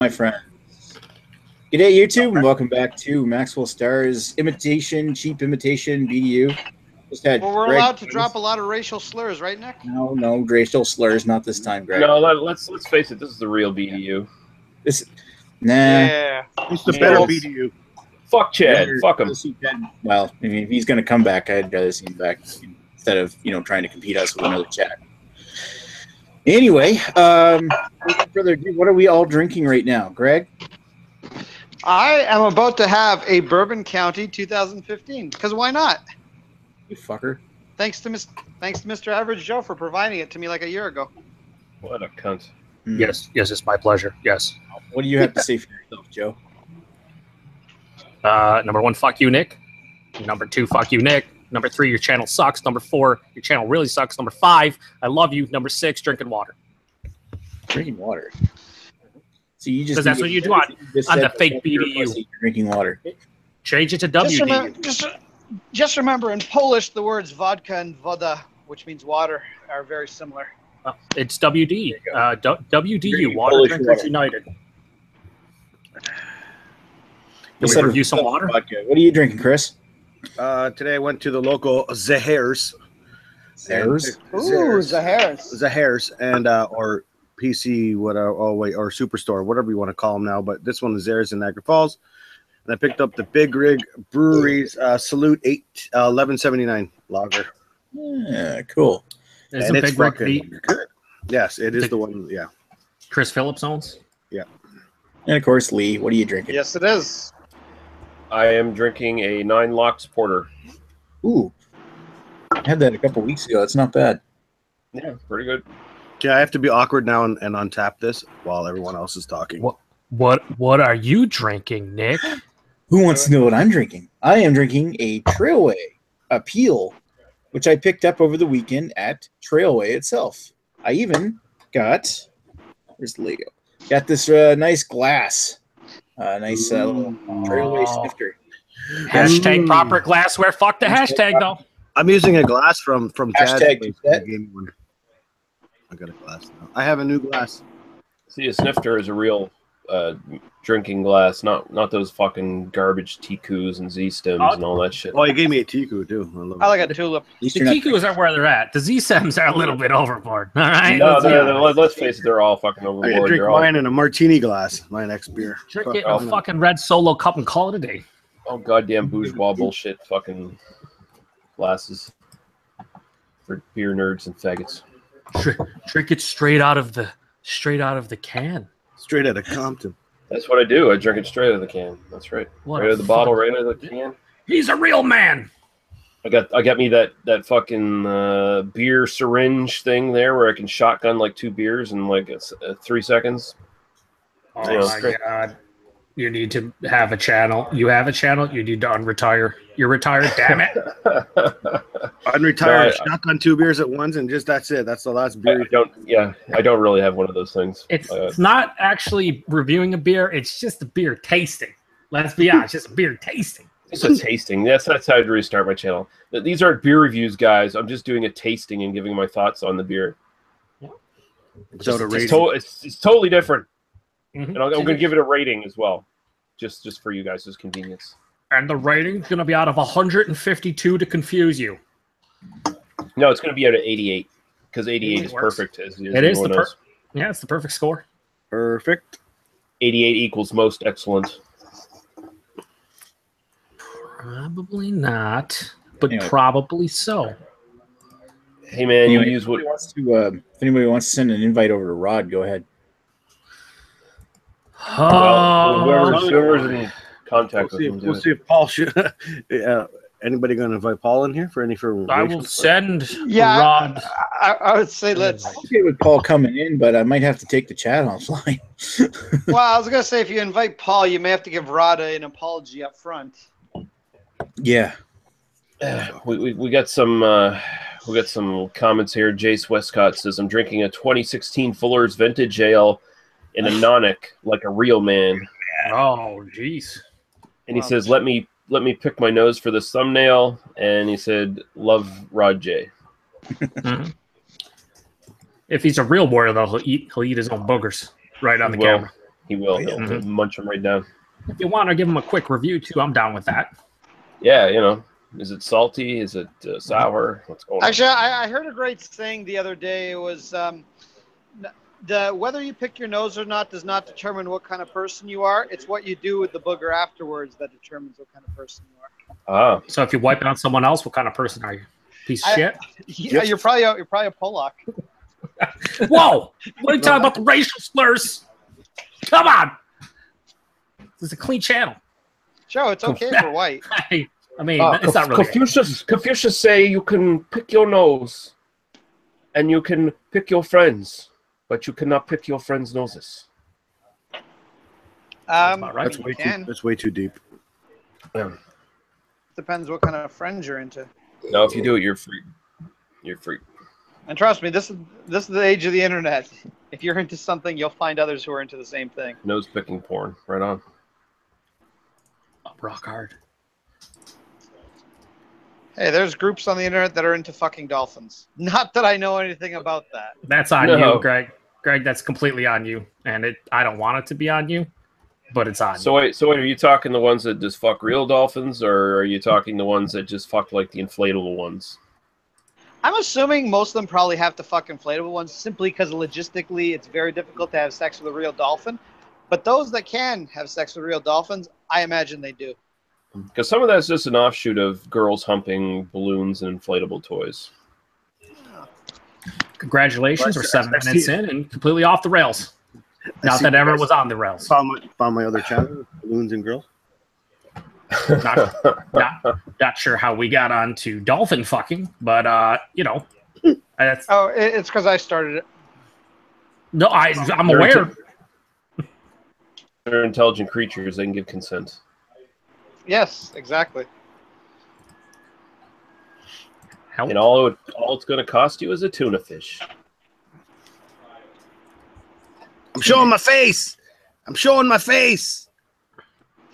My friend. G'day, YouTube, and welcome back to Maxwell Star's cheap imitation BDU. Just had Well, we're Greg allowed to drop a lot of racial slurs, right, Nick? No racial slurs, not this time, Greg. No, let's face it. This is the real BDU. Yeah. It's the better BDU. Fuck Chad. Fuck him. Well, I mean, if he's going to come back, I'd rather see him back instead of trying to compete us with another Chad. Anyway, without further ado, what are we all drinking right now, Greg? I am about to have a Bourbon County 2015, because why not? You fucker. Thanks to Mr. Average Joe for providing it to me like a year ago. What a cunt. Yes, it's my pleasure. Yes. What do you have to say for yourself, Joe? Number one, fuck you, Nick. Number two, fuck you, Nick. Number three, your channel sucks. Number four, your channel really sucks. Number five, I love you. Number six, drinking water. Drinking water. So you just because that's what you do on the fake BDU. Drinking water. Change it to WDU. Just remember, in Polish, the words vodka and voda, which means water, are very similar. It's WD. WDU, Water Drinkers United. Can we review some water? Vodka. What are you drinking, Chris? Today I went to the local Zahers. Zahers? Ooh, Zahers. Zahers and or PC or Superstore, whatever you want to call them now. But this one is Zahers in Niagara Falls, and I picked up the Big Rig Brewery's Salute 1179 lager. Yeah, cool. Is and it's Big Rig good. Yes, it is the one. Yeah, Chris Phillips owns. Yeah, and of course Lee. What are you drinking? Yes, it is. I am drinking a 9 Locks Porter. Ooh. I had that a couple weeks ago. It's not bad. Yeah, pretty good. Okay, I have to be awkward now and untap this while everyone else is talking. What are you drinking, Nick? Who wants to know what I'm drinking? I am drinking a Trailway Appeal, which I picked up over the weekend at Trailway itself. I even got, where's the Lego? Got this nice glass. Nice little Trailway snifter. Hashtag proper glassware. Fuck the hashtag, though. I'm using a glass from Chad. Hashtag I got a glass now. I have a new glass. See, a snifter is a real drinking glass, not those fucking garbage Tikus and Z-stems and all that shit. Oh, you gave me a Tiku, too. I like a tulip. The Tikus are where they're at. The Z-stems are a little bit overboard. All right? No, let's face it, they're all fucking overboard. I drink mine in a martini glass, my next beer. Drink it in a fucking red Solo cup and call it a day. Oh, goddamn bourgeois bullshit fucking glasses for beer nerds and faggots. Drink it straight out of the can. Straight out of Compton. That's what I do. I drink it straight out of the can. That's right. Right out of the bottle, right out of the can. He's a real man. I got me that fucking beer syringe thing there where I can shotgun like 2 beers in like 3 seconds. Oh my god. You need to have a channel. You have a channel. You need to unretire. You're retired. Damn it. Unretire, shotgun 2 beers at once, and just that's it. That's the last beer. I don't really have one of those things. It's not actually reviewing a beer. It's just a beer tasting. Let's be honest. Just a beer tasting. It's a tasting. That's how I'd restart my channel. These aren't beer reviews, guys. I'm just doing a tasting and giving my thoughts on the beer. Yeah. It's totally different. Mm-hmm. And I'm going to give it a rating as well, just for you guys' convenience. And the rating's going to be out of 152 to confuse you. No, it's going to be out of 88 because 88 is perfect. It's the perfect score. Perfect. 88 equals most excellent. Probably not, but probably so. Hey man, anyway, you use what? If anybody wants to send an invite over to Rod, go ahead. Whoever's in contact with him. We'll see if Paul should. Anybody going to invite Paul in here for any for? I will send Rod. I would say let's. I'm okay with Paul coming in, but I might have to take the chat offline. Well, I was going to say if you invite Paul, you may have to give Rod an apology up front. Yeah. We got some comments here. Jace Westcott says, "I'm drinking a 2016 Fuller's Vintage Ale in a Nonic like a real man." Oh, jeez. And he says, "Let me pick my nose for this thumbnail." And he said, "Love Rod J." Mm-hmm. If he's a real warrior, though, he'll eat his own boogers right on the camera. He will. Oh, yeah. He'll munch them right down. If you want to give him a quick review too, I'm down with that. Yeah, you know. Is it salty? Is it sour? What's going on? Actually, I heard a great saying the other day. It was whether you pick your nose or not does not determine what kind of person you are. It's what you do with the booger afterwards that determines what kind of person you are. Ah, So if you wipe it on someone else, what kind of person are you? Piece of shit? Yeah, you're probably a Pollock. Whoa! What are you talking about the racial slurs? Come on! This is a clean channel. Joe, it's okay for white. I mean, it's not really. Confucius say you can pick your nose, and you can pick your friends, but you cannot pick your friends' noses. about right. That's way too deep. Yeah. Depends what kind of friends you're into. No, if you do it, you're free. You're free. And trust me, this is the age of the internet. If you're into something, you'll find others who are into the same thing. Nose picking porn, right on. Rock hard. Hey, there's groups on the internet that are into fucking dolphins. Not that I know anything about that. That's on No. you, Greg. Greg, that's completely on you, and I don't want it to be on you, but it's on. So wait, are you talking the ones that just fuck real dolphins, or are you talking the ones that just fuck like the inflatable ones? I'm assuming most of them probably have to fuck inflatable ones simply because logistically it's very difficult to have sex with a real dolphin. But those that can have sex with real dolphins, I imagine they do. Because some of that's just an offshoot of girls humping balloons and inflatable toys. Congratulations, we're 7 minutes in and completely off the rails. Not that ever was on the rails. Found my other channel, Balloons and Girls. Not sure how we got on to dolphin fucking, but that's, Oh, it's because I started it. no, I'm aware. They're intelligent creatures. They can give consent. Yes, exactly. Help. And all it's going to cost you is a tuna fish. I'm showing my face. I'm showing my face.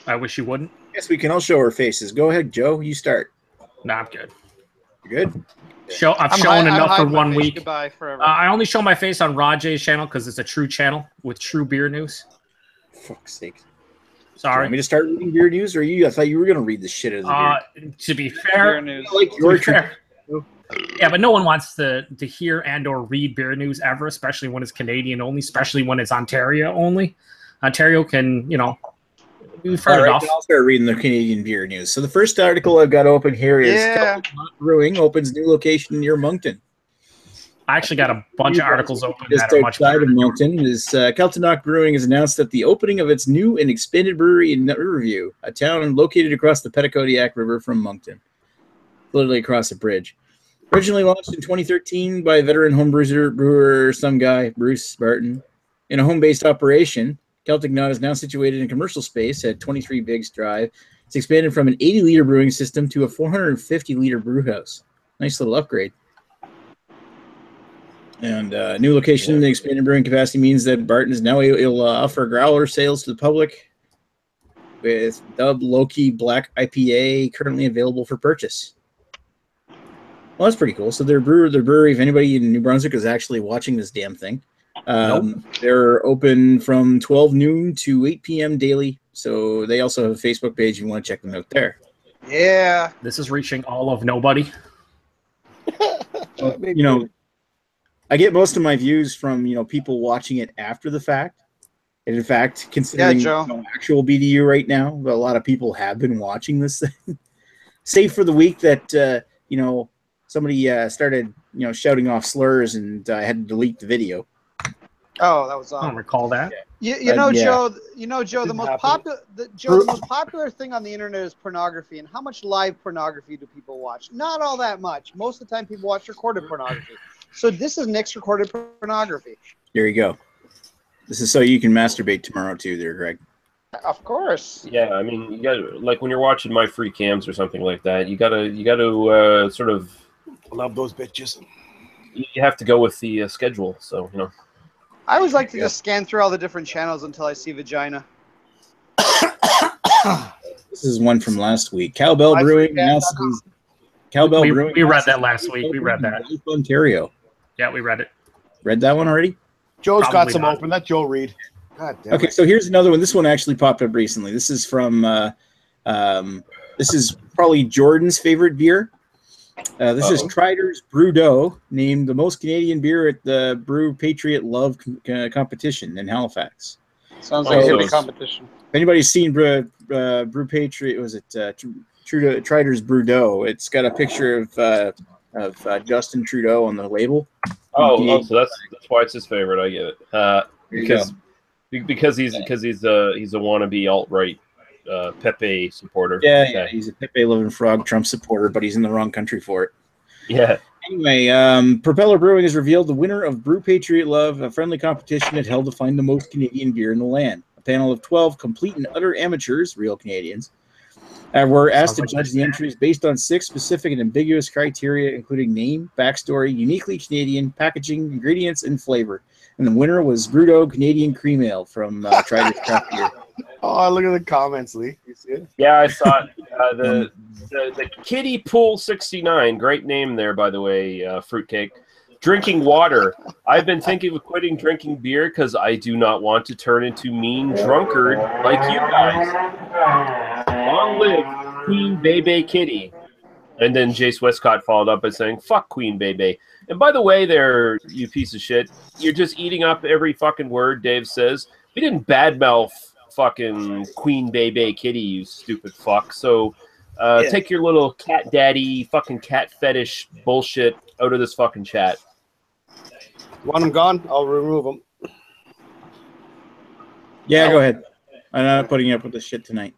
I wish you wouldn't. Yes, we can all show our faces. Go ahead, Joe. You start. No, I'm good. You're good? I've shown enough for 1 week. Goodbye forever. I only show my face on Rajay's channel because it's a true channel with true beer news. Fuck's sake. Do you Sorry. want me to start reading beer news, or you? I thought you were going to read the shit out of the beer. To be fair, Beer news. Like to your be fair. Yeah, but no one wants to hear and or read beer news ever, especially when it's Canadian only, especially when it's Ontario only. Ontario can, we've heard All right, enough. then I'll start reading the Canadian beer news. So the first article I've got open here is Celtic Knot Brewing opens new location near Moncton. I actually got a bunch of articles open Just that are much outside better. of Moncton is Keltenock Brewing has announced that the opening of its new and expanded brewery in Riverview, a town located across the Petitcodiac River from Moncton, literally across a bridge. Originally launched in 2013 by veteran brewer some guy, Bruce Barton, in a home-based operation, Celtic Knot is now situated in commercial space at 23 Biggs Drive. It's expanded from an 80-liter brewing system to a 450-liter brew house. Nice little upgrade. And new location, the expanded brewing capacity means that Barton is now able to offer growler sales to the public with Dub Loki Black IPA currently available for purchase. Well, that's pretty cool. So their brewery, if anybody in New Brunswick is actually watching this damn thing, they're open from 12 noon to 8 p.m. daily. So they also have a Facebook page if you want to check them out there. Yeah. This is reaching all of nobody. I get most of my views from, people watching it after the fact. And in fact, considering actual BDU right now, a lot of people have been watching this thing. Save for the week that, somebody started, shouting off slurs and I had to delete the video. Oh, that was I on. don't recall that. Joe. The most popular thing on the internet is pornography. And how much live pornography do people watch? Not all that much. Most of the time, people watch recorded pornography. So this is Nick's recorded pornography. There you go. This is so you can masturbate tomorrow too, there, Greg. Of course. Yeah, I mean, you got like when you're watching My Free Cams or something like that, you gotta sort of Love those bitches. you have to go with the schedule. So I always like to just scan through all the different channels until I see vagina. This is one from last week. Cowbell Brewing announces Cowbell Brewing. We read that last week. We read that. Ontario. Yeah, we read it. Read that one already? Joe's Probably got some not. open. Let Joe read. God damn Okay, it. so here's another one. This one actually popped up recently. This is from this is probably Jordan's favorite beer. This is Triders Brewdo, named the most Canadian beer at the Brew Patriot Love competition in Halifax. Sounds Oh, like a so good it's- competition. If anybody's seen Brew Patriot, was it Triders Brewdo? It's got a picture of Justin Trudeau on the label. So that's why it's his favorite. I get it. Because he's a wannabe alt-right Pepe supporter. Yeah, Okay. he's a Pepe Living Frog Trump supporter, but he's in the wrong country for it. Yeah. Anyway, Propeller Brewing has revealed the winner of Brew Patriot Love, a friendly competition it held to find the most Canadian beer in the land. A panel of 12 complete and utter amateurs, real Canadians, were asked to judge the entries based on 6 specific and ambiguous criteria, including name, backstory, uniquely Canadian, packaging, ingredients, and flavor. And the winner was Brewdo Canadian Cream Ale from Triders Craft Beer. Oh, look at the comments, Lee. You see it? Yeah, I saw it. The Kiddie Pool 69, great name there, by the way, Fruitcake. Drinking water. I've been thinking of quitting drinking beer because I do not want to turn into mean drunkard like you guys. Long live Queen Bebe Kitty. And then Jace Westcott followed up by saying, fuck Queen Bebe. And by the way there, you piece of shit, you're just eating up every fucking word Dave says. We didn't badmouth fucking Queen Bebe Kitty, you stupid fuck. So take your little cat daddy, fucking cat fetish bullshit out of this fucking chat. Want them gone? I'll remove them. Yeah, go ahead. I'm not putting up with this shit tonight.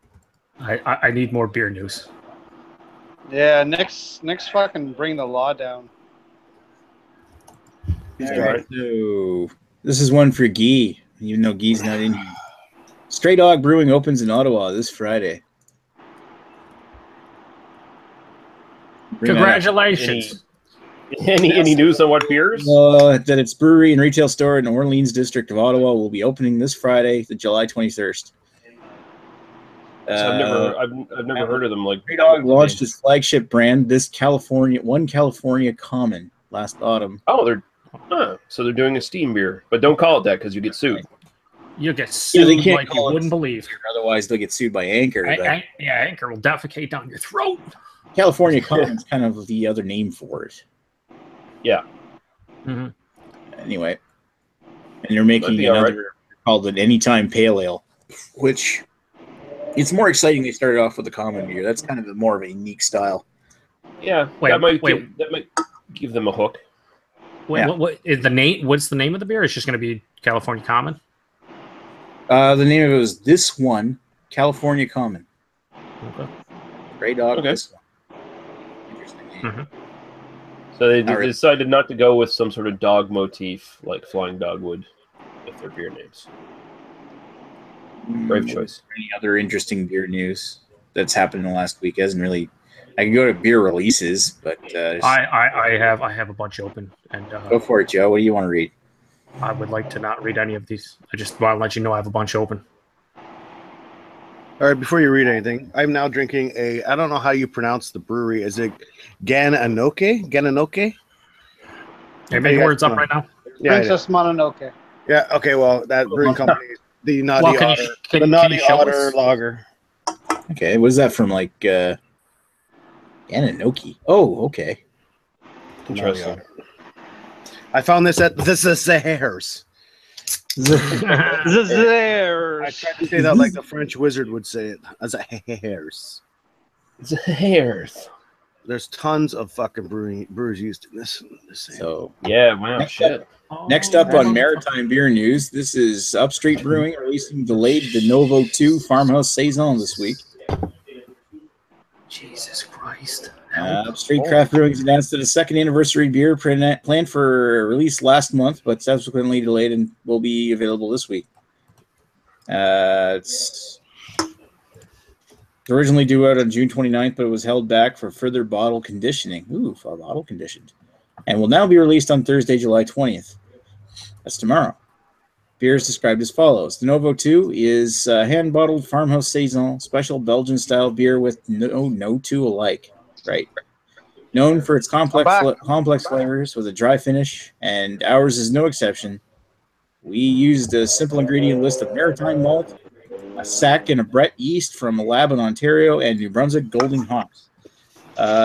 I need more beer news. Yeah, next fucking bring the law down. All right, so this is one for Guy, even though Guy's not in here. Stray Dog Brewing opens in Ottawa this Friday. Congratulations. Any news on what beers? That its brewery and retail store in Orleans district of Ottawa will be opening this Friday, the July 21st. I've never heard of them. Like Stray Dog launched its flagship brand, this California Common, last autumn. Oh, so they're doing a steam beer, but don't call it that because you get sued. You'll get sued they can't like you call it wouldn't believe. Otherwise, they'll get sued by Anchor. Anchor will defecate down your throat. California Common is kind of the other name for it. Yeah. Mm-hmm. Anyway, and they're making another called an Anytime Pale Ale, which it's more exciting. They started off with the common beer. That's kind of more of a unique style. Yeah, that might give them a hook. What is the name? What's the name of the beer? It's just going to be California Common. The name of it was This One, California Common. Okay. Stray Dog. Okay. This One. Interesting name. Mm-hmm. So they decided not to go with some sort of dog motif like Flying Dogwood with their beer names. Brave choice. Any other interesting beer news that's happened in the last week? Hasn't really. I can go to beer releases, but I have a bunch open, and go for it, Joe. What do you want to read? I would like to not read any of these. I just want to let you know I have a bunch open. All right, before you read anything, I'm now drinking I don't know how you pronounce the brewery. Is it Gananoke? Gananoke? Are you making words up right now? Yeah, Princess Mononoke. Yeah, okay, well, that brewing company is the Naughty Otter. The Naughty Otter Lager. Okay, what is that from, like, Gananoke? Oh, okay. Interesting. I found this at the Sahars. I tried to say that like the French wizard would say it, as a hairs. Hairs. There's tons of fucking brewers used in this. So yeah, wow, shit. Next up on Maritime Beer News, this is Upstreet Brewing releasing delayed De Novo 2 Farmhouse Saison this week. Jesus Christ. Upstreet Craft Brewing has announced that a second anniversary beer planned for release last month, but subsequently delayed and will be available this week. It's originally due out on June 29th, but it was held back for further bottle conditioning. Ooh, for bottle conditioned. And will now be released on Thursday, July 20th. That's tomorrow. Beer is described as follows. The Novo 2 is hand-bottled Farmhouse Saison, special Belgian-style beer with no two alike. Right. Known for its complex flavors with a dry finish, and ours is no exception. We used a simple ingredient list of maritime malt, a sack and a Brett yeast from a lab in Ontario, and New Brunswick golden hops.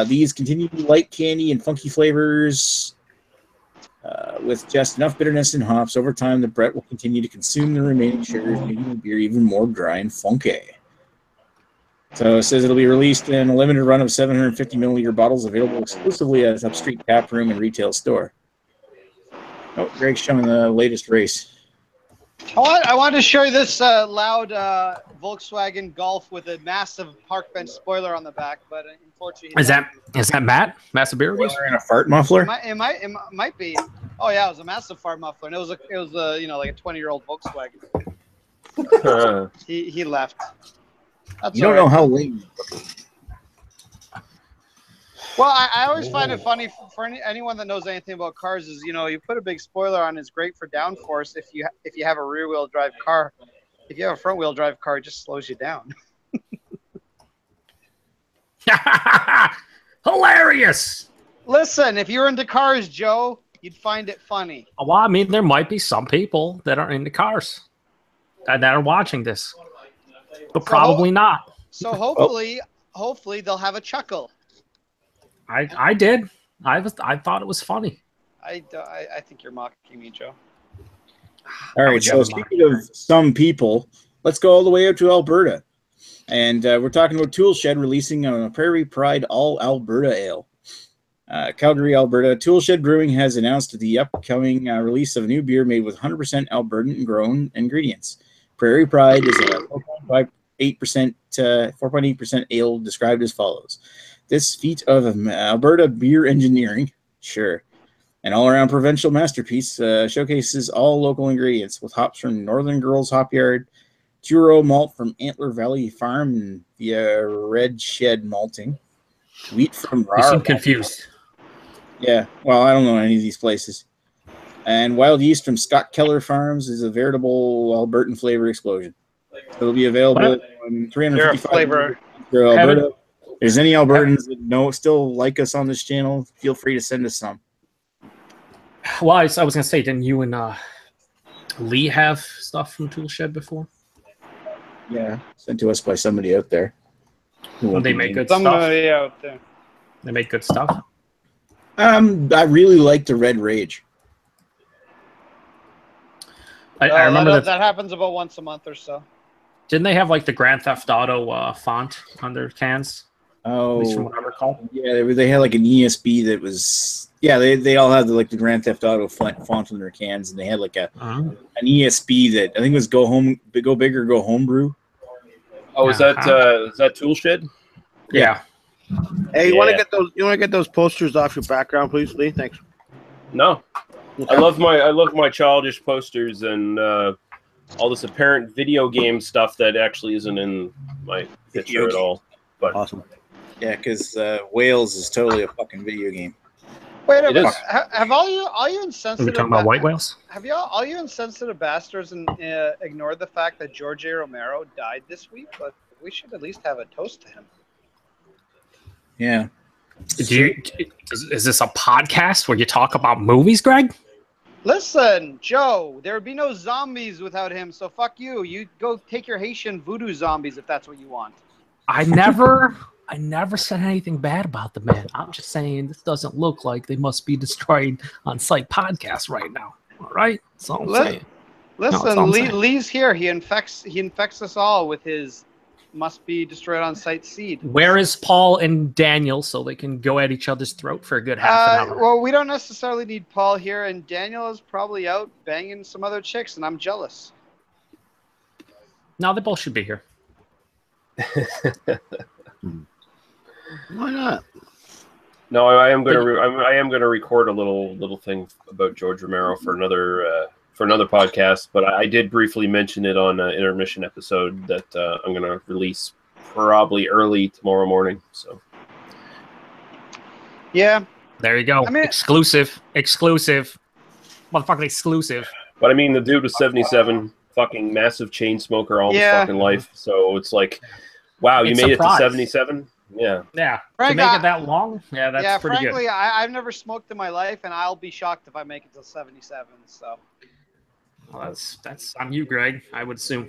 These continue to be light candy and funky flavors with just enough bitterness and hops. Over time, the Brett will continue to consume the remaining sugars, making the beer even more dry and funky. So it says it'll be released in a limited run of 750 milliliter bottles available exclusively at Upstreet Tap Room and retail store. Oh, Greg's showing the latest race. I wanted to show you this loud Volkswagen Golf with a massive park bench spoiler on the back, but unfortunately, is that Matt? Massive beer reviews? Wearing a fart muffler? It might be. Oh yeah, it was a massive fart muffler, and it was like a 20-year-old Volkswagen. he left. That's you don't know how late. Well, I always find it funny for anyone that knows anything about cars is, you put a big spoiler on, it's great for downforce if you have a rear-wheel drive car. If you have a front-wheel drive car, it just slows you down. Hilarious! Listen, if you're into cars, Joe, you'd find it funny. Well, I mean, there might be some people that are into cars that are watching this, but probably not. So hopefully they'll have a chuckle. I did. I thought it was funny. I think you're mocking me, Joe. All right, so speaking of some people, let's go all the way out to Alberta. And we're talking about Toolshed releasing a Prairie Pride All Alberta Ale. Calgary, Alberta. Toolshed Brewing has announced the upcoming release of a new beer made with 100% Albertan grown ingredients. Prairie Pride is a 4.8% ale described as follows. This feat of Alberta beer engineering, sure, an all-around provincial masterpiece, showcases all local ingredients with hops from Northern Girls Hop Yard, Turo malt from Antler Valley Farm and via Red Shed Malting, wheat from You seem confused. Yeah, well, I don't know any of these places. And wild yeast from Scott Keller Farms is a veritable Albertan flavor explosion. It'll be available on 355 flavor. Alberta. If there's any Albertans that still like us on this channel, feel free to send us some. Well, I was going to say, didn't you and Lee have stuff from Toolshed before? Yeah, sent to us by somebody out there. They make good stuff. Somebody out there. They make good stuff. I really like the Red Rage. I remember that happens about once a month or so. Didn't they have like the Grand Theft Auto font on their cans? Oh, At least from what I recall. Yeah, they had like an ESB that was. Yeah, they all had the Grand Theft Auto font on their cans, and they had like an ESB that I think was Go Big or Go Home Brew. Oh, is that Toolshed? Yeah. Hey, you want to get those? You want to get those posters off your background, please, Lee? Thanks. No, I love my childish posters and all this apparent video game stuff that actually isn't in my picture at all. But awesome. Yeah, because Wales is totally a fucking video game. Wait a minute. Have all you insensitive? Are we talking about white whales? Have all you insensitive bastards ignored the fact that George A. Romero died this week? But we should at least have a toast to him. Yeah. Is this a podcast where you talk about movies, Greg? Listen, Joe, there would be no zombies without him, so fuck you. You go take your Haitian voodoo zombies if that's what you want. I never said anything bad about the man. I'm just saying this doesn't look like they must be destroyed on site podcast right now. All right? That's all I'm saying. Listen, Lee's here. He infects us all with his must be destroyed on site seed. Where is Paul and Daniel so they can go at each other's throat for a good half an hour? Well, we don't necessarily need Paul here, and Daniel is probably out banging some other chicks, and I'm jealous. No, they both should be here. Why not? No, I am going to record a little thing about George Romero for another podcast. But I did briefly mention it on an intermission episode that I'm going to release probably early tomorrow morning. So yeah, there you go. I mean, exclusive, motherfucking exclusive. But I mean, the dude was 77, fucking massive chain smoker all his fucking life. So it's like, wow, you made it to 77. Yeah. Frank, to make it that long, that's pretty frankly, good. I've never smoked in my life, and I'll be shocked if I make it to 77. So Well, that's on you, Greg. I would assume.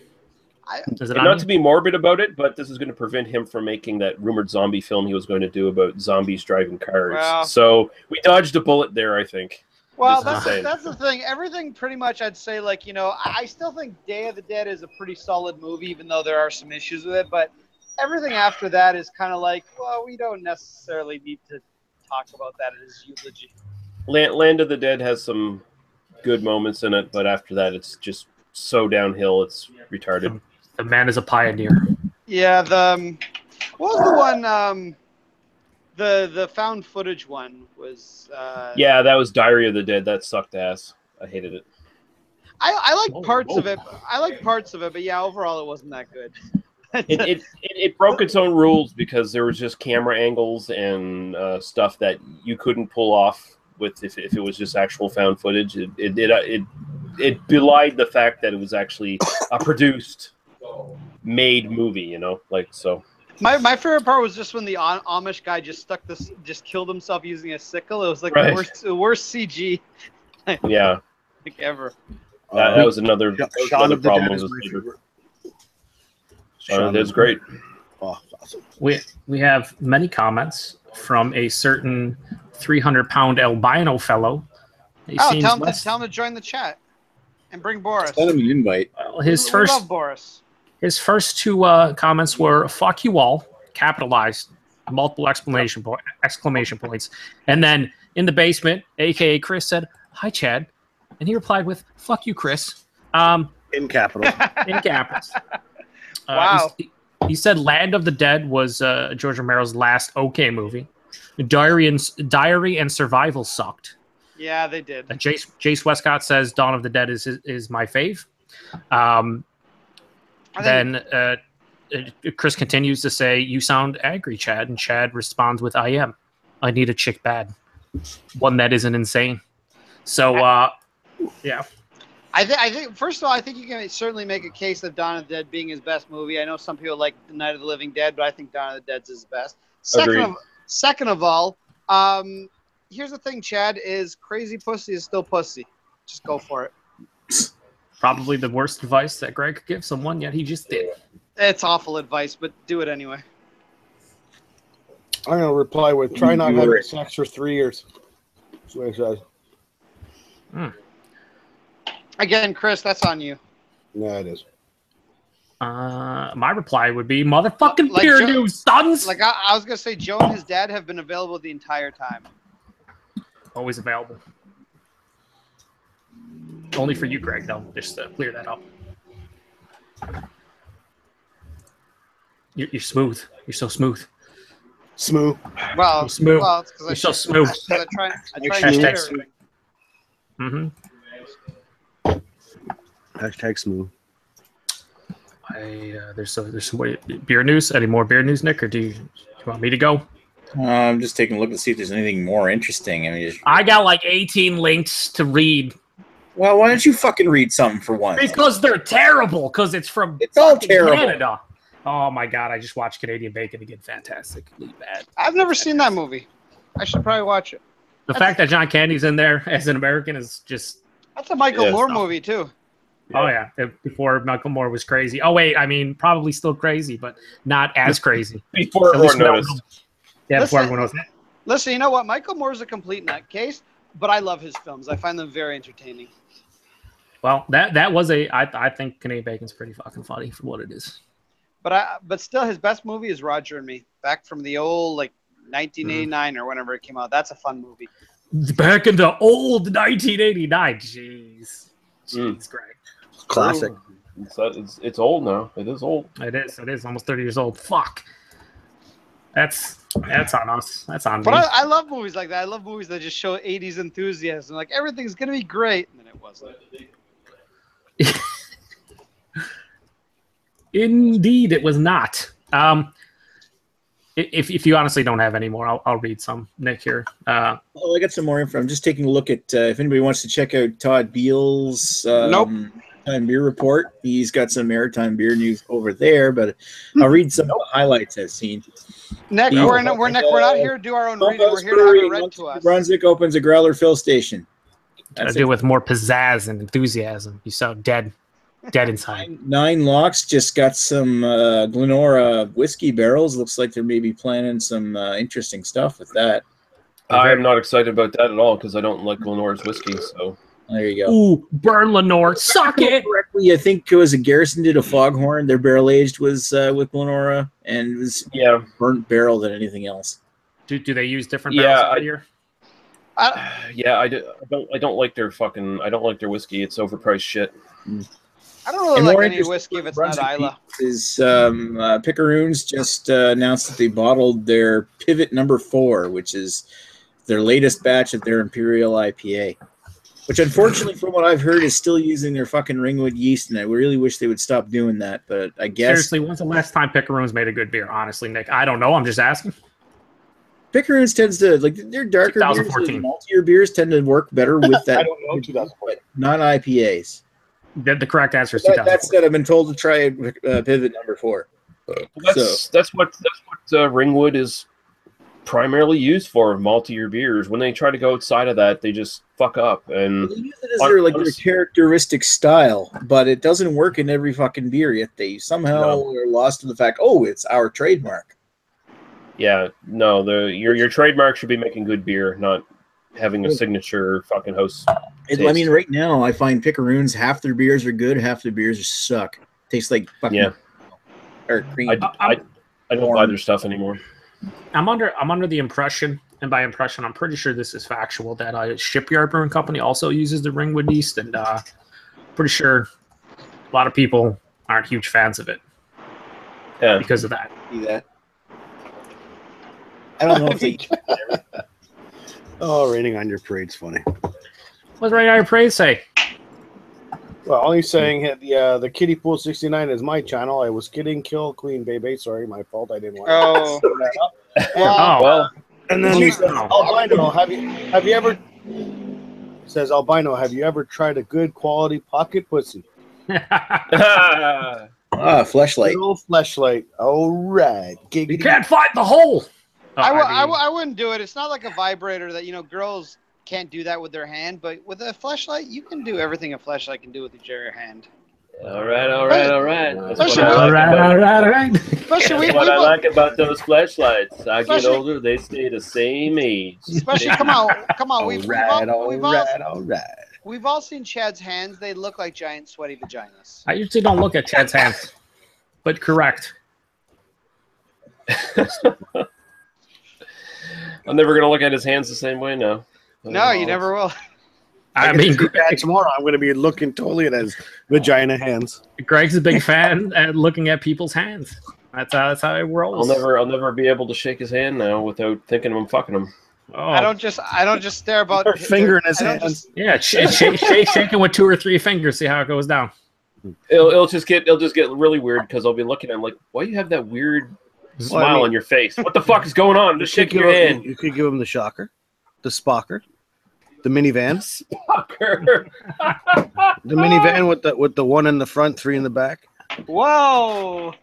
Is it And on not me? to be morbid about it, but this is going to prevent him from making that rumored zombie film he was going to do about zombies driving cars. Well- So we dodged a bullet there, I think. Well, Just saying. that's the thing. Everything pretty much, I'd say, like, you know, I still think Day of the Dead is a pretty solid movie, even though there are some issues with it. But everything after that is kind of like, well, we don't necessarily need to talk about that as eulogy. Land of the Dead has some good moments in it, but after that, it's just so downhill. It's retarded. The man is a pioneer. Yeah, what was the one? The found footage one was. Yeah, that was Diary of the Dead. That sucked ass. I hated it. I like parts of it. I like parts of it, but yeah, overall, it wasn't that good. It broke its own rules because there was just camera angles and stuff that you couldn't pull off with if it was just actual found footage. It belied the fact that it was actually a produced, made movie. You know, like so. My favorite part was just when the Amish guy just killed himself using a sickle. It was like Right. the worst CG Yeah, like ever. that was another Shaun of the problem. Dead is with my this favorite. Shaun of the Dead's great. Oh, awesome. We have many comments from a certain 300-pound albino fellow. He seems Tell less- him to join the chat and bring Boris. Send him an invite. well, We love Boris. His first two comments were "fuck you all," capitalized, multiple exclamation points, and then in the basement, aka Chris said, "Hi, Chad," and he replied with "fuck you, Chris," In capital. in capitals. Wow. He said "Land of the Dead" was George Romero's last okay movie. Diary and Survival sucked. Yeah, they did. Jace Westcott says "Dawn of the Dead" is my fave. Then Chris continues to say, "You sound angry, Chad," and Chad responds with, "I am. I need a chick bad, one that isn't insane." So, yeah. I think first of all, I think you can certainly make a case of Dawn of the Dead being his best movie. I know some people like The Night of the Living Dead, but I think Dawn of the Dead's his best. Second of all, here's the thing, Chad, is crazy pussy is still pussy. Just go for it. Probably the worst advice that Greg could give someone, yet he just did. It's awful advice, but do it anyway. I'm gonna reply with try not having sex for 3 years. That's what it says. Again, Chris, that's on you. Yeah, it is. My reply would be motherfucking Like beer Joe- news, sons. Like I was gonna say, Joe and his dad have been available the entire time. Always available. Only for you, Greg, though. Just to clear that up. You're smooth. You're so smooth. Smooth. Well, You're smooth. well, it's because You're so smooth. I try and Hashtag share smooth. everything. Mm-hmm. Hashtag smooth. There's some beer news. Any more beer news, Nick, or do you want me to go? I'm just taking a look to see if there's anything more interesting. I mean, I got like 18 links to read well, why don't you fucking read something for once? because they're terrible. Because it's from It's all fucking terrible. Canada. Oh my god! I just watched Canadian Bacon again. Fantastically bad. I've never seen that movie. I should probably watch it. The fact that John Candy's in there as an American is just That's a Michael Yeah, Moore stuff. movie too. oh yeah. Before Michael Moore was crazy. Oh wait, I mean probably still crazy, but not as crazy. Before At least everyone no- noticed. Yeah, before Listen- everyone knows. Listen, you know what? Michael Moore's a complete nutcase, but I love his films. I find them very entertaining. Well, that was I think Canadian Bacon's pretty fucking funny for what it is. But still, his best movie is Roger and Me, back from the old 1989 or whenever it came out. That's a fun movie. Back in the old 1989. Jeez, Greg. Classic. It's old now. It is old. It is almost 30 years old. Fuck. That's on us. That's on me. But I love movies like that. I love movies that just show 80s enthusiasm. Like everything's gonna be great, and then it wasn't. Indeed, it was not. If you honestly don't have any more, I'll read some. Nick here. Well, I got some more info. I'm just taking a look at if anybody wants to check out Todd Beale's Maritime Beer Report. He's got some maritime beer news over there, but I'll read some of the highlights I've seen. Nick, we're not here to do our own reading. We're here to have it read to us. Brunswick opens a growler fill station. To do with more pizzazz and enthusiasm. You sound dead inside. Nine Locks just got some Glenora whiskey barrels. Looks like they're maybe planning some interesting stuff with that. I am not excited about that at all because I don't like Lenore's whiskey. So there you go. Ooh, burn Lenore, suck it. Correctly, I think it was a Garrison did a Foghorn. Their barrel aged was with Glenora, and it was burnt barrel than anything else. Do they use different barrels every year? I don't like their I don't like their whiskey. It's overpriced shit. I don't really like any whiskey if it's not Isla. Picaroons just announced that they bottled their Pivot No. 4, which is their latest batch of their Imperial IPA, which unfortunately, from what I've heard, is still using their fucking Ringwood yeast, and I really wish they would stop doing that. But I guess seriously, when's the last time Picaroons made a good beer? Honestly, Nick, I don't know. I'm just asking. Picaroons tends to their darker beers, maltier beers tend to work better with that. I don't know 2014, not IPAs. The correct answer is 2004. That's that I've been told to try Pivot No. 4. That's what Ringwood is primarily used for, maltier beers. When they try to go outside of that, they just fuck up. And they use it as their characteristic style, but it doesn't work in every fucking beer. Yet they somehow are lost to the fact, it's our trademark. Yeah, no, your trademark should be making good beer, not having a signature fucking house. I mean, right now I find Picaroons, half their beers are good, half their beers suck. Tastes like fucking or cream. I don't buy their stuff anymore. I'm under the impression, and by impression, I'm pretty sure this is factual, that Shipyard Brewing Company also uses the Ringwood yeast, and pretty sure a lot of people aren't huge fans of it. Yeah, because of that. See that? I don't know if they. Rating on your parade's funny. What's Rating on your parade say? Well, only saying the Kiddie Pool 69 is my channel. I was kidding. Kill Queen Baby. Sorry, my fault. I didn't want to set that up. Well. And then he says, Albino, have you ever? Says Albino, have you ever tried a good quality pocket pussy? Fleshlight. Little fleshlight. All right. You can't find the hole. I wouldn't do it. It's not like a vibrator that girls can't do that with their hand, but with a fleshlight, you can do everything a fleshlight can do with your hand. All right. That's what I like about those flashlights. I get older, they stay the same age. Especially, come on. We've all seen Chad's hands. They look like giant sweaty vaginas. I usually don't look at Chad's hands, but correct. I'm never gonna look at his hands the same way now. No, you never will. I mean, tomorrow I'm going to be looking totally at his vagina hands. Greg's a big fan at looking at people's hands. That's how it rolls. I'll never be able to shake his hand now without thinking I'm fucking him. Oh. I don't just stare about her finger in his hands. Shaking with 2 or 3 fingers. See how it goes down. It'll just get really weird because I'll be looking at him like, why do you have that weird smile on your face? What the fuck is going on? Just shake your hand. You could give him the shocker, the spocker. The minivan. Spocker. The minivan with the 1 in the front, 3 in the back. Whoa.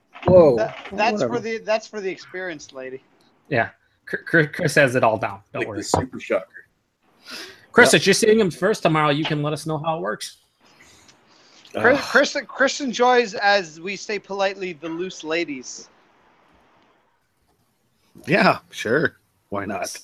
That's for the experienced lady. Yeah. Chris has it all down. Don't worry. Super shocker. Chris, if you're seeing him first tomorrow, you can let us know how it works. Chris enjoys, as we say politely, the loose ladies. Yeah, sure. Why not?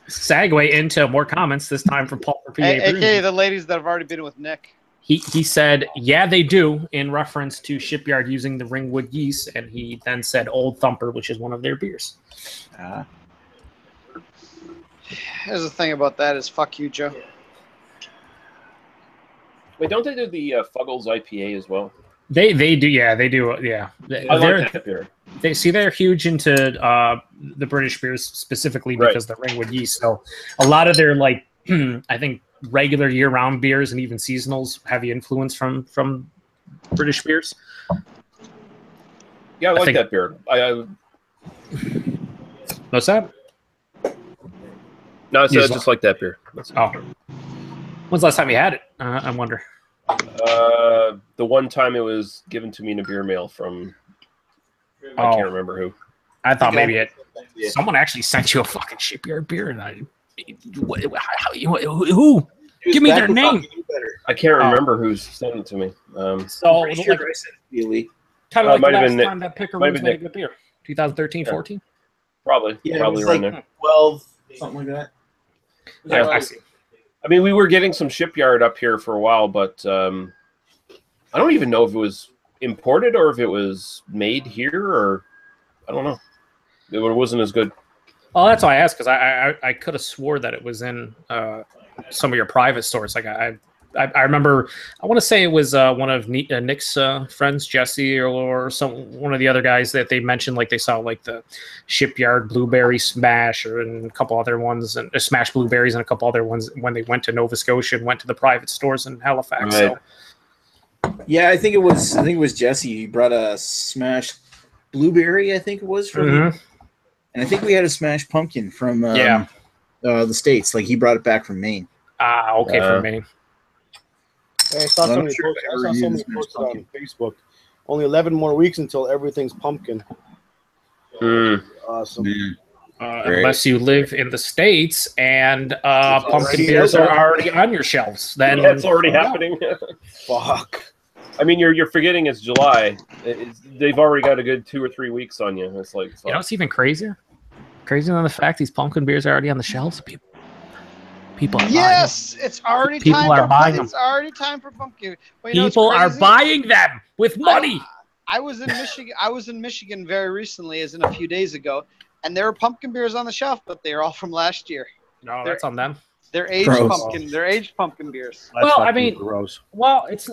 Segue into more comments, this time from Paul for PA. AKA the ladies that have already been with Nick. He said, yeah, they do, in reference to Shipyard using the Ringwood yeast, and he then said Old Thumper, which is one of their beers. Here's the thing about that is fuck you, Joe. Wait, don't they do the Fuggles IPA as well? They do, yeah, they do, yeah. I like that beer. They're huge into the British beers specifically because of the Ringwood yeast. So a lot of their I think regular year-round beers and even seasonals heavy influence from British beers. Yeah, I like that beer. What's that? No, it's just like that beer. When's the last time you had it? I wonder. The one time it was given to me in a beer mail from I can't remember who. I thought maybe someone actually sent you a fucking Shipyard beer, and who? Give me their name. I can't remember who's sent it to me. So, Like, kind of like the might have last been time that Picker might have Rooms been made a Nick. good beer. 2013, 14? Probably Yeah, it was around like there. 12, something like that. Yeah, I see. I mean, we were getting some shipyard up here for a while, but I don't even know if it was imported or if it was made here, or I don't know. It wasn't as good. Oh, that's why I asked, because I could have swore that it was in some of your private stores. Like I remember, I want to say it was one of Nick's friends, Jesse, or one of the other guys that they mentioned, like they saw like the Shipyard Blueberry Smash and a couple other ones, and Smash Blueberries and a couple other ones when they went to Nova Scotia and went to the private stores in Halifax. Right. So Yeah, I think it was Jesse. He brought a Smash Blueberry, I think it was from, and I think we had a Smash Pumpkin from the States. Like he brought it back from Maine. Okay, for me. I saw Well, I'm somebody sure post, if I I ever saw use somebody Smash posted on Pumpkin. Facebook. Only 11 more weeks until everything's pumpkin. Awesome. Unless you live in the States and pumpkin already beers out are there. already on your shelves, then Yeah, it's already happening. Fuck. I mean, you're forgetting it's July. They've already got a good 2 or 3 weeks on you. It's like, you know, it's even crazier. Crazier than the fact these pumpkin beers are already on the shelves. People are Yes, it's already People time are for buying them. It's already time for pumpkin. Well, you know what's people are crazy? buying them with money. I was in Michigan. I was in Michigan very recently, as in a few days ago, and there were pumpkin beers on the shelf, but they are all from last year. No, that's on them. They're aged Gross. pumpkin. They're aged pumpkin beers. That's Well, I fucking mean- gross. Well, it's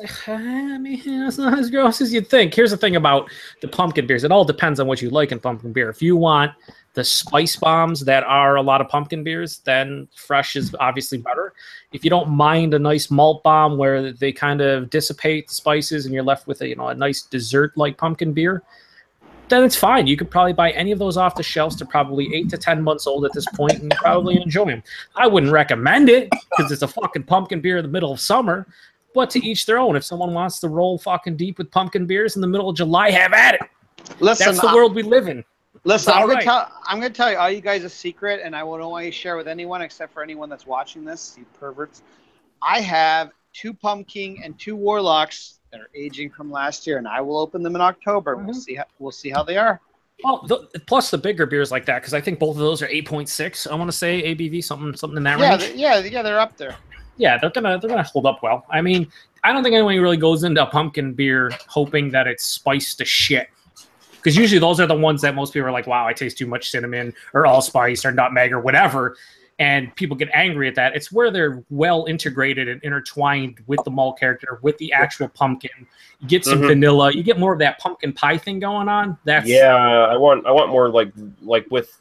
not as gross as you'd think. Here's the thing about the pumpkin beers. It all depends on what you like in pumpkin beer. If you want the spice bombs that are a lot of pumpkin beers, then fresh is obviously better. If you don't mind a nice malt bomb where they kind of dissipate the spices and you're left with a nice dessert like pumpkin beer, then it's fine. You could probably buy any of those off the shelves. They're probably 8 to 10 months old at this point, and you probably enjoy them. I wouldn't recommend it because it's a fucking pumpkin beer in the middle of summer, but to each their own. If someone wants to roll fucking deep with pumpkin beers in the middle of July, have at it. Listen, That's the world we live in. Listen, It's I'm all gonna right. I'm gonna tell you all you guys a secret, and I don't want you to share with anyone except for anyone that's watching this, you perverts. I have 2 pumpkin and 2 warlocks that are aging from last year, and I will open them in October. We'll see how they are. Well, plus the bigger beers like that, because I think both of those are 8.6. I want to say ABV, something in that range. They're up there. Yeah, they're gonna hold up well. I mean, I don't think anyone really goes into a pumpkin beer hoping that it's spiced to shit. Because usually those are the ones that most people are like, wow, I taste too much cinnamon or allspice or nutmeg or whatever. And people get angry at that. It's where they're well integrated and intertwined with the malt character, with the actual pumpkin. You get some vanilla. You get more of that pumpkin pie thing going on. I want more like with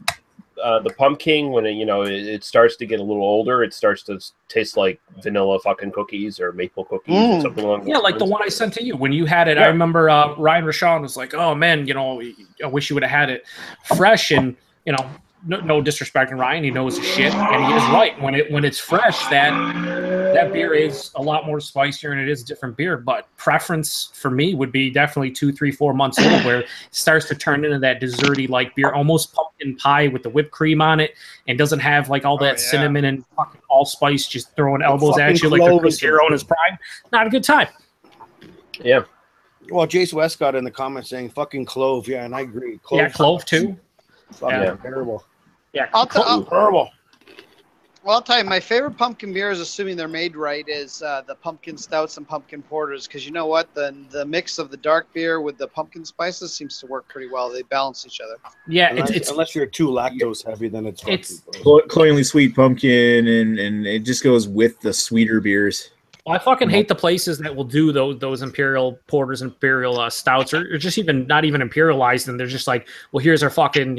the pumpkin when it starts to get a little older. It starts to taste like vanilla fucking cookies or maple cookies or something along those Yeah, like lines. the one I sent to you when you had it. Yeah. I remember Ryan Rashawn was like, "Oh man, I wish you would have had it fresh." And no disrespect to Ryan, he knows his shit, and he is right. When it's fresh, that beer is a lot more spicier and it is a different beer. But preference for me would be definitely 2, 3, 4 months old, where it starts to turn into that desserty like beer, almost pumpkin pie with the whipped cream on it, and doesn't have like all that cinnamon and fucking allspice just throwing elbows at you like a Chris Hero in his prime. Not a good time. Yeah. Well, Jace West got in the comments saying fucking clove. Yeah, and I agree. Clove too. Fucking terrible. Yeah, Terrible. Well, I'll tell you, my favorite pumpkin beers, assuming they're made right, is the pumpkin stouts and pumpkin porters. Because you know what? The mix of the dark beer with the pumpkin spices seems to work pretty well. They balance each other. Yeah, Unless you're too lactose heavy, then it's Cloyingly sweet pumpkin, and it just goes with the sweeter beers. Well, I fucking hate the places that will do those imperial porters, imperial stouts, or just not even imperialized, and they're just like, well, here's our fucking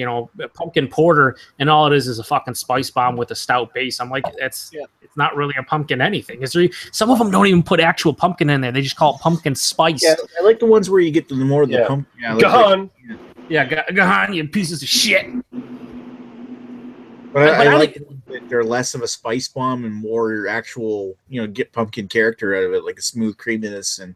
pumpkin porter, and all it is a fucking spice bomb with a stout base. I'm like, it's not really a pumpkin anything. Some of them don't even put actual pumpkin in there; they just call it pumpkin spice. Yeah, I like the ones where you get the more of the pumpkin. Yeah, go on, you pieces of shit. But I like that they're less of a spice bomb and more your actual, get pumpkin character out of it, like a smooth creaminess and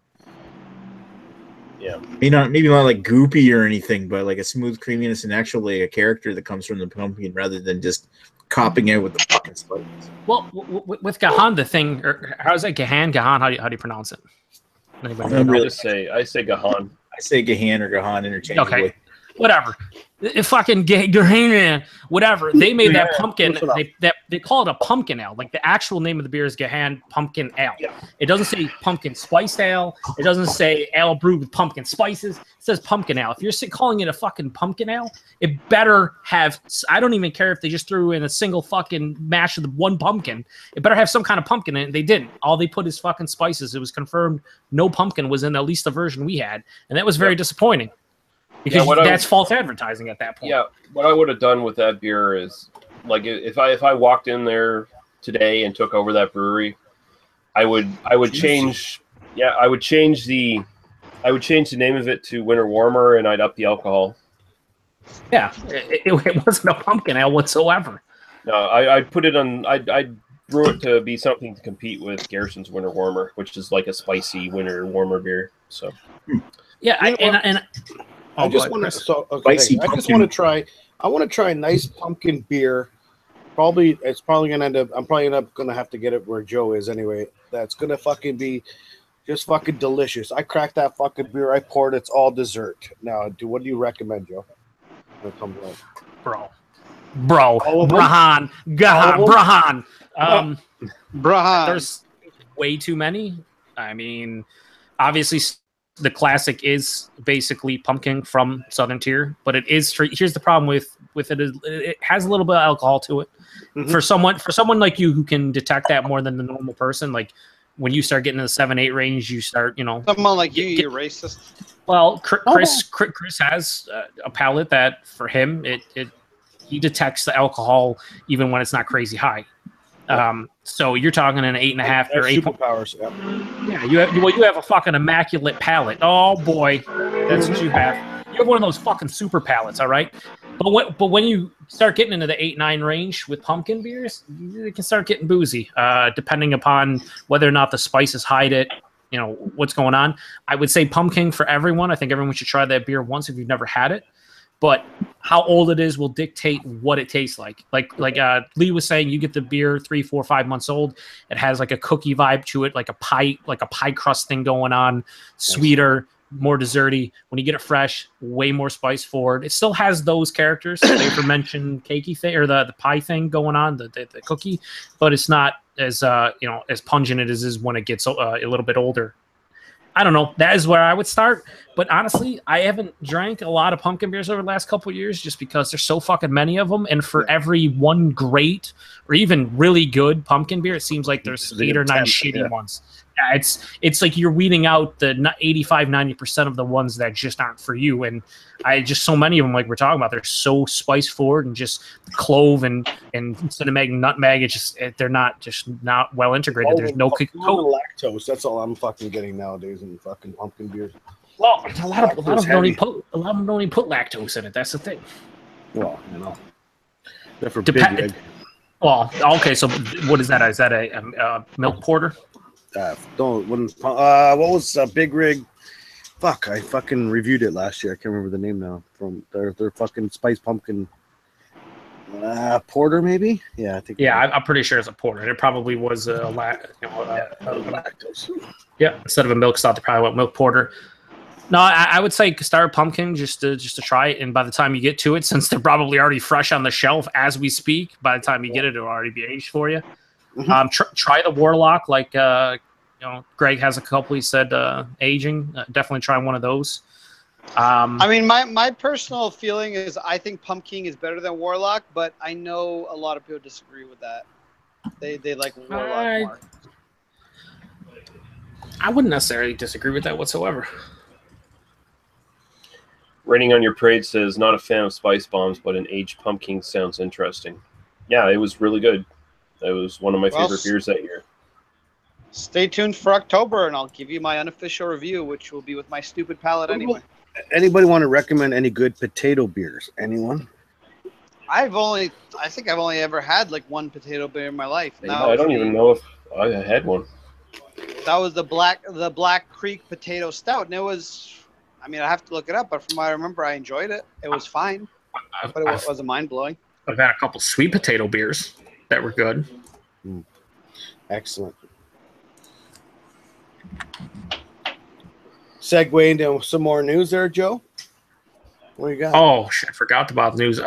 maybe not like goopy or anything, but like a smooth creaminess and actually a character that comes from the pumpkin rather than just copping out with the fucking spikes. Well, with Gahan, the thing, or how's that Gahan? Gahan, how do you pronounce it? Anybody know? I say Gahan. I say Gahan or Gahan interchangeably. Okay, whatever. It fucking Gahan, whatever. They made that pumpkin. They call it a pumpkin ale. Like the actual name of the beer is Gahan Pumpkin Ale. Yeah. It doesn't say pumpkin spiced ale. It doesn't say ale brewed with pumpkin spices. It says pumpkin ale. If you're calling it a fucking pumpkin ale, it better have. I don't even care if they just threw in a single fucking mash of the one pumpkin. It better have some kind of pumpkin in it. They didn't. All they put is fucking spices. It was confirmed no pumpkin was in at least the version we had, and that was very disappointing. Because that's false advertising at that point. Yeah, what I would have done with that beer is, like, if I walked in there today and took over that brewery, I would change. Yeah, I would change the name of it to Winter Warmer, and I'd up the alcohol. Yeah, it wasn't a pumpkin ale whatsoever. No, I'd put it on. I'd brew it to be something to compete with Garrison's Winter Warmer, which is like a spicy Winter Warmer beer. So. Yeah, I just want to try. I want to try a nice pumpkin beer. It's probably gonna end up. I'm probably gonna have to get it where Joe is anyway. That's gonna fucking be just fucking delicious. I cracked that fucking beer. I poured. It's all dessert. Now, what do you recommend, Joe? Bro, Brahan, Brahan. Brahan. There's way too many. I mean, obviously. The classic is basically pumpkin from Southern Tier, but it is. Here's the problem with it: is it has a little bit of alcohol to it. Mm-hmm. For someone like you who can detect that more than the normal person, like when you start getting in the 7-8 range, you start, someone like you're racist. Well, Chris has a palate that for him he detects the alcohol even when it's not crazy high. So you're talking an 8.5 or 8 superpowers. Yeah, you have a fucking immaculate palate. Oh boy, that's what you have. You have one of those fucking super palates, all right. But when you start getting into the 8-9 range with pumpkin beers, it can start getting boozy, depending upon whether or not the spices hide it. What's going on. I would say pumpkin for everyone. I think everyone should try that beer once if you've never had it. But how old it is will dictate what it tastes like. Like Lee was saying, you get the beer 3, 4, 5 months old. It has like a cookie vibe to it, like a pie crust thing going on, sweeter, more desserty. When you get it fresh, way more spice forward. It still has those characters, the aforementioned cakey thing or the pie thing going on, the cookie, but it's not as as pungent as it is when it gets a little bit older. I don't know. That is where I would start. But honestly, I haven't drank a lot of pumpkin beers over the last couple of years just because there's so fucking many of them. And for every one great or even really good pumpkin beer, it seems like there's 8 or 9 shitty ones. Yeah, it's like you're weeding out the 85-90% of the ones that just aren't for you. And just so many of them, like we're talking about, they're so spice forward and just clove and cinnamon and nutmeg. It's just they're not well integrated. There's no lactose. That's all I'm fucking getting nowadays in fucking pumpkin beers. Well, a lot of them don't even put lactose in it. That's the thing. Well, they're for big egg. Well, okay. So what is that? Is that a milk porter? What was Big Rig? Fuck, I fucking reviewed it last year. I can't remember the name now. From their fucking spice pumpkin porter, maybe. Yeah, I think. Yeah, I'm pretty sure it's a porter. It probably was lactose. Yeah, instead of a milk stout, they probably went milk porter. No, I would say start pumpkin just to try it, and by the time you get to it, since they're probably already fresh on the shelf as we speak, by the time you get it, it'll already be aged for you. Mm-hmm. Try the Warlock, like Greg has a couple. He said aging. Definitely try one of those. I mean, my personal feeling is I think Pumpkin is better than Warlock, but I know a lot of people disagree with that. They like Warlock more. I wouldn't necessarily disagree with that whatsoever. Raining on Your Parade says, not a fan of spice bombs, but an aged pumpkin sounds interesting. Yeah, it was really good. It was one of my favorite beers that year. Stay tuned for October, and I'll give you my unofficial review, which will be with my stupid palate anyway. Anybody want to recommend any good potato beers? Anyone? I think I've only ever had like one potato beer in my life. I don't even know if I had one. That was the Black Creek Potato Stout, and it was. I mean, I have to look it up, but from what I remember, I enjoyed it. It was fine, but it wasn't mind blowing. I've had a couple sweet potato beers that were good. Excellent. Segue into some more news there, Joe. What do you got? Oh, shit, I forgot about the news.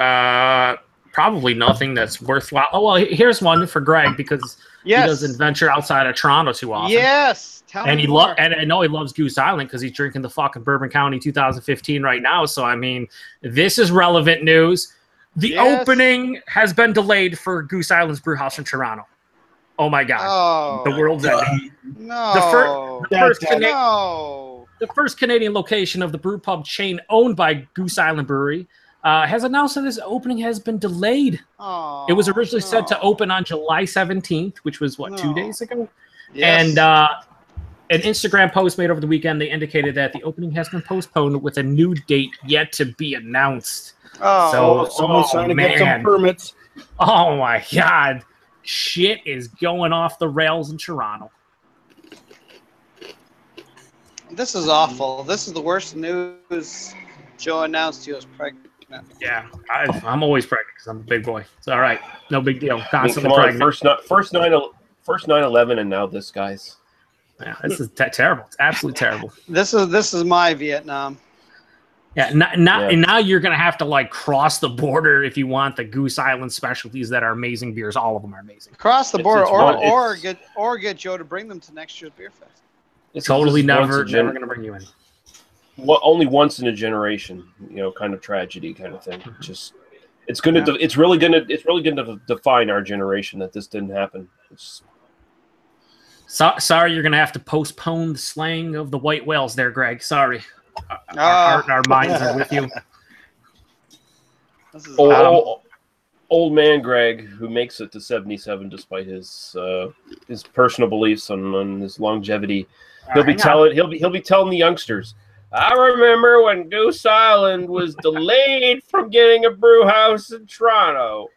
Probably nothing that's worthwhile. Oh, well, here's one for Greg because he doesn't venture outside of Toronto too often. Yes. And I know he loves Goose Island because he's drinking the fucking Bourbon County 2015 right now. So, I mean, this is relevant news. The opening has been delayed for Goose Island's Brewhouse in Toronto. Oh, my God. Oh, The world's ending. No. The first Canadian location of the brew pub chain owned by Goose Island Brewery has announced that this opening has been delayed. Oh, it was originally set to open on July 17th, which was, 2 days ago? Yes. And an Instagram post made over the weekend, they indicated that the opening has been postponed with a new date yet to be announced. Someone's trying to get some permits. Oh, my God. Shit is going off the rails in Toronto. This is awful. This is the worst news. Joe announced he was pregnant. Yeah, I'm always pregnant because I'm a big boy. It's all right. No big deal. Constantly come on, pregnant. First 9/11 and now this, guys. Yeah, this is terrible. It's absolutely terrible. This is my Vietnam. Yeah, and now you're gonna have to like cross the border if you want the Goose Island specialties that are amazing beers. All of them are amazing. Cross the border, or get Joe to bring them to next year's beer fest. Totally never gonna bring you in. Only once in a generation, kind of tragedy, kind of thing. It's really gonna define our generation that this didn't happen. Sorry, you're gonna have to postpone the slaying of the white whales there, Greg. Sorry. Our heart and our minds are with you. Old man Greg, who makes it to 77 despite his personal beliefs on his longevity, he'll be telling the youngsters, I remember when Goose Island was delayed from getting a brew house in Toronto.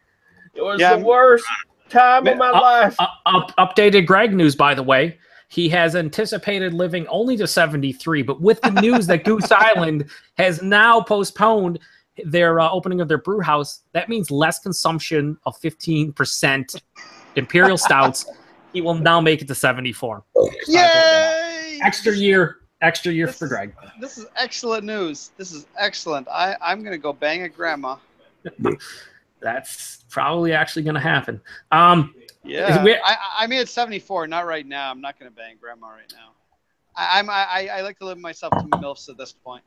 It was the worst time of my life. Updated Greg news, by the way. He has anticipated living only to 73, but with the news that Goose Island has now postponed their opening of their brew house, that means less consumption of 15% imperial stouts. He will now make it to 74. Yay! Extra year for Greg. This is excellent news. This is excellent. I'm going to go bang at grandma. That's probably actually going to happen. Yeah, I mean it's 74, not right now. I'm not going to bang grandma right now. I like to limit myself to MILFs at this point.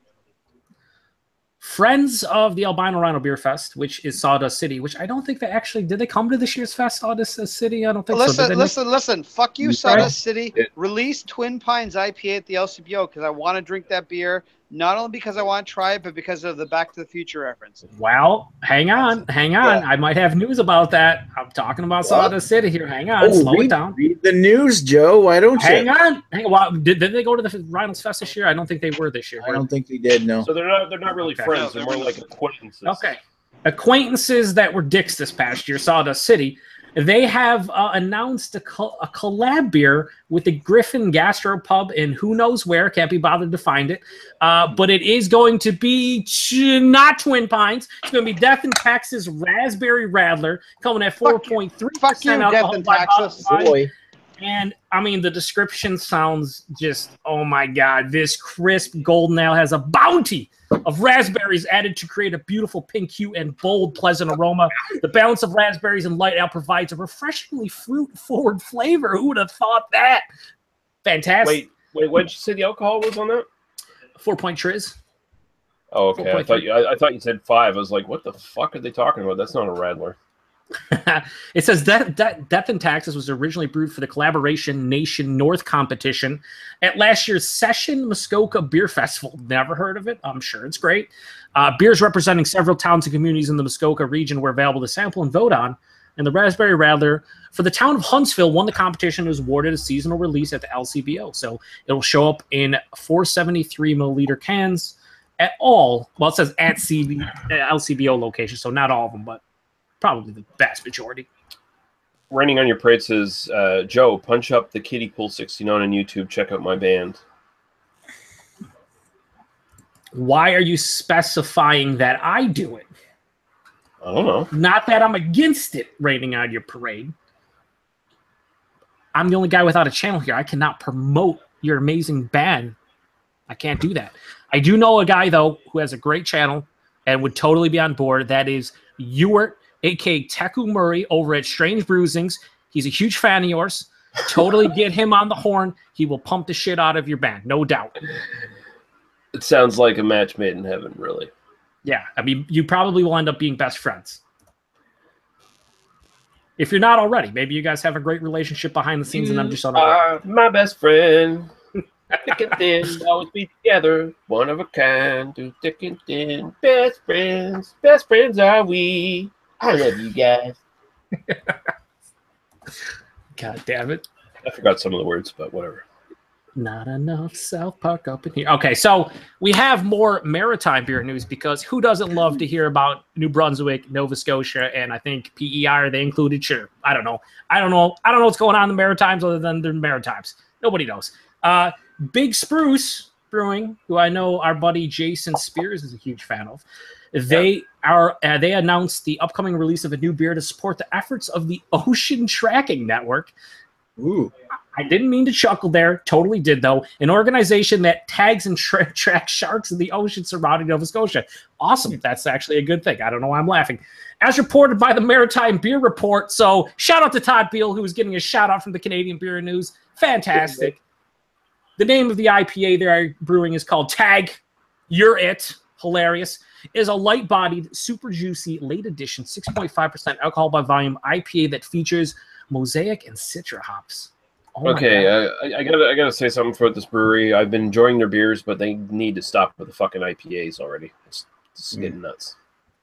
Friends of the Albino Rhino Beer Fest, which is Sawdust City, which I don't think did they come to this year's fest, Sawdust City? I don't think so. Listen. Fuck you, Sawdust City. Release Twin Pines IPA at the LCBO because I want to drink that beer. Not only because I want to try it, but because of the Back to the Future reference. Well, hang on. Yeah. I might have news about that. I'm talking about Sawdust City here. Hang on. Slow it down. Read the news, Joe. Why don't you? Hang on. Well, did they go to the Rhinos Fest this year? I don't think they were this year. I don't think they did, no. So they're not really friends. They're more like acquaintances. Okay. Acquaintances that were dicks this past year, Sawdust City. They have announced a collab beer with the Griffin Gastropub in who knows where. Can't be bothered to find it. But it is going to be not Twin Pines. It's going to be Death in Texas Raspberry Radler coming at 4.3% alcohol by Texas. And, I mean, the description sounds just, oh, my God. This crisp golden ale has a bounty of raspberries added to create a beautiful pink hue and bold, pleasant aroma. The balance of raspberries and light ale provides a refreshingly fruit-forward flavor. Who would have thought that? Fantastic. Wait, what did you say the alcohol was on that? 4-point Triz. Oh, okay. I thought you said 5. I was like, what the fuck are they talking about? That's not a Radler. It says Death in Texas was originally brewed for the Collaboration Nation North competition at last year's Session Muskoka Beer Festival. Never heard of it. I'm sure it's great. Beers representing several towns and communities in the Muskoka region were available to sample and vote on. And the Raspberry Radler for the town of Huntsville won the competition and was awarded a seasonal release at the LCBO. So it'll show up in 473 milliliter cans at all. Well, it says at LCBO locations, so not all of them, but probably the vast majority. Raining on Your Parade says, Joe, punch up the Kiddie Pool 69 on YouTube. Check out my band. Why are you specifying that I do it? I don't know. Not that I'm against it raining on your parade. I'm the only guy without a channel here. I cannot promote your amazing band. I can't do that. I do know a guy, though, who has a great channel and would totally be on board. That is Ewart, a.k.a. Teku Murray, over at Strange Bruisings. He's a huge fan of yours. Totally get him on the horn. He will pump the shit out of your band, no doubt. It sounds like a match made in heaven, really. Yeah, I mean, you probably will end up being best friends. If you're not already, maybe you guys have a great relationship behind the scenes, and I'm just unaware. My best friend. Thick and thin, always be together. One of a kind, through thick and thin. Best friends. Best friends are we. I love you guys. God damn it. I forgot some of the words, but whatever. Not enough South Park up in here. Okay, so we have more maritime beer news because who doesn't love to hear about New Brunswick, Nova Scotia, and I think PEI, are they included? Sure. I don't know what's going on in the Maritimes other than the Maritimes. Nobody knows. Big Spruce Brewing, who I know our buddy Jason Spears is a huge fan of, they announced the upcoming release of a new beer to support the efforts of the Ocean Tracking Network. Ooh. I didn't mean to chuckle there. Totally did, though. An organization that tags and tracks sharks in the ocean surrounding Nova Scotia. Awesome. That's actually a good thing. I don't know why I'm laughing. As reported by the Maritime Beer Report. So shout out to Todd Beal, who's getting a shout out from the Canadian Beer News. Fantastic. The name of the IPA they're brewing is called Tag. You're It. Hilarious. Is a light-bodied, super juicy, late edition, 6.5% alcohol by volume IPA that features Mosaic and Citra hops. Oh okay, I gotta say something for this brewery. I've been enjoying their beers, but they need to stop with the fucking IPAs already. It's getting nuts.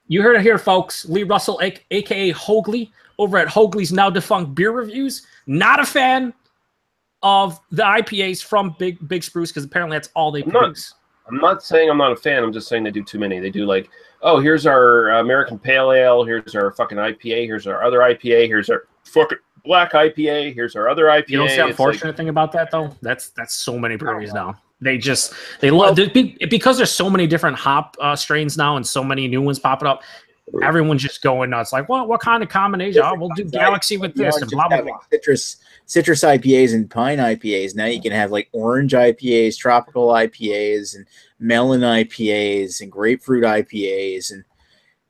You heard it here, folks. Lee Russell, a.k.a. Hoagley, over at Hoagley's now defunct beer reviews. Not a fan of the IPAs from Big Spruce because apparently that's all they produce. I'm not saying I'm not a fan. I'm just saying they do too many. They do like, oh, here's our American Pale Ale. Here's our fucking IPA. Here's our other IPA. Here's our fucking black IPA. Here's our other IPA. You know what's the unfortunate thing about that, though? That's so many breweries now. They love because there's so many different hop strains now and so many new ones popping up. Everyone's just going nuts. Like, well, what kind of combination? Oh, we'll do Galaxy with this and blah blah blah. Citrus IPAs and pine IPAs. Now you can have like orange IPAs, tropical IPAs, and melon IPAs and grapefruit IPAs. And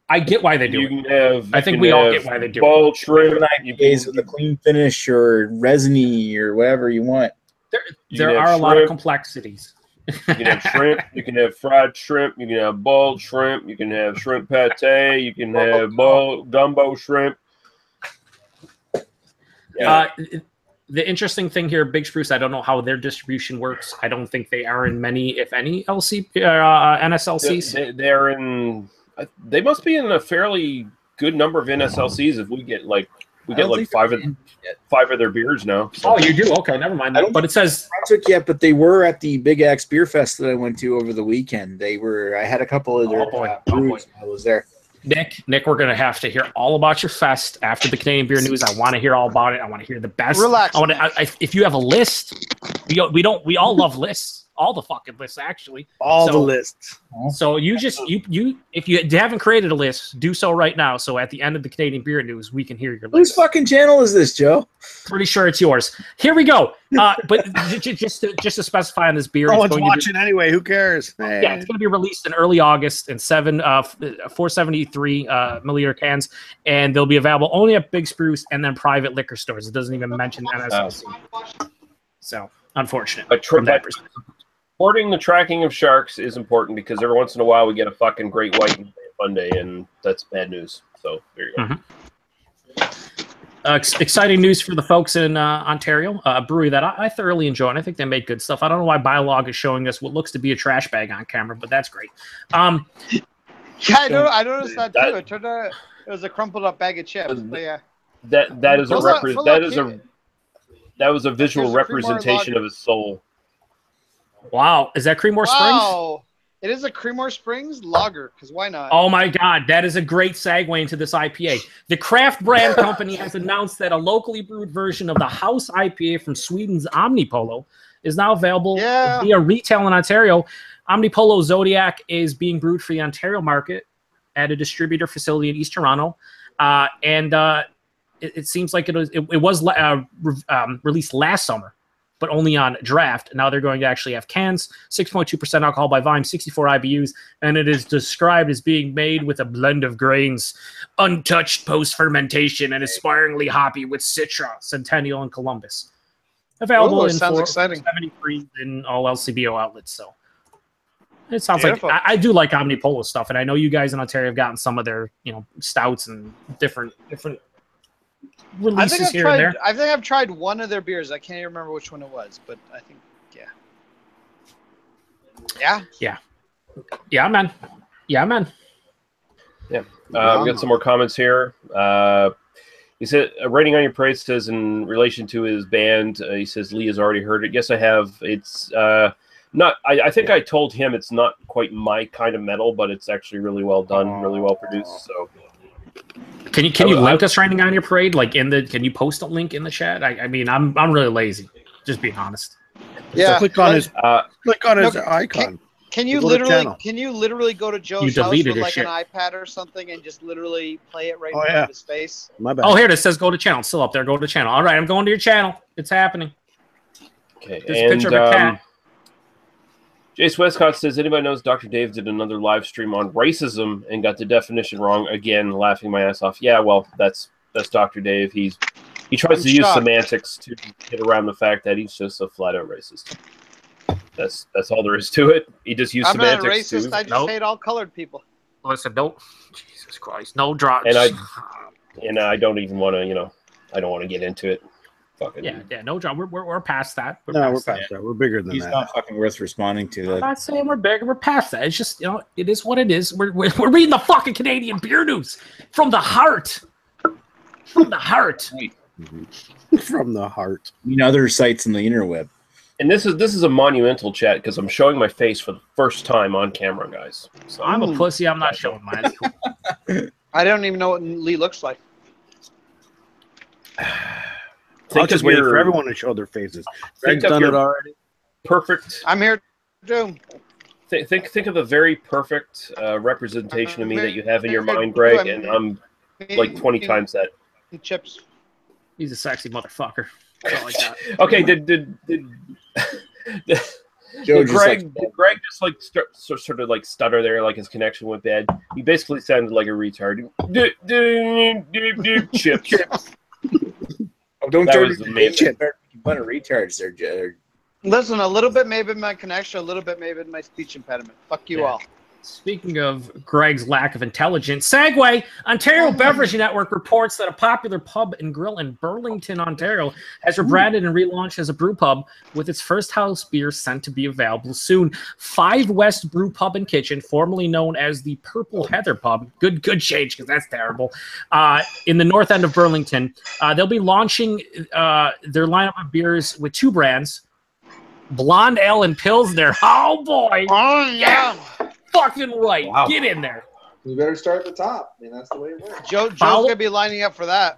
I get why they do it. I think we all get why they do it. Shrimp IPAs with a clean finish or resiny or whatever you want. There are a lot of complexities. You can have shrimp. You can have fried shrimp. You can have boiled shrimp. You can have shrimp pate. You can have gumbo shrimp. Yeah. The interesting thing here, Big Spruce, I don't know how their distribution works. I don't think they are in many, if any, NSLCs. They're in. They must be in a fairly good number of NSLCs. If we get like five of their beers now. So. Oh, you do? Okay, never mind. But it says Brunswick yet, but they were at the Big Axe Beer Fest that I went to over the weekend. I had a couple of their brews when I was there. Nick, we're gonna have to hear all about your fest after the Canadian Beer News. I want to hear all about it. I want to hear the best. Relax. If you have a list, we all love lists. All the fucking lists, actually. The lists. So if you haven't created a list, do so right now. So at the end of the Canadian Beer News, we can hear your list. Whose fucking channel is this, Joe? Pretty sure it's yours. Here we go. But just to specify on this beer, no one's watching anyway. Who cares? Yeah, it's going to be released in early August in 473 milliliter cans, and they'll be available only at Big Spruce and then private liquor stores. It doesn't even mention NSLC. So unfortunate. From that perspective. Supporting the tracking of sharks is important because every once in a while we get a fucking great white and fun day, and that's bad news. So there you go. Exciting news for the folks in Ontario, a brewery that I thoroughly enjoy, and I think they make good stuff. I don't know why Biolog is showing us what looks to be a trash bag on camera, but that's great. Yeah, I noticed that too. It turned out it was a crumpled up bag of chips. But yeah, that was a visual representation of his soul. Wow, is that Creemore Springs? Wow, it is a Creemore Springs lager. Because why not? Oh my God, that is a great segue into this IPA. The Craft Brand Company has announced that a locally brewed version of the House IPA from Sweden's Omnipolo is now available via retail in Ontario. Omnipolo Zodiac is being brewed for the Ontario market. at a distributor facility in East Toronto, and it seems like it was released last summer, but only on draft. Now they're going to actually have cans, 6.2% alcohol by volume, 64 IBUs, and it is described as being made with a blend of grains, untouched post-fermentation, and aspiringly hoppy with Citra, Centennial, and Columbus. Available in sounds exciting. 73 in all LCBO outlets. So it sounds beautiful. Like I do like Omnipolo stuff, and I know you guys in Ontario have gotten some of their stouts and different releases here and there. I think I've tried one of their beers. I can't even remember which one it was, but I think yeah, man. We got some more comments here. He said, rating on your parade says in relation to his band, he says, Lee has already heard it. Yes, I have. It's not, I think I told him it's not quite my kind of metal, but it's actually really well done, really well produced. So can you link us rating on your parade? Like can you post a link in the chat? I mean, I'm really lazy, just being honest. Yeah. So click on his icon. Can you literally go to Joe's house with like an iPad or something and just literally play it right in front of his face? My bad. Oh, here it says go to channel. It's still up there. Go to channel. All right, I'm going to your channel. It's happening. Okay. There's a picture of a cat. Jace Westcott says, anybody knows Dr. Dave did another live stream on racism and got the definition wrong again, laughing my ass off. Yeah, well, that's Dr. Dave. He tries to use semantics to get around the fact that he's just a flat out racist. That's all there is to it. He just used semantics. I'm not a racist. I just hate all colored people. Listen, Jesus Christ, no drugs. And I don't even want to, I don't want to get into it. Fucking yeah, no drug. We're past that. We're past that. We're bigger than that. He's not fucking worth responding to that. I'm not saying we're big. We're past that. It's just it is what it is. We're reading the fucking Canadian beer news from the heart. From the heart. Right. From the heart. Other sites in the interweb. And this is a monumental chat because I'm showing my face for the first time on camera, guys. So I'm a pussy. I'm not showing mine. I don't even know what Lee looks like. I'll just wait for everyone to show their faces. Greg's done it already. Perfect. I'm here too. Think of the very perfect representation of me that you have in your mind, Greg, and I'm like 20 times that. Chips. He's a sexy motherfucker. Like that. Okay, did Greg just like sort of like stutter there, like his connection went bad? He basically sounded like a retard. Chips. Oh, don't turn into a bunch of retards there, Listen, a little bit maybe my connection, a little bit maybe my speech impediment. Fuck you all. Speaking of Greg's lack of intelligence, segue, Ontario Beverage Network reports that a popular pub and grill in Burlington, Ontario, has rebranded and relaunched as a brew pub with its first house beer sent to be available soon. 5 West Brew Pub and Kitchen, formerly known as the Purple Heather Pub, good change because that's terrible, in the north end of Burlington. They'll be launching their lineup of beers with 2 brands, Blonde Ale and Pilsner. Oh, boy. Oh, yeah. Fucking right. Wow. Get in there. You better start at the top. I mean, that's the way it works. Joe's going to be lining up for that.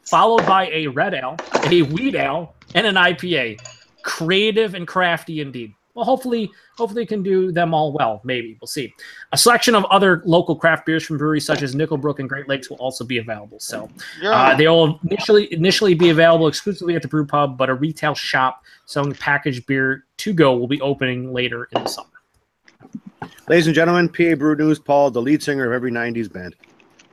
Followed by a red ale, a wheat ale, and an IPA. Creative and crafty indeed. Well, hopefully can do them all well. Maybe. We'll see. A selection of other local craft beers from breweries such as Nickelbrook and Great Lakes will also be available. So they will initially be available exclusively at the brew pub, but a retail shop selling packaged beer to go will be opening later in the summer. Ladies and gentlemen, PA Brew News, Paul, the lead singer of every 90s band.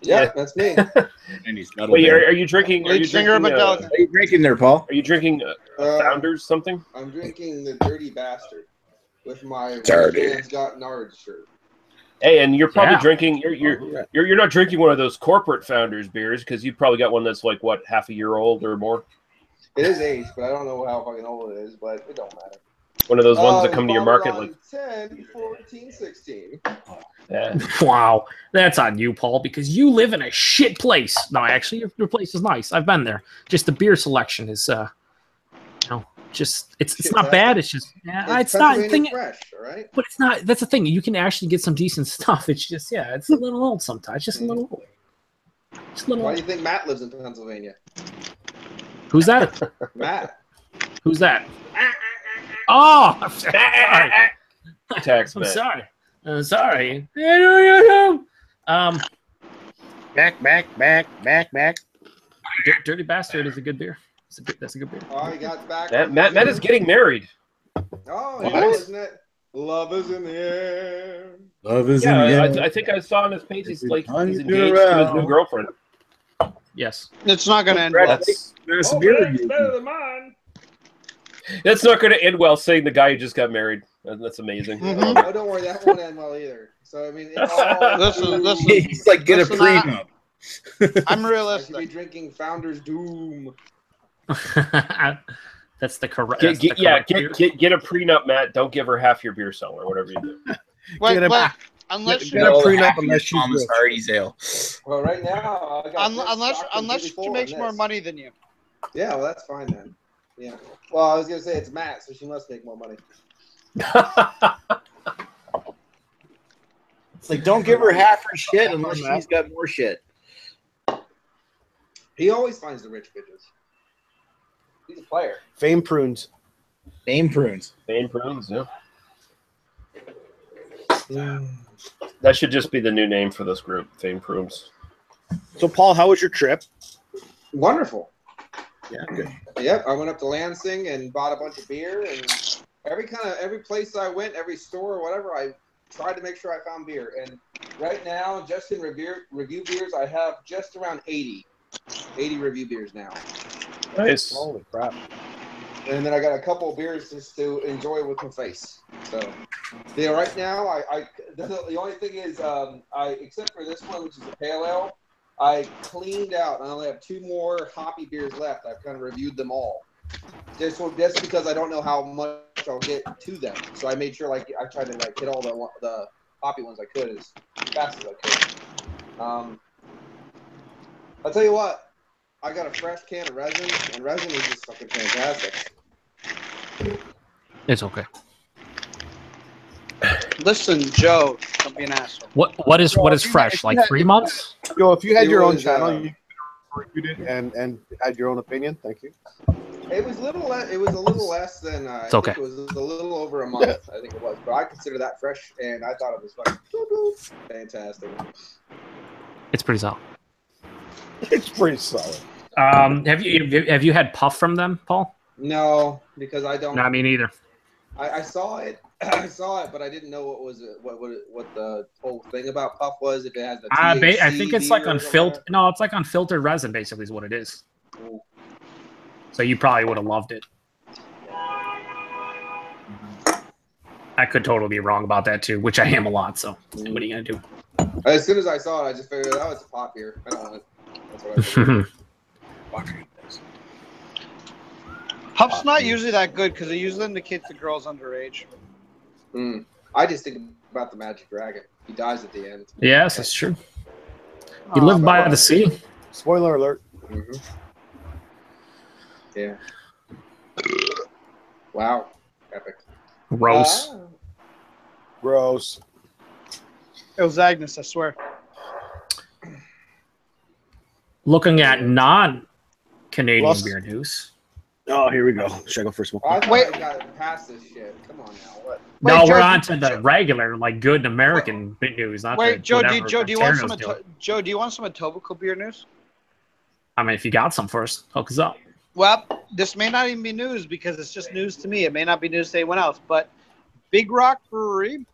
Yeah, that's me. 90s metal Wait, band. are you drinking? Are you drinking there, Paul? Are you drinking Founders something? I'm drinking the Dirty Bastard with my Fans Got Nards shirt. Hey, and you're probably drinking. You're not drinking one of those corporate Founders beers because you've probably got one that's like what, half a year old or more. It is aged, but I don't know how fucking old it is. But it don't matter. One of those ones that come to your market like 10, 14, 16. Yeah. Wow, that's on you, Paul, because you live in a shit place. No, actually, your place is nice. I've been there. Just the beer selection is, it's not bad. It's just it's not thing. Fresh, all right? But it's not. That's the thing. You can actually get some decent stuff. It's just it's a little old sometimes. Just a little old. Why do you think Matt lives in Pennsylvania? Who's that? Matt. Who's that? Oh, I'm sorry. Tax I'm sorry. Back. Dirty Bastard is a good beer. That's a good beer. Oh, I got back. Matt is getting married. Oh, What? yeah, isn't it? Love is in the air. Love is Yeah, in the air. I think I saw on his page he's like Every he's time you engaged turn to his new around. girlfriend. Yes. It's not going to end well. That's beer review. than mine. That's not going to end well. Saying the guy who just got married. That's amazing. Mhm. Oh, don't worry, that won't end well either. So I mean, it's all Listen. He's like, get a Listen, prenup. I'm I should be realistic. drinking Founder's Doom. That's the correct. Get a prenup, Matt. Don't give her half your beer cellar, or whatever you do. Wait, Get a- unless get you a No, prenup half unless of she's Thomas rich. Hardy's ale. Well, right now, I got unless she makes more money than you. Yeah, well, that's fine then. Yeah. Well, I was gonna say it's Matt, so she must make more money. It's like, don't give her half her shit unless she's got more shit. He always finds the rich bitches. He's a player. Fame Prunes. Name prunes. Fame Prunes, yeah. That should just be the new name for this group, Fame Prunes. So, Paul, how was your trip? Wonderful. Yeah, good. Yep, I went up to Lansing and bought a bunch of beer, and every place I went, every store or whatever, I tried to make sure I found beer. And right now, just in review beers, I have just around 80 review beers now. Nice. Holy crap. And then I got a couple of beers just to enjoy with my face. So, yeah, right now, the only thing is, except for this one, which is a pale ale, I cleaned out. I only have 2 more hoppy beers left. I've kind of reviewed them all. Just because I don't know how much I'll get to them. So I made sure, I tried to hit all the hoppy ones I could as fast as I could. I'll tell you what. I got a fresh can of resin, and resin is just fucking fantastic. It's okay. Listen, Joe, don't be an asshole. What is fresh? Like 3 months? Yo, if you had It your own was, channel, you reviewed it and had your own opinion. Thank you. It was a little less than. It's okay. I think it was a little over a month. I think it was, but I consider that fresh, and I thought it was fucking fantastic. It's pretty solid. It's pretty solid. Have you had puff from them, Paul? No, because I don't. Not me neither. I saw it. I saw it, but I didn't know what the whole thing about puff was. If it has the THC, I think it's like beer or unfiltered. something. No, it's like unfiltered resin. Basically, is what it is. Ooh. So you probably would have loved it. I could totally be wrong about that too, which I am a lot. So what are you gonna do? As soon as I saw it, I just figured, oh, it's a pot beer. I don't want it. That's what I figured. Puff's not usually that good because it usually indicates the girl's underage. I just think about the Magic Dragon. He dies at the end. Yes, that's true. You live by the sea. Spoiler alert. Mm-hmm. Yeah. Wow. Epic. Gross. Gross. It was Agnes, I swear. Looking at non-Canadian Plus- beer news. Oh, here we go. Should I go first? I thought Wait. I got past this shit. Come on now. What? No, Wait, Joe, we're on to the regular, like good American news. Not Wait, the Joe, do whatever you want some? Ontario's doing. Joe, do you want some Etobicoke beer news? I mean, if you got some first, hook us up. Well, this may not even be news because it's just news to me. It may not be news to anyone else. But Big Rock Brewery,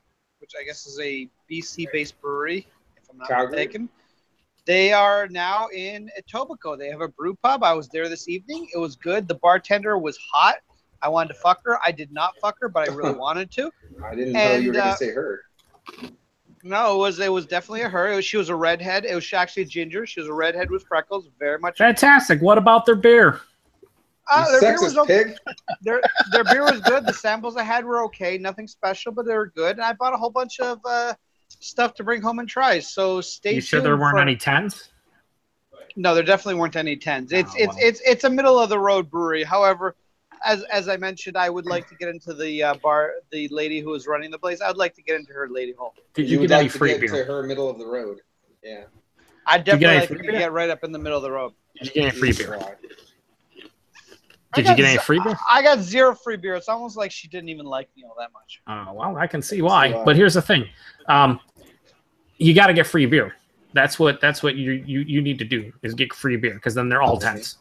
which I guess is a BC-based brewery, if I'm not mistaken, they are now in Etobicoke. They have a brew pub. I was there this evening. It was good. The bartender was hot. I wanted to fuck her. I did not fuck her, but I really wanted to. I didn't know you were going to say her. No, it was definitely a her. She was a redhead. It was actually a ginger. She was a redhead with freckles. Very much. Fantastic. What about their beer? You Their beer was sexist okay. pig. Their beer was good. The samples I had were okay. Nothing special, but they were good. And I bought a whole bunch of stuff to bring home and try. So stay tuned. You sure there weren't any 10s? No, there definitely weren't any 10s. It's a middle of the road brewery. However, as I mentioned, I would like to get into the bar. The lady who was running the place, I would like to get into her lady hole. Did you would get any like to free get beer? to her middle of the road. Yeah. I definitely like free to beer? get right up in the middle of the road. Did you get any free beer? Try. Did you get any free beer? I got 0 free beer. It's almost like she didn't even like me all that much. Well, I can see why. But here's the thing. You got to get free beer. That's what you need to do is get free beer because then they're all tens.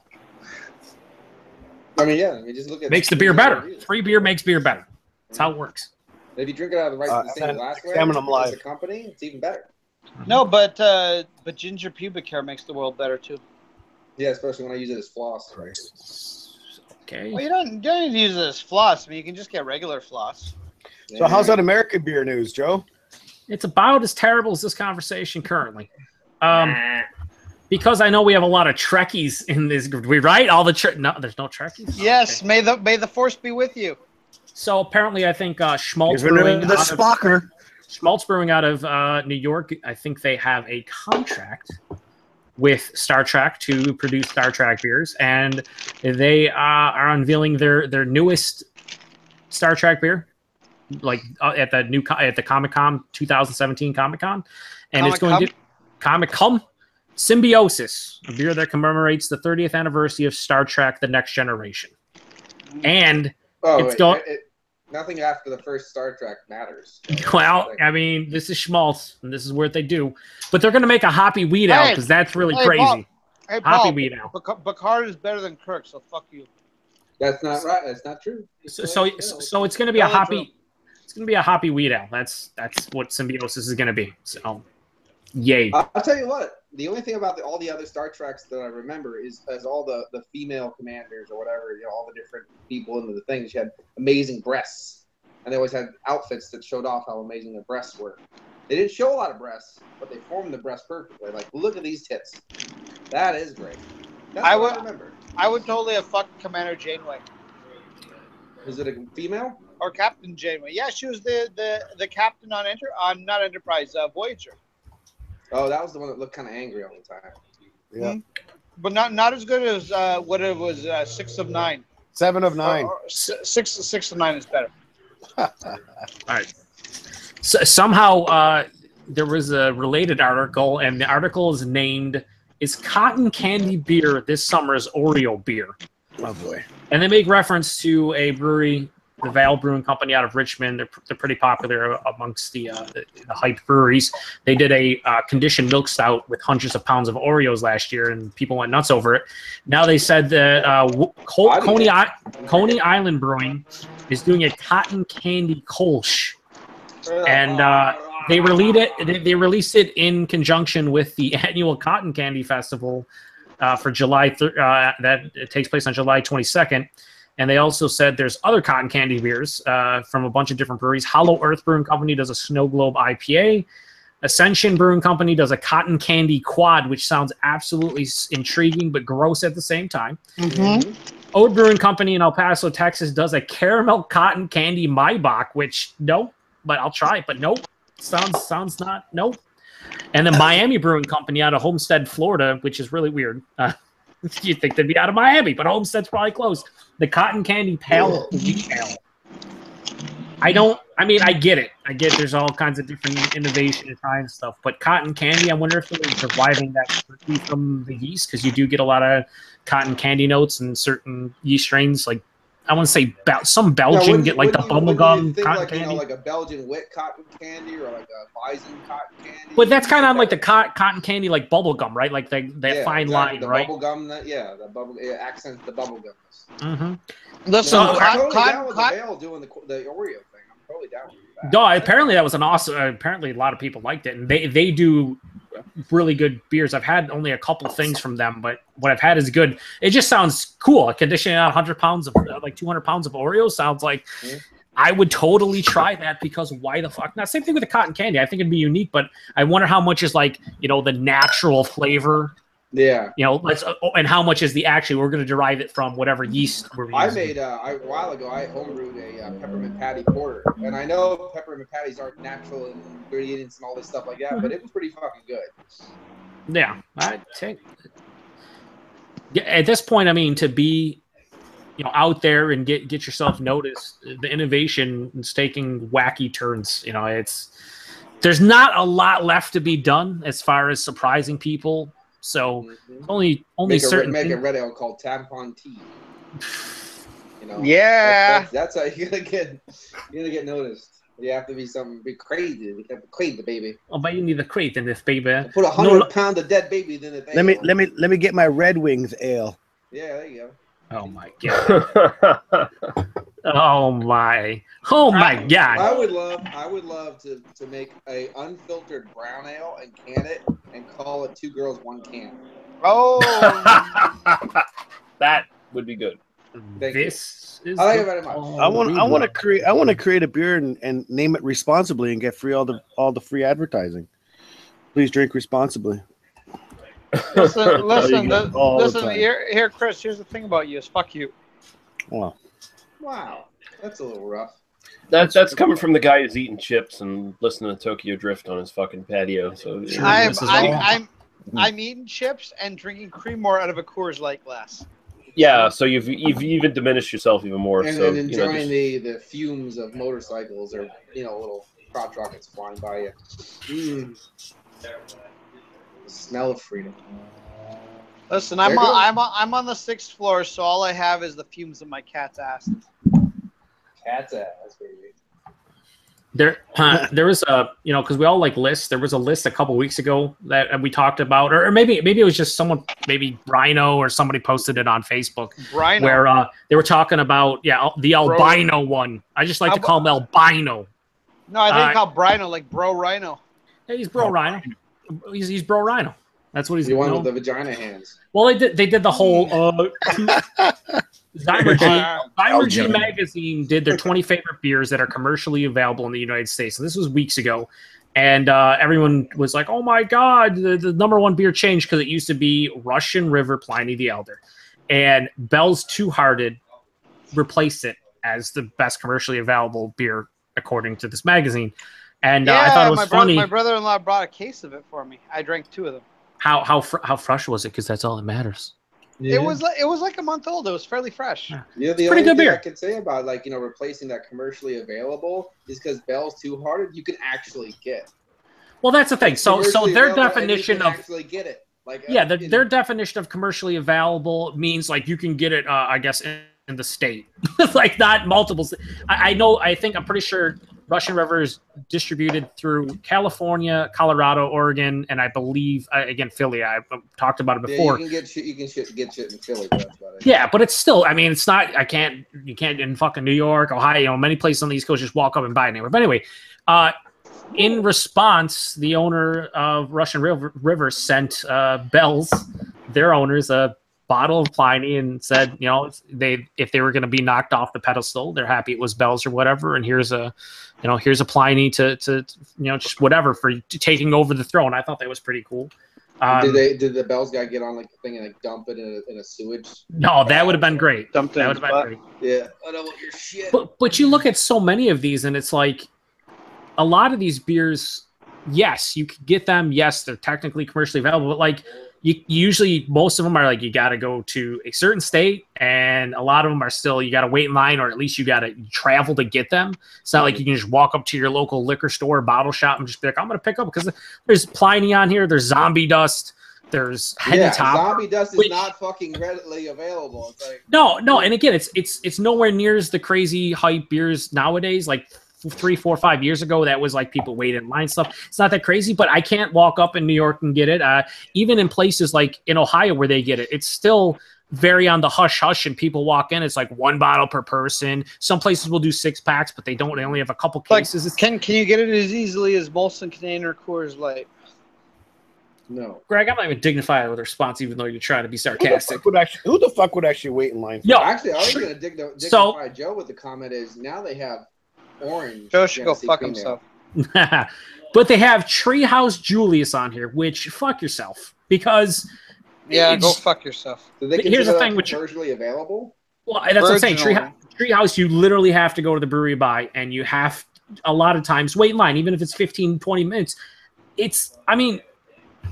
I mean, yeah. I mean, just look at makes the beer better. Free beer makes beer better. That's how it works. If you drink it out of the same glassware, as a company, it's even better. No, but ginger pubic hair makes the world better too. Yeah, especially when I use it as floss. Right. Okay. Well, you don't need to use it as floss. I mean, you can just get regular floss. So how's that American beer news, Joe? It's about as terrible as this conversation currently. Because I know we have a lot of Trekkies in this group. We right? All the no, there's no Trekkies? Yes, okay. may the force be with you. So apparently I think Schmaltz Brewing out of New York, I think they have a contract with Star Trek to produce Star Trek beers, and they are unveiling their newest Star Trek beer, like at the Comic-Con 2017 Comic-Con, and it's going to Comic-Con Symbiosis, a beer that commemorates the 30th anniversary of Star Trek: The Next Generation, and nothing after the first Star Trek matters. Well, I mean, this is Schmaltz, and this is what they do. But they're going to make a hoppy weed out because that's really crazy. Paul, hoppy weed out. Picard is better than Kirk, so fuck you. That's not right. That's not true. So it's going to be a hoppy. It's going to be a hoppy weed out. That's what Symbiosis is going to be. So, yay! I'll tell you what. The only thing about all the other Star Treks that I remember is as all the female commanders or whatever, all the different people into the things, you had amazing breasts. And they always had outfits that showed off how amazing their breasts were. They didn't show a lot of breasts, but they formed the breast perfectly. Like, look at these tits. That is great. That's I remember. I would totally have fucked Commander Janeway. Was it a female? Or Captain Janeway. Yeah, she was the captain on not Enterprise, Voyager. Oh, that was the one that looked kind of angry all the time. Yeah, but not as good as what it was. 6 of 9. 7 of 9. 6 of 9 is better. All right. So, somehow there was a related article, and the article is named "Is Cotton Candy Beer This Summer's Oreo Beer?" Oh boy! And they make reference to a brewery, the Val Brewing Company out of Richmond. They're pretty popular amongst the hype breweries. They did a conditioned milk stout with hundreds of pounds of Oreos last year, and people went nuts over it. Now they said that Coney Island Brewing is doing a cotton candy Kolsch, and they released it in conjunction with the annual Cotton Candy Festival for July. That takes place on July 22nd. And they also said there's other cotton candy beers from a bunch of different breweries. Hollow Earth Brewing Company does a Snow Globe IPA. Ascension Brewing Company does a cotton candy quad, which sounds absolutely intriguing but gross at the same time. Mm-hmm. Ode Brewing Company in El Paso, Texas does a caramel cotton candy Maibach, which nope, but I'll try it. But nope, sounds not nope. And the Miami Brewing Company out of Homestead, Florida, which is really weird. You'd think they'd be out of Miami, but Homestead's probably close. The Cotton Candy Pale Wheat Ale. I get it. I get there's all kinds of different innovation and trying stuff, but cotton candy, I wonder if they're deriving that strictly from the yeast, because you do get a lot of cotton candy notes in certain yeast strains. Like, I want to say some Belgian get like the bubblegum cotton candy. Like a Belgian wit cotton candy or like a Bison cotton candy. But that's kind of like the cotton candy, like bubblegum, right? Like that fine line, right? Bubblegum, the bubble accents the bubblegum. Mm-hmm. Listen, I'm totally down with the Vale doing the Oreo thing. I'm totally down with that. No, apparently that was an awesome. Apparently a lot of people liked it, and they do really good beers. I've had only a couple things from them, but what I've had is good. It just sounds cool. Conditioning out 100 pounds of like 200 pounds of Oreos sounds like I would totally try that, because why the fuck not? Same thing with the cotton candy. I think it'd be unique, but I wonder how much is like, the natural flavor. Yeah. And how much is we're going to derive it from whatever yeast we're using. I made a while ago. I homebrewed a peppermint patty porter, and I know peppermint patties aren't natural ingredients and all this stuff like that, but it was pretty fucking good. Yeah, I take. At this point, I mean, to be, out there and get yourself noticed, the innovation is taking wacky turns. There's not a lot left to be done as far as surprising people. So only certain make a red ale called tampon tea. Yeah, that's how you're gonna get noticed. You have to be something be crazy. You have to crate the baby. Oh, but you need a crate in this baby. Put 100 pound of dead babies in it. Let me get my Red Wings ale. Yeah, there you go. Oh my god. Oh my god. I would love to make a unfiltered brown ale and can it and call it 2 girls 1 can. Oh, That would be good. This is I like it very much. I want to create a beer and name it responsibly and get free all the free advertising. Please drink responsibly. listen, the time. here, Chris. Here's the thing about you: is fuck you. Wow. Wow, that's a little rough. That's coming from the guy who's eating chips and listening to Tokyo Drift on his fucking patio. So I'm eating chips and drinking Creamore out of a Coors Light glass. yeah, so you've even diminished yourself even more. And so then enjoying the fumes of motorcycles or little crotch rockets flying by you. The smell of freedom. Listen, I'm on the 6th floor, so all I have is the fumes of my cat's ass. Cat's ass, baby. There was a, because we all like lists. There was a list a couple weeks ago that we talked about, or maybe it was just someone, maybe Rhino or somebody posted it on Facebook. Rhino. Where they were talking about the albino one. I just like to call him albino. No, I think called Brino, like Bro Rhino. Yeah, he's Bro Rhino. He's Bro Rhino. That's what he's the one with the vagina hands. Well, they did the whole Zymergy magazine did their 20 favorite beers that are commercially available in the United States. So this was weeks ago, and everyone was like, "Oh my God, the number one beer changed," because it used to be Russian River Pliny the Elder, and Bell's Two Hearted replaced it as the best commercially available beer according to this magazine. And I thought it was funny. My brother-in-law brought a case of it for me. I drank 2 of them. How fresh was it? Because that's all that matters. Yeah. It was like a month old. It was fairly fresh. Yeah, the only thing I can say about replacing that commercially available is because Bell's Two Hearted you can actually get. Well, that's the thing. So their definition of actually get it. Their definition of commercially available means like you can get it. I guess in the state, like not multiple. I think I'm pretty sure Russian River is distributed through California, Colorado, Oregon, and I believe again Philly. I've talked about it before. Yeah, you can get shit in Philly. But that's about it. Yeah, but it's still. I mean, it's not. You can't in fucking New York, Ohio, many places on the East Coast just walk up and buy it anywhere. But anyway, in response, the owner of Russian River sent Bell's, their owners, a bottle of Pliny and said, if they were going to be knocked off the pedestal, they're happy it was Bell's or whatever. And here's a Pliny to just whatever for taking over the throne. I thought that was pretty cool. Did the Bell's guy get on the thing and dump it in a sewage? No, that would have been great. That would have been great. Yeah, I don't want your shit. But you look at so many of these and it's like a lot of these beers, yes, you could get them. Yes, they're technically commercially available, but like usually most of them are like you got to go to a certain state, and a lot of them are still you got to wait in line, or at least you got to travel to get them. It's not like you can just walk up to your local liquor store, bottle shop, and just be like, I'm going to pick up, because there's Pliny on here, there's Zombie Dust, there's Heady Top. Zombie Dust is not fucking readily available. It's like, no, and again, it's nowhere near as the crazy hype beers nowadays. Like 3, 4, 5 years ago, that was like people wait in line stuff. It's not that crazy, but I can't walk up in New York and get it. Even in places like in Ohio where they get it, it's still very on the hush hush, and people walk in, it's like 1 bottle per person. Some places will do 6-packs, but they only have a couple cases. Like, can you get it as easily as Molson Canadian or Coors Light? No, Greg, I'm not even dignified with a response, even though you're trying to be sarcastic. Who the fuck would actually wait in line for that? Actually, I was going to dignify Joe with the comment is now they have orange. Joe should go fuck himself. But they have Treehouse Julius on here, which fuck yourself, because go fuck yourself. So here's the thing, which commercially available. Well, that's what I'm saying. Treehouse, you literally have to go to the brewery buy, and you have a lot of times wait in line, even if it's 15, 20 minutes.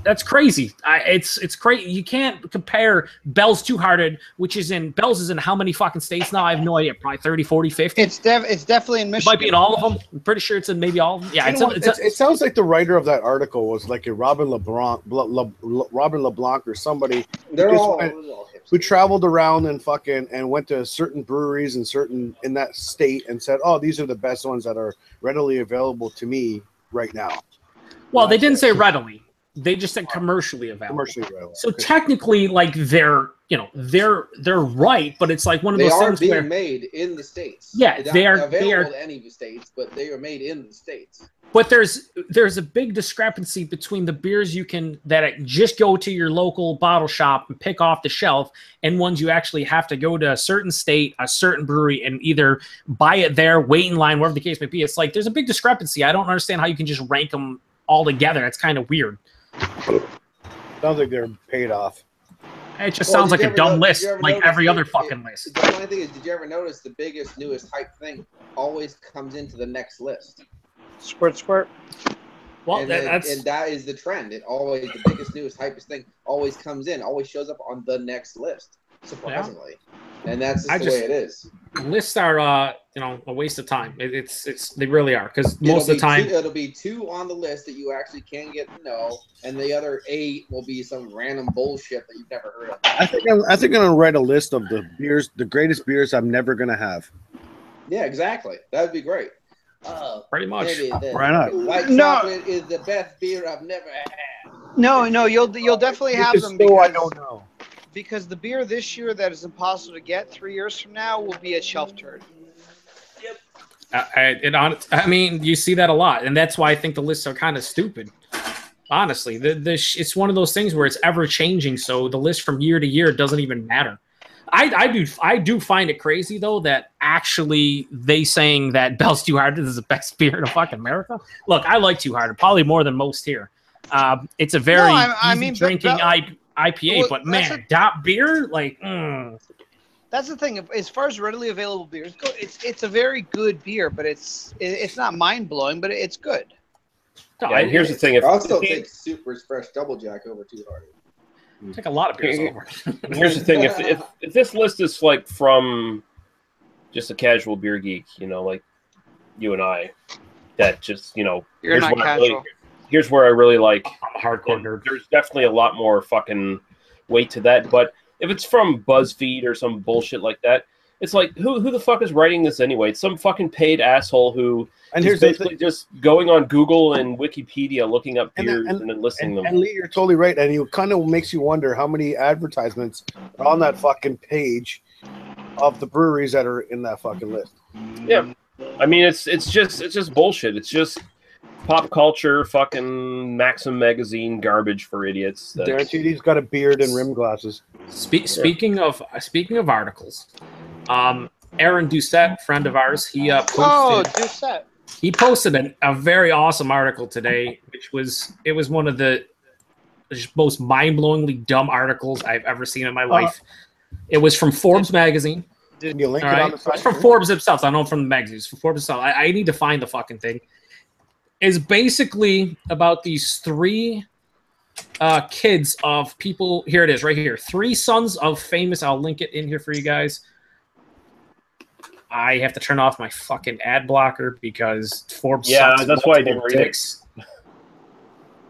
That's crazy. It's crazy. You can't compare Bell's Two Hearted, which is in how many fucking states now? I have no idea. Probably 30, 40, 50. It's definitely in Michigan. It might be in all of them. I'm pretty sure it's in maybe all of them. Yeah, it sounds like the writer of that article was like a Robin LeBlanc or somebody. They're all who traveled around and went to certain breweries in that state and said, "Oh, these are the best ones that are readily available to me right now." Well, they didn't say readily. They just said commercially available. Commercially available. So technically, like they're right, but it's like one of those things being where made in the States. Yeah, They're they are not available they are. to any of the states, but they are made in the States. But there's a big discrepancy between the beers that just go to your local bottle shop and pick off the shelf, and ones you actually have to go to a certain state, a certain brewery, and either buy it there, wait in line, whatever the case may be. It's like there's a big discrepancy. I don't understand how you can just rank them all together. It's kind of weird. Sounds like they're paid off. It just sounds like a dumb list, like every other fucking list. The only thing is, did you ever notice the biggest, newest hype thing always comes into the next list? Squirt, squirt. Well, and that is the trend. It always, the biggest, newest, hypest thing always comes in, always shows up on the next list, surprisingly. Yeah. And that's just the way it is. Lists are, a waste of time. They really are, because most of the time it'll be 2 on the list that you actually can get to know, and the other 8 will be some random bullshit that you've never heard of. I think I'm gonna write a list of the beers, the greatest beers I'm never gonna have. Yeah, exactly. That would be great. Pretty much. Why not? White chocolate is the best beer I've never had. No, you'll definitely have them. I don't know. Because the beer this year that is impossible to get 3 years from now will be a shelf turd. I mean, you see that a lot, and that's why I think the lists are kind of stupid. Honestly, it's one of those things where it's ever changing, so the list from year to year doesn't even matter. I do find it crazy though that actually they saying that Bell's Two Hearted is the best beer in fucking America. Look, I like Two Hearted probably more than most here. It's a very drinking IPA, but man, that beer, like. That's the thing. As far as readily available beers go, it's a very good beer, but it's not mind blowing, but it's good. No, and here's the thing: I also take Super Fresh Double Jack over Two Hearted. Take a lot of beers over. Here's the thing: if this list is like from just a casual beer geek, like you and I, that just you're not casual. Here's where I really like hardcore nerd. There's definitely a lot more fucking weight to that, but if it's from BuzzFeed or some bullshit like that, it's like who the fuck is writing this anyway? It's some fucking paid asshole who is basically just going on Google and Wikipedia looking up beers and then listing them. And Lee, you're totally right. And it kind of makes you wonder how many advertisements are on that fucking page of the breweries that are in that fucking list. Yeah. I mean, it's just bullshit. It's just pop culture, fucking Maxim magazine garbage for idiots. Guaranteed he's got a beard and rim glasses. Speaking of articles, Aaron Doucette, friend of ours, he posted. He posted a very awesome article today, it was one of the most mind-blowingly dumb articles I've ever seen in my life. It was from Forbes magazine. Did you link it on the site? It's from Forbes itself. I don't know from the magazine. It's from Forbes itself. I need to find the fucking thing. Is basically about these 3 kids of people. Here it is, right here. 3 sons of famous. I'll link it in here for you guys. I have to turn off my fucking ad blocker because Forbes. Yeah, that's why I didn't read it.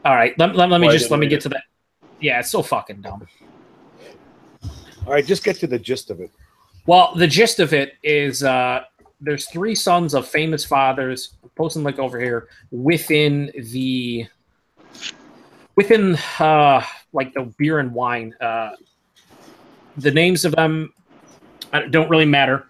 All right, let me get to that. Yeah, it's so fucking dumb. All right, just get to the gist of it. Well, the gist of it is there's 3 sons of famous fathers. I'm posting like over here within like the beer and wine. The names of them don't really matter,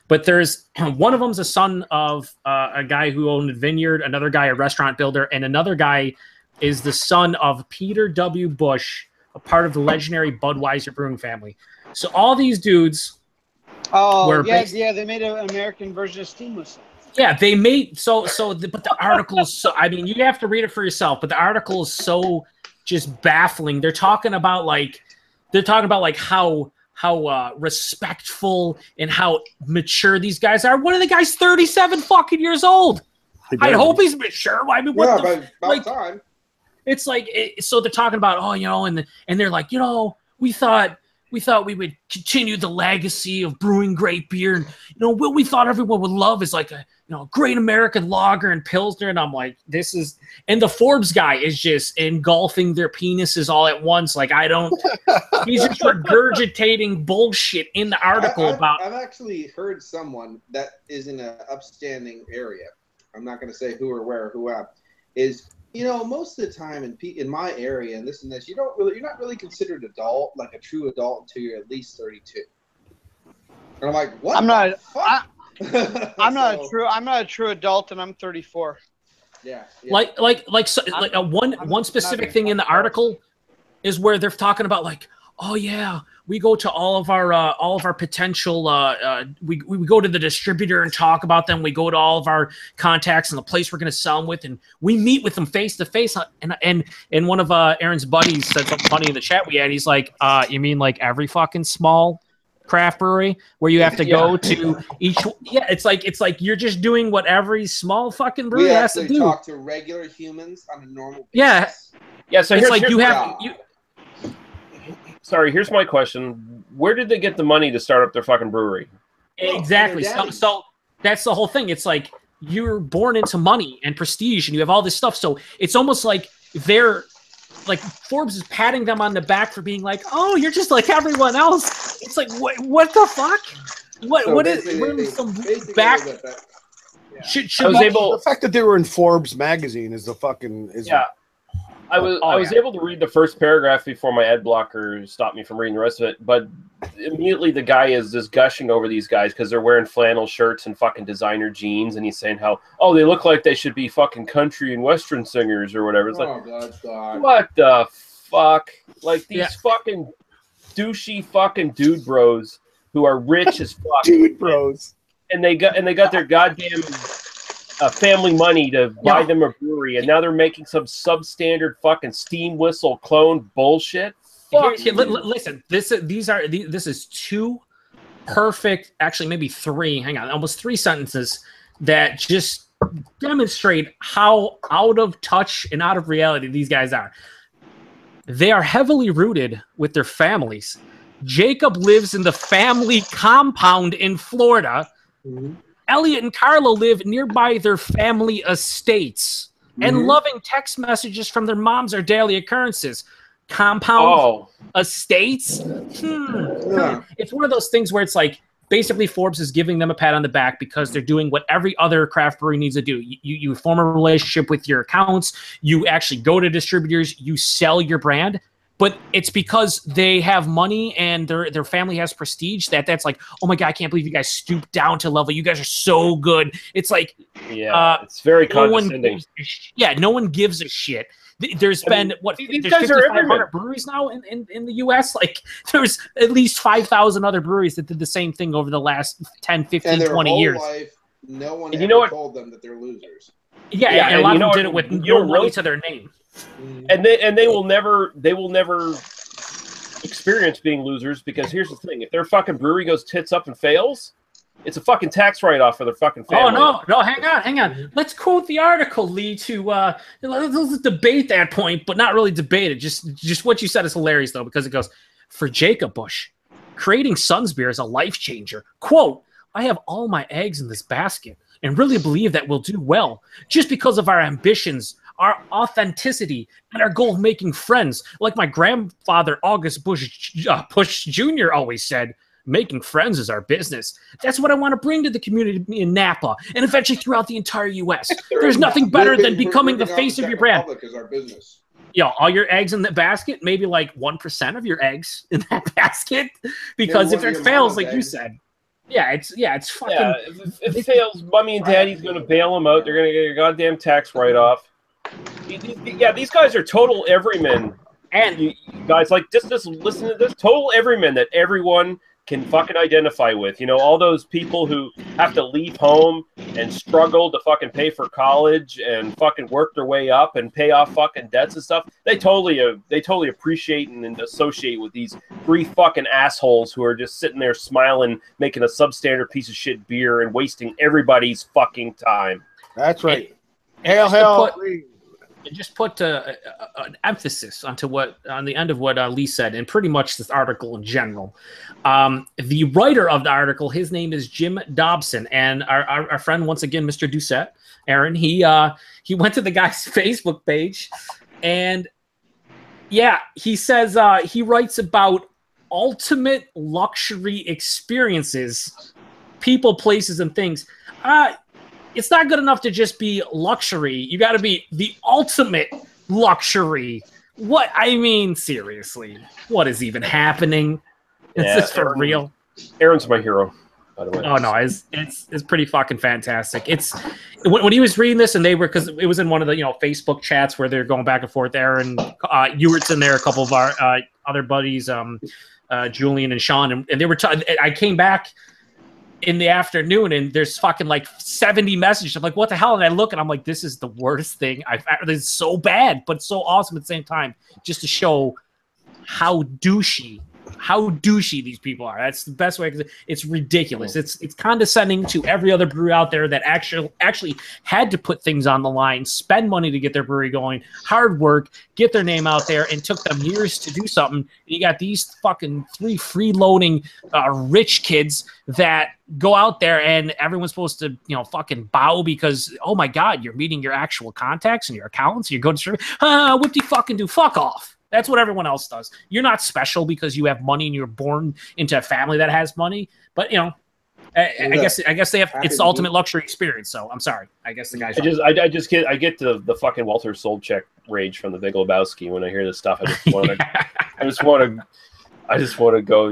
but there's one of them's a son of a guy who owned a vineyard, another guy a restaurant builder, and another guy is the son of Peter W. Bush, a part of the legendary Budweiser brewing family. So all these dudes. They made an American version of Steamless. Yeah, they made but the article is so. I mean, you have to read it for yourself. But the article is so just baffling. They're talking about how respectful and how mature these guys are. One of the guys 37 fucking years old. I hope he's mature. I mean, about time. It's like so they're talking about and they're like we thought we thought we would continue the legacy of brewing great beer. And, what we thought everyone would love is like a, great American lager and Pilsner. And I'm like, and the Forbes guy is just engulfing their penises all at once. Like, he's just regurgitating bullshit in the article I've actually heard someone that is in an upstanding area. I'm not going to say who or where or who is, most of the time in my area and this, you're not really considered adult, like a true adult, until you're at least 32. And I'm like, what? I'm not a true adult, and I'm 34. Yeah. One specific thing in the article is where they're talking about like, oh yeah, we go to all of our potential. We go to the distributor and talk about them. We go to all of our contacts and the place we're going to sell them with, and we meet with them face to face. And one of Aaron's buddies said something funny in the chat we had. He's like, "You mean like every fucking small craft brewery where you have to go to each?" Yeah, it's like you're just doing what every small fucking brewery has to do. Talk to regular humans on a normal basis. Yeah. So it's like you have. Sorry, here's my question. Where did they get the money to start up their fucking brewery? Exactly. So that's the whole thing. It's like you're born into money and prestige and you have all this stuff. So it's almost like they're like Forbes is patting them on the back for being like, oh, you're just like everyone else. It's like, what the fuck? What is some back? The fact that they were in Forbes magazine is the fucking I was able to read the first paragraph before my ad blocker stopped me from reading the rest of it, but immediately the guy is just gushing over these guys because they're wearing flannel shirts and fucking designer jeans, and he's saying how, oh, they look like they should be fucking country and western singers or whatever. It's God. What the fuck? Like these fucking douchey fucking dude bros who are rich as fuck. Dude bros. And they got their goddamn family money to buy them a brewery, and now they're making some substandard fucking steam whistle clone bullshit. Listen, this is two perfect, actually maybe three. Hang on, almost three sentences that just demonstrate how out of touch and out of reality these guys are. They are heavily rooted with their families. Jacob lives in the family compound in Florida. Mm-hmm. Elliot and Carla live nearby their family estates, and loving text messages from their moms are daily occurrences. Compound estates. It's one of those things where it's like basically Forbes is giving them a pat on the back because they're doing what every other craft brewery needs to do. You form a relationship with your accounts. You actually go to distributors. You sell your brand. But it's because they have money and their family has prestige that's like, oh my God, I can't believe you guys stooped down to level. You guys are so good. It's like, it's very condescending. No one gives a shit. There's been these there's guys are 5,500 breweries now in the US. Like there's at least 5,000 other breweries that did the same thing over the last 10, 15, 20 years. Life, no one told them that they're losers. Yeah, and a lot of them did it with no money to their name. And they will never experience being losers, because here's the thing: if their fucking brewery goes tits up and fails, it's a fucking tax write-off for their fucking family. Oh no, hang on. Let's quote the article, Lee. Let's debate that point, but not really debate it. Just what you said is hilarious though, because it goes, for Jacob Busch, creating Sun's beer is a life changer. Quote: I have all my eggs in this basket and really believe that we'll do well just because of our ambitions, our authenticity, and our goal of making friends. Like my grandfather, August Busch Jr. always said, making friends is our business. That's what I want to bring to the community in Napa and eventually throughout the entire U.S. There's nothing better than becoming the face of your brand. Is our business. All your eggs in the basket, maybe like 1% of your eggs in that basket, because if it fails, like you said, it's fucking. Yeah, if it fails, mommy and daddy's going to bail them out. They're going to get a goddamn tax write-off. These guys are total everymen. And you guys, like, just listen to this. Total everymen that everyone can fucking identify with. All those people who have to leave home and struggle to fucking pay for college and fucking work their way up and pay off fucking debts and stuff. They totally appreciate and associate with these three fucking assholes who are just sitting there smiling, making a substandard piece of shit beer and wasting everybody's fucking time. That's right. Hail. just put an emphasis on the end of what Lee said, and pretty much this article in general. The writer of the article, his name is Jim Dobson, and our friend once again, Mr. Doucette, Aaron. He went to the guy's Facebook page, and yeah, he says he writes about ultimate luxury experiences, people, places, and things. It's not good enough to just be luxury. You got to be the ultimate luxury. What? I mean, seriously, what is even happening? Is this for real? Aaron's my hero, by the way. Oh no, it's pretty fucking fantastic. It's when he was reading this, and they were, because it was in one of the Facebook chats where they're going back and forth. Aaron Ewert's in there, a couple of our other buddies, Julian and Sean, and they were. I came back in the afternoon, and there's fucking like 70 messages. I'm like, what the hell? And I look, and I'm like, this is the worst thing it's so bad, but so awesome at the same time, just to show how douchey these people are. That's the best way, because it's ridiculous. It's condescending to every other brewery out there that actually had to put things on the line, spend money to get their brewery going, hard work, get their name out there, and took them years to do something. And you got these fucking 3 freeloading rich kids that go out there, and everyone's supposed to fucking bow because, oh my god, you're meeting your actual contacts and your accountants, you're going to what do you fucking do? Fuck off. That's what everyone else does. You're not special because you have money and you're born into a family that has money. But I guess they have, it's the ultimate luxury experience. So I'm sorry. I guess the guys. I get the fucking Walter Solcheck rage from the Big Lebowski when I hear this stuff. I just want to go.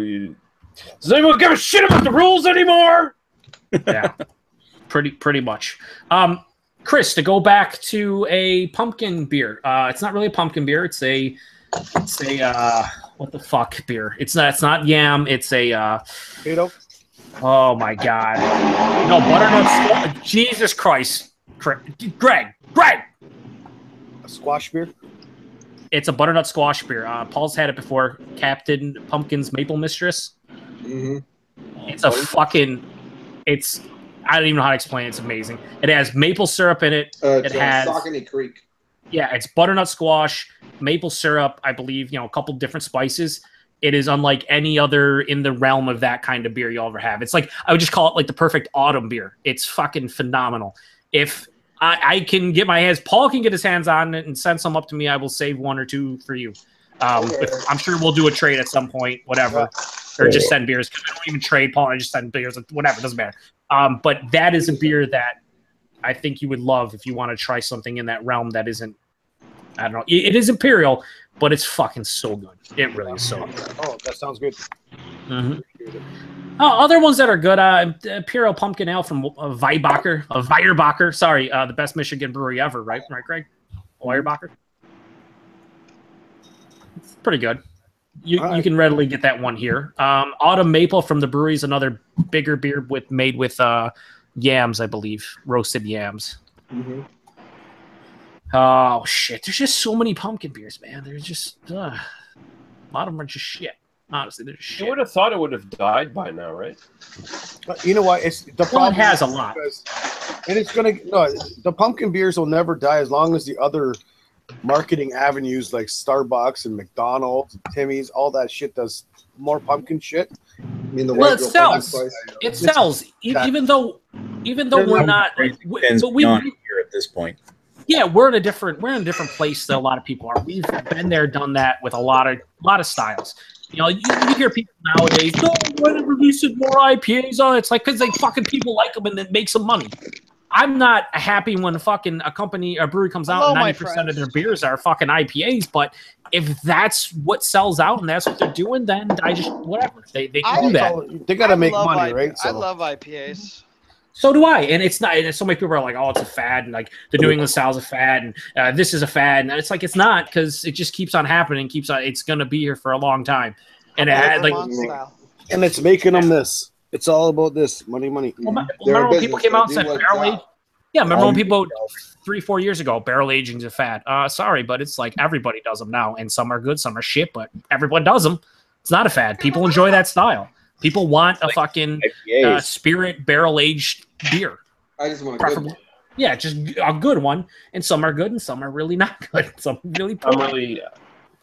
Does anyone give a shit about the rules anymore? Yeah, pretty much. Chris, to go back to a pumpkin beer. It's not really a pumpkin beer. It's a what the fuck beer? It's not yam. It's a Potato. Oh my god! No, butternut. Jesus Christ, Greg. A squash beer. It's a butternut squash beer. Paul's had it before. Captain Pumpkin's Maple Mistress. Mm-hmm. It's a fucking. I don't even know how to explain it. It's amazing. It has maple syrup in it. It has Saucony Creek. Yeah, it's butternut squash, maple syrup, I believe, a couple different spices. It is unlike any other in the realm of that kind of beer you'll ever have. It's like, I would just call it like the perfect autumn beer. It's fucking phenomenal. If I can get my hands, Paul can get his hands on it and send some up to me, I will save 1 or 2 for you. I'm sure we'll do a trade at some point, whatever. Or just send beers. I don't even trade, Paul. I just send beers, whatever, it doesn't matter. But that is a beer that I think you would love if you want to try something in that realm that isn't, I don't know. It is Imperial, but it's fucking so good. It really is so good. Oh, that sounds good. Mm-hmm. Other ones that are good, Imperial Pumpkin Ale from Weierbacher. Sorry, the best Michigan brewery ever, right, Greg? Weierbacher. It's pretty good. You can readily get that one here. Autumn Maple from the brewery is another bigger beer made with yams, I believe, roasted yams. Mm-hmm. Oh shit! There's just so many pumpkin beers, man. There's just a lot of them are just shit. Honestly, they're just shit. You would have thought it would have died by now, right? You know what? It's the problem. It has a lot, and it's gonna. No, the pumpkin beers will never die as long as the other marketing avenues like Starbucks and McDonald's, and Timmy's, all that shit does more pumpkin shit. I mean, it sells. It sells, even though we're not. But we here at this point. Yeah, we're in a different place than a lot of people are. We've been there, done that with a lot of styles. You hear people nowadays, no, why not releasing more IPAs on it? It's like because they fucking people like them and it makes them money. I'm not happy when fucking a brewery comes out and 90% of their beers are fucking IPAs, but if that's what sells out and that's what they're doing, then I just whatever. They can do that. They gotta make money, right? I love IPAs. So do I, and it's not. And so many people are like, "Oh, it's a fad," and like the New England style is a fad, and this is a fad, and it's like it's not because it just keeps on happening, keeps on. It's gonna be here for a long time, and it had, like, and it's making them this. It's all about this money. Remember when people came out and said barrel age? Yeah, remember when people 3-4 years ago barrel aging is a fad? Sorry, but it's like everybody does them now, and some are good, some are shit, but everyone does them. It's not a fad. People enjoy that style. People want a fucking spirit barrel-aged beer. I just want Yeah, just a good one, and some are good, and some are really not good. Some really poor.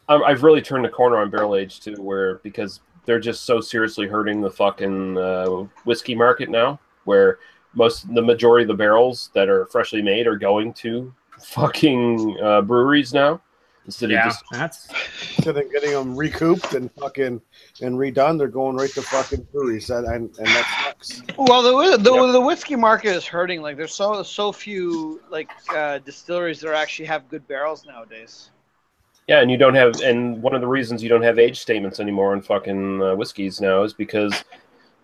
I've really turned the corner on barrel age too, because they're just so seriously hurting the fucking whiskey market now, where the majority of the barrels that are freshly made are going to fucking breweries now instead of just instead of getting them recouped and fucking and redone, they're going right to fucking breweries, and that sucks. Well, the whiskey market is hurting. Like there's so few like distilleries that actually have good barrels nowadays. Yeah, and you don't have, and one of the reasons you don't have age statements anymore on fucking whiskeys now is because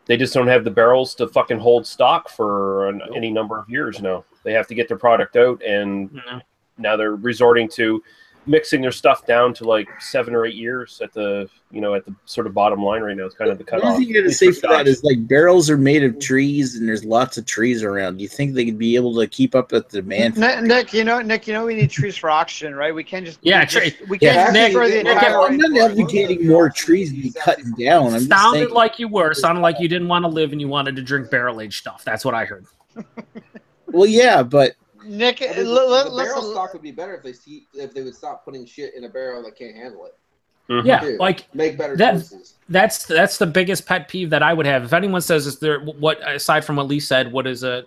they just don't have the barrels to fucking hold stock for any number of years now. They have to get their product out, and now they're resorting to mixing their stuff down to like 7 or 8 years at the sort of bottom line right now. It's kind of the cutoff. The only thing I gotta say for that is like barrels are made of trees, and there's lots of trees around. Do you think they could be able to keep up with the demand? Nick, you know we need trees for oxygen, right? We can't just we can't just destroy the entire. I'm not advocating more trees to be cutting down. I'm sounded like you were. Sounded like you didn't want to live and you wanted to drink barrel aged stuff. That's what I heard. Well, yeah, but. Nick, the barrel stock would be better if they would stop putting shit in a barrel that can't handle it. Mm-hmm. Yeah, like make better choices. That's the biggest pet peeve that I would have. If anyone says is there what aside from what Lee said, what is a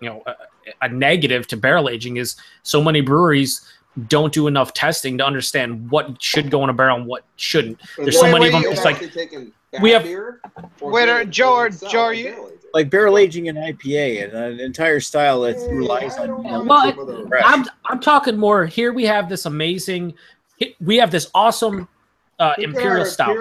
negative to barrel aging is so many breweries don't do enough testing to understand what should go in a barrel and what shouldn't. There's so many of them. It's like we have. Wait, Joe, are you? Like barrel aging an IPA and an entire style that relies on. Well, I'm talking more. Here we have this amazing. We have this awesome imperial stout.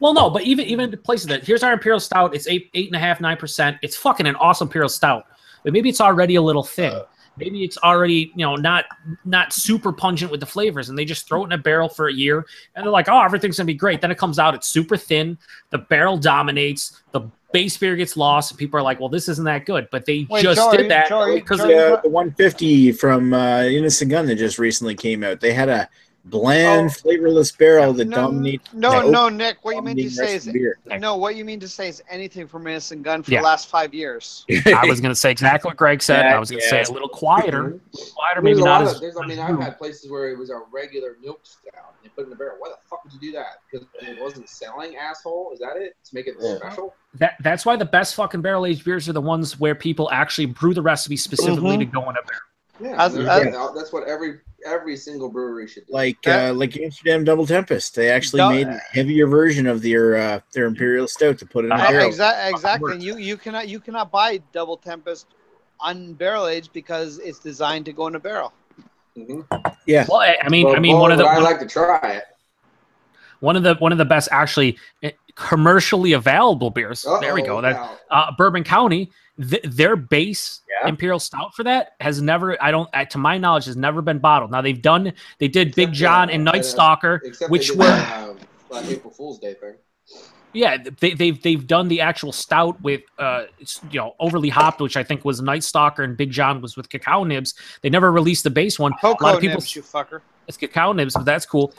Well, no, but even the places that here's our imperial stout. It's 8.5%, 9%. It's fucking an awesome imperial stout. But maybe it's already a little thin. Maybe it's already not super pungent with the flavors, and they just throw it in a barrel for a year, and they're like, oh, everything's gonna be great. Then it comes out, it's super thin. The barrel dominates. The base beer gets lost, and people are like, well, this isn't that good. But they did that because the 150 from Innocent Gun that just recently came out. They had a bland, flavorless barrel that dominates. No, Nick. What you mean to say is what you mean to say is anything from Innocent Gun for the last 5 years. I was going to say exactly what Greg said. I was going to say a little quieter, maybe not as. I've had places where it was a regular milk stout. They put it in the barrel. Why the fuck would you do that? Because it wasn't selling, asshole. Is that it? To make it special. That's why the best fucking barrel aged beers are the ones where people actually brew the recipe specifically to go in a barrel. Yeah, that's what every single brewery should do. Like Amsterdam Double Tempest, they actually made a heavier version of their imperial stout to put in a barrel. Exactly. You cannot buy Double Tempest unbarrel aged because it's designed to go in a barrel. Mm-hmm. Yeah. Well, I mean, I like to try it. One of the best actually commercially available beers. There we go. That Bourbon County. Their base imperial stout for that has never, to my knowledge, has never been bottled. Now they did Big John and Night Stalker, which were April Fool's Day thing. Yeah, they've done the actual stout with overly hopped, which I think was Night Stalker, and Big John was with cacao nibs. They never released the base one. Cocoa a lot of people, nibs, you fucker. It's cacao nibs, but that's cool.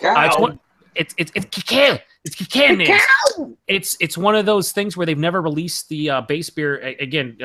It's cacao. It's cacao nibs. It's one of those things where they've never released the base beer again,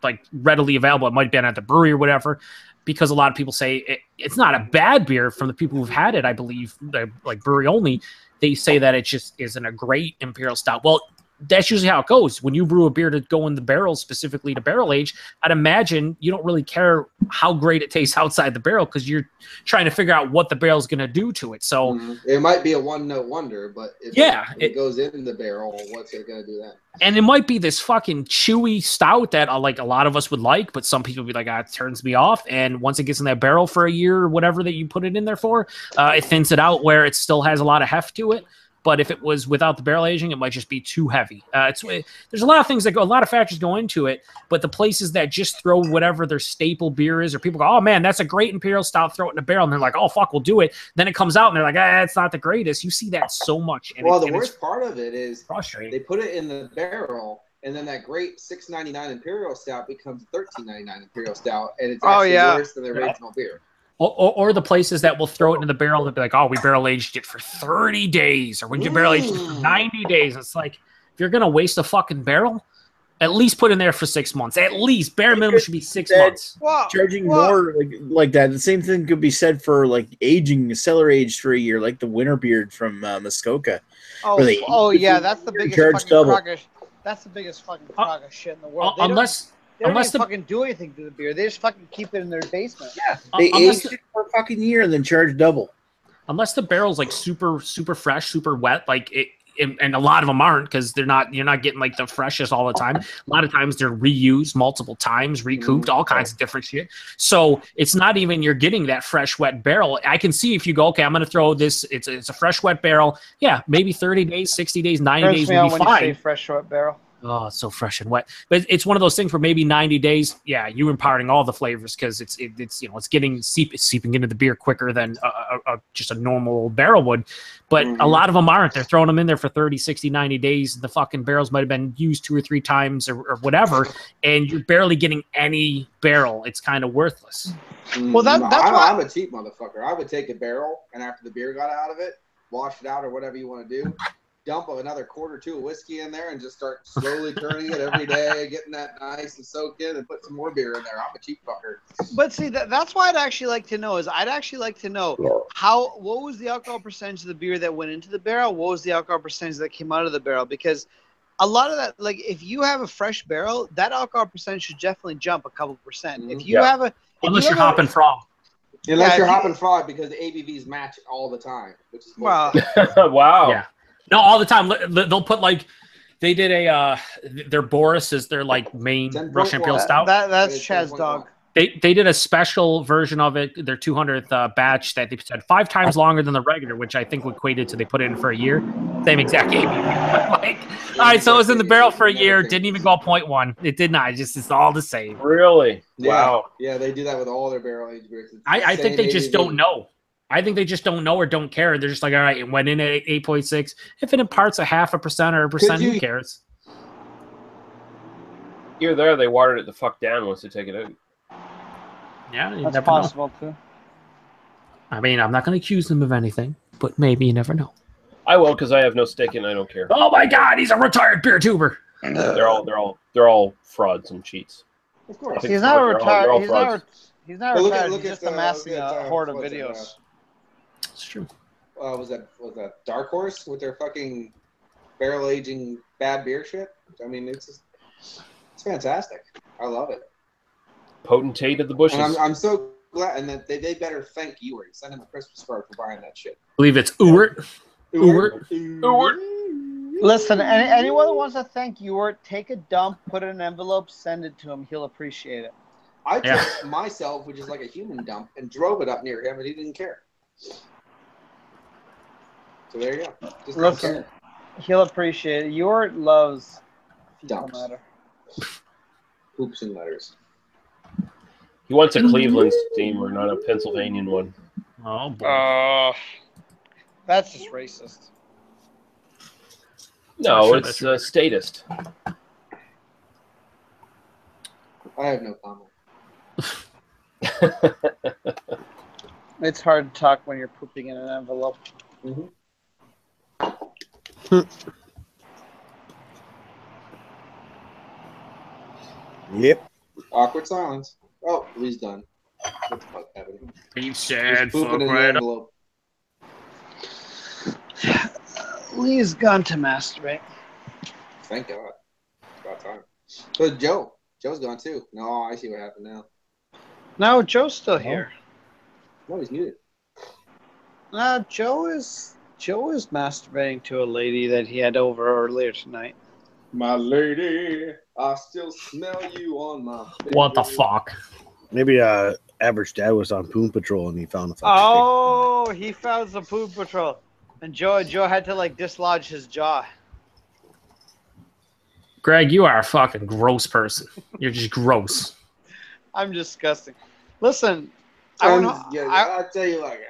like readily available. It might have been at the brewery or whatever, because a lot of people say it's not a bad beer from the people who've had it. I believe, like brewery only, they say that it just isn't a great imperial stout. Well, that's usually how it goes. When you brew a beer to go in the barrel, specifically to barrel age, I'd imagine you don't really care how great it tastes outside the barrel because you're trying to figure out what the barrel's going to do to it. So it might be a one-note wonder, but if it goes in the barrel, what's it going to do then? And it might be this fucking chewy stout that like a lot of us would like, but some people would be like, it turns me off. And once it gets in that barrel for a year or whatever that you put it in there for, it thins it out where it still has a lot of heft to it. But if it was without the barrel aging, it might just be too heavy. There's a lot of things a lot of factors go into it. But the places that just throw whatever their staple beer is, or people go, oh man, that's a great imperial stout, throw it in a barrel, and they're like, oh fuck, we'll do it. Then it comes out and they're like, it's not the greatest. You see that so much. And the worst part of it is frustrating. They put it in the barrel, and then that great $6.99 imperial stout becomes $13.99 imperial stout, and it's actually worse than the original beer. Or the places that will throw it into the barrel, they'll be like, oh, we barrel aged it for 30 days, or we barrel aged it for 90 days. It's like, if you're going to waste a fucking barrel, At least put in there for 6 months. At least bare minimum should be 6 That- months. Charging more like that. The same thing could be said for like aging, cellar aged for a year, like the winter beard from Muskoka. Oh, Really? yeah, that's the biggest Charge fucking double. crock of, that's the biggest fucking crock of shit in the world. They Unless don't unless even the fucking do anything to the beer. They just fucking keep it in their basement. Yeah, they unless aged it for a fucking year and then charge double. unless the barrel's like super fresh, super wet, like it. And a lot of them aren't because you're not getting like the freshest all the time. A lot of times they're reused multiple times, recouped, all kinds of different shit. So it's not even you're getting that fresh wet barrel. I can see if you go, okay, I'm going to throw this. It's a fresh wet barrel. Yeah, maybe 30 days, 60 days, 90 days will be when you say fine. fresh wet barrel. Oh, it's so fresh and wet. But it's one of those things where maybe 90 days, yeah, you're imparting all the flavors because it's getting seeping into the beer quicker than just a normal barrel would. But a lot of them aren't. They're throwing them in there for 30, 60, 90 days. The fucking barrels might have been used 2 or 3 times or whatever, and you're barely getting any barrel. It's kind of worthless. Well, that's why I'm a cheap motherfucker. I would take a barrel and after the beer got out of it, wash it out or whatever you want to do. Dump another quart or 2 of whiskey in there and just start slowly turning it every day, getting that nice and soaked in, and put some more beer in there. I'm a cheap fucker. But see, that's why I'd actually like to know what was the alcohol percentage of the beer that went into the barrel? What was the alcohol percentage that came out of the barrel? Because a lot of that, like if you have a fresh barrel, that alcohol percentage should definitely jump a couple percent. If you have a, unless you're hopping frog. Unless you're hopping frog because the ABVs match all the time, which is wow. Wow. Yeah. No, all the time. They'll put like they did their Boris is their like main Russian Imperial Stout. That's Chad's dog. They did a special version of it, their 200th batch that they said 5 times longer than the regular, which I think equated to they put it in for a year. Same exact ABV. Like, all right, so it was in the barrel for a year, didn't even go 0.1. It did not. It's all the same. Really? Yeah. Wow. Yeah, they do that with all their barrel aged beers. I think they just don't know. I think they just don't know or don't care. They're just like, all right, it went in at 8.6. If it imparts a 0.5% or 1%, who cares? Here, there, they watered it the fuck down once they take it out. Yeah, you That's never possible know. too. I mean, I'm not going to accuse them of anything, but maybe you never know. I will because I have no stake in. I don't care. Oh my God, he's a retired beer tuber. They're all frauds and cheats. Of course. He's not retired. He's not Look retired. at He's just the- amassing look at, a horde of what's it, videos. It's true. Was that Dark Horse with their fucking barrel aging bad beer shit? I mean, it's fantastic. I love it. Potentate of the bushes. And I'm so glad, and that they better thank you or send him a Christmas card for buying that shit. I believe it's Ewert. Ewert. Listen, anyone that wants to thank Ewert, take a dump, put it in an envelope, send it to him. He'll appreciate it. I took myself, which is like a human dump, and drove it up near him, and he didn't care. So there you go. Just don't Listen, care. he'll appreciate it. Ewert loves Dumps. matter. Hoops and letters. He wants a Cleveland steamer, not a Pennsylvanian one. Oh boy. That's just racist. No, Sure, it's that's statist. I have no comment. It's hard to talk when you're pooping in an envelope. Yep. Awkward silence. Oh, Lee's done. What the fuck happened? You He's said pooping fuck in the right up. envelope. Lee's gone to masturbate. Thank God. About time. So Joe. Joe's gone too. No, I see what happened now. No, Joe's still here. No, he's muted. Joe is masturbating to a lady that he had over earlier tonight. My lady, I still smell you on my face. What the fuck? Maybe average dad was on Poon Patrol and he found a fucking Oh, he found some poop patrol, and Joe had to like dislodge his jaw. Greg, you are a fucking gross person. You're just gross. I'm disgusting. Listen, I'll tell you like,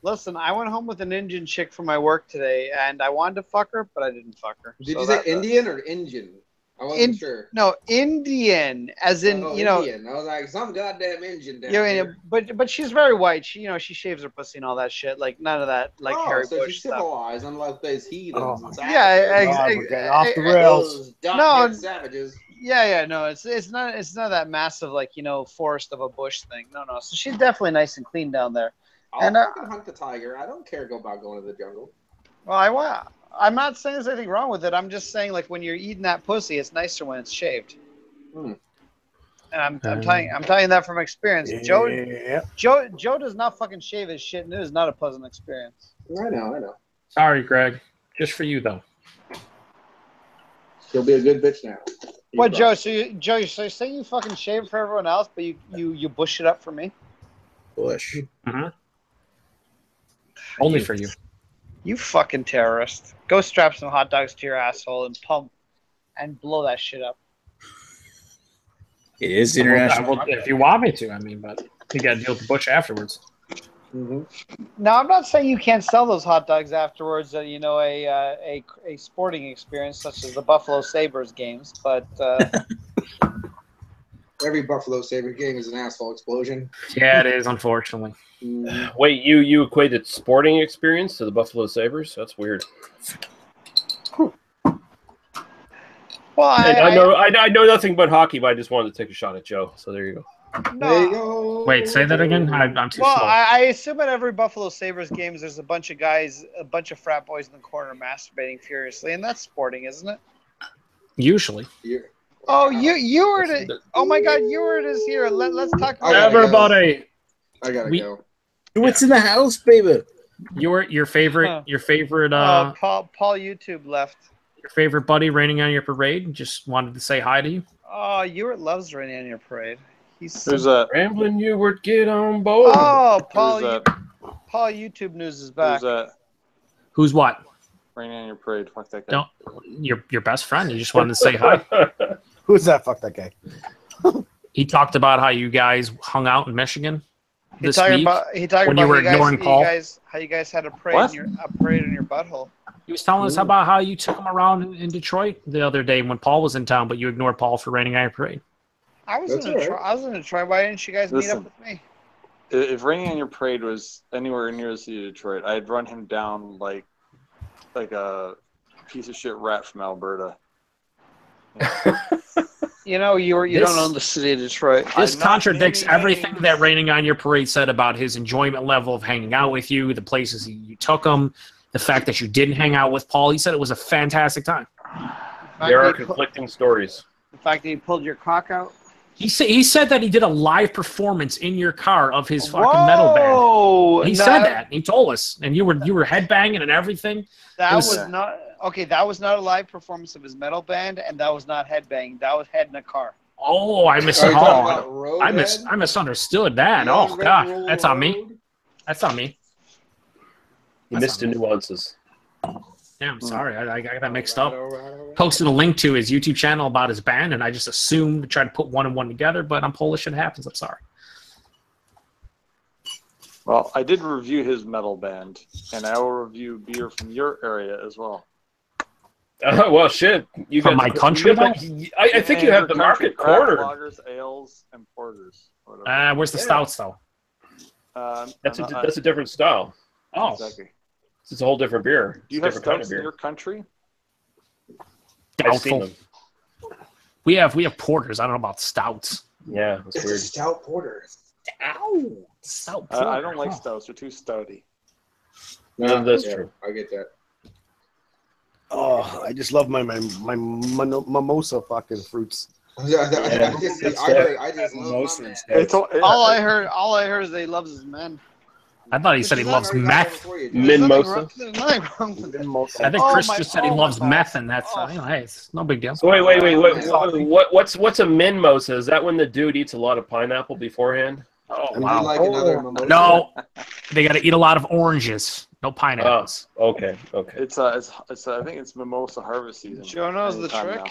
listen, I went home with an Indian chick for my work today, and I wanted to fuck her, but I didn't fuck her. did So you say that's it. Indian or Indian? I wasn't sure. No, Indian, as in Indian. I was like, some goddamn Indian down here. but she's very white. She she shaves her pussy and all that shit. Like none of that Harry so Bush she's stuff. civilized, unlike those heathens and savages. Yeah, we're getting off the rails. Those savages. Yeah, no, it's not that massive forest of a bush thing. No. So she's definitely nice and clean down there. I'll fucking hunt the tiger. I don't care about going to the jungle. Well, I'm not saying there's anything wrong with it. I'm just saying when you're eating that pussy, it's nicer when it's shaved. And I'm telling you that from experience. Yeah. Joe does not fucking shave his shit, and it is not a pleasant experience. I know. Sorry, Greg. Just for you though. She'll be a good bitch now. What, Joe? So you're saying you fucking shave for everyone else, but you bush it up for me? Bush. Only for you. You fucking terrorist. Go strap some hot dogs to your asshole and pump and blow that shit up. It is international. If you want me to, but you got to deal with the butch afterwards. Now, I'm not saying you can't sell those hot dogs afterwards at a sporting experience such as the Buffalo Sabres games, but every Buffalo Sabres game is an asphalt explosion. Yeah, it is, unfortunately. Wait, you equated sporting experience to the Buffalo Sabres? That's weird. Well, I know nothing but hockey, but I just wanted to take a shot at Joe. So there you go. No. There you go. Wait, say that again? I'm too slow. I assume at every Buffalo Sabres games, there's a bunch of guys, a bunch of frat boys in the corner masturbating furiously, and that's sporting, isn't it? Usually. Oh, you were to. Oh my God, you were to here. Let's talk about everybody. I gotta go. What's in the house, baby? Your favorite Paul YouTube left. Your favorite buddy raining on your parade just wanted to say hi to you. Oh, Ewart loves raining on your parade. Who's that? Ramblin' Ewart, get on board. Oh, Paul YouTube News is back. Who's that? Who's what? Raining on your parade. Fuck that guy. No, your best friend. You just wanted to say hi. Who's that? Fuck that guy. He talked about how you guys hung out in Michigan this week. He talked when about you were ignoring Paul. How you guys had a parade in your butthole. He was telling us about how you took him around in Detroit the other day when Paul was in town, but you ignored Paul for raining on your parade. I was in Detroit. Why didn't you guys meet up with me? If Raining on Your Parade was anywhere near the city of Detroit, I'd run him down like a piece of shit rat from Alberta. You don't own the city of Detroit. This contradicts everything that Raining on Your Parade said about his enjoyment level of hanging out with you, the places you took him, the fact that you didn't hang out with Paul. He said it was a fantastic time. There are conflicting stories. The fact that he pulled your cock out. He said that he did a live performance in your car of his fucking metal band. He said that. He told us, and you were headbanging and everything. That was not a live performance of his metal band, and that was not headbanging. That was head in a car. Oh, I misunderstood that. Oh God, that's on me. That's on me. You missed the nuances. Yeah, I'm sorry. I got that mixed up. Posted a link to his YouTube channel about his band, and I just assumed to try to put one and one together, but I'm Polish. It happens. I'm sorry. Well, I did review his metal band, and I will review beer from your area as well. Well, shit. You from my country, though? I think you have the market cornered. Lagers, ales, and porters. Where's the stouts, though? That's a different style. Oh. Exactly. It's a whole different beer. Do you have stouts in your country? Doubtful. We have porters. I don't know about stouts. Yeah, that's weird. A stout porter. Stout porter. I don't like stouts. They're too stouty. No, that's true. I get that. Oh, I just love my mimosa fucking fruits. I just love my all I heard is that he loves his men. I thought he said he loves meth. Mimosa. There's nothing wrong with it. I think Chris just said he loves meth, and that's hey, it's no big deal. So wait. What's a mimosa? Is that when the dude eats a lot of pineapple beforehand? Oh wow! Like another mimosa? No, they got to eat a lot of oranges. No pineapples. Okay. It's I think it's mimosa harvest season. Joe knows the trick.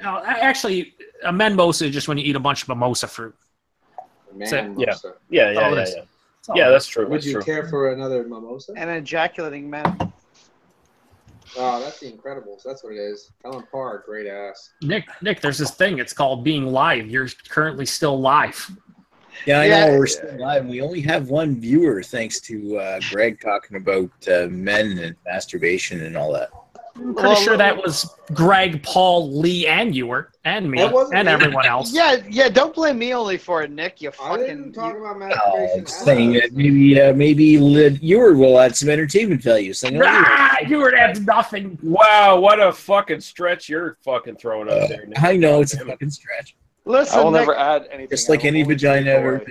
No, actually, a mimosa is just when you eat a bunch of mimosa fruit. Yeah, that's true. Would you care for another mimosa? An ejaculating man. Oh, that's The Incredibles. That's what it is. Ellen Parr, great ass. Nick, there's this thing. It's called being live. You're currently still live. Yeah, I know. We're still live. We only have one viewer, thanks to Greg talking about men and masturbation and all that. I'm pretty sure that was Greg, Paul, Lee, and Ewart, and me, and everyone else. Yeah. Don't blame me only for it, Nick. You I fucking. didn't talk about masturbation. I'm saying that maybe Ewart will add some entertainment value. Ewart adds nothing. Wow, what a fucking stretch you're fucking throwing up there, Nick. I know it's a fucking stretch. Listen, I will Nick, never add anything. Just like any vagina ever.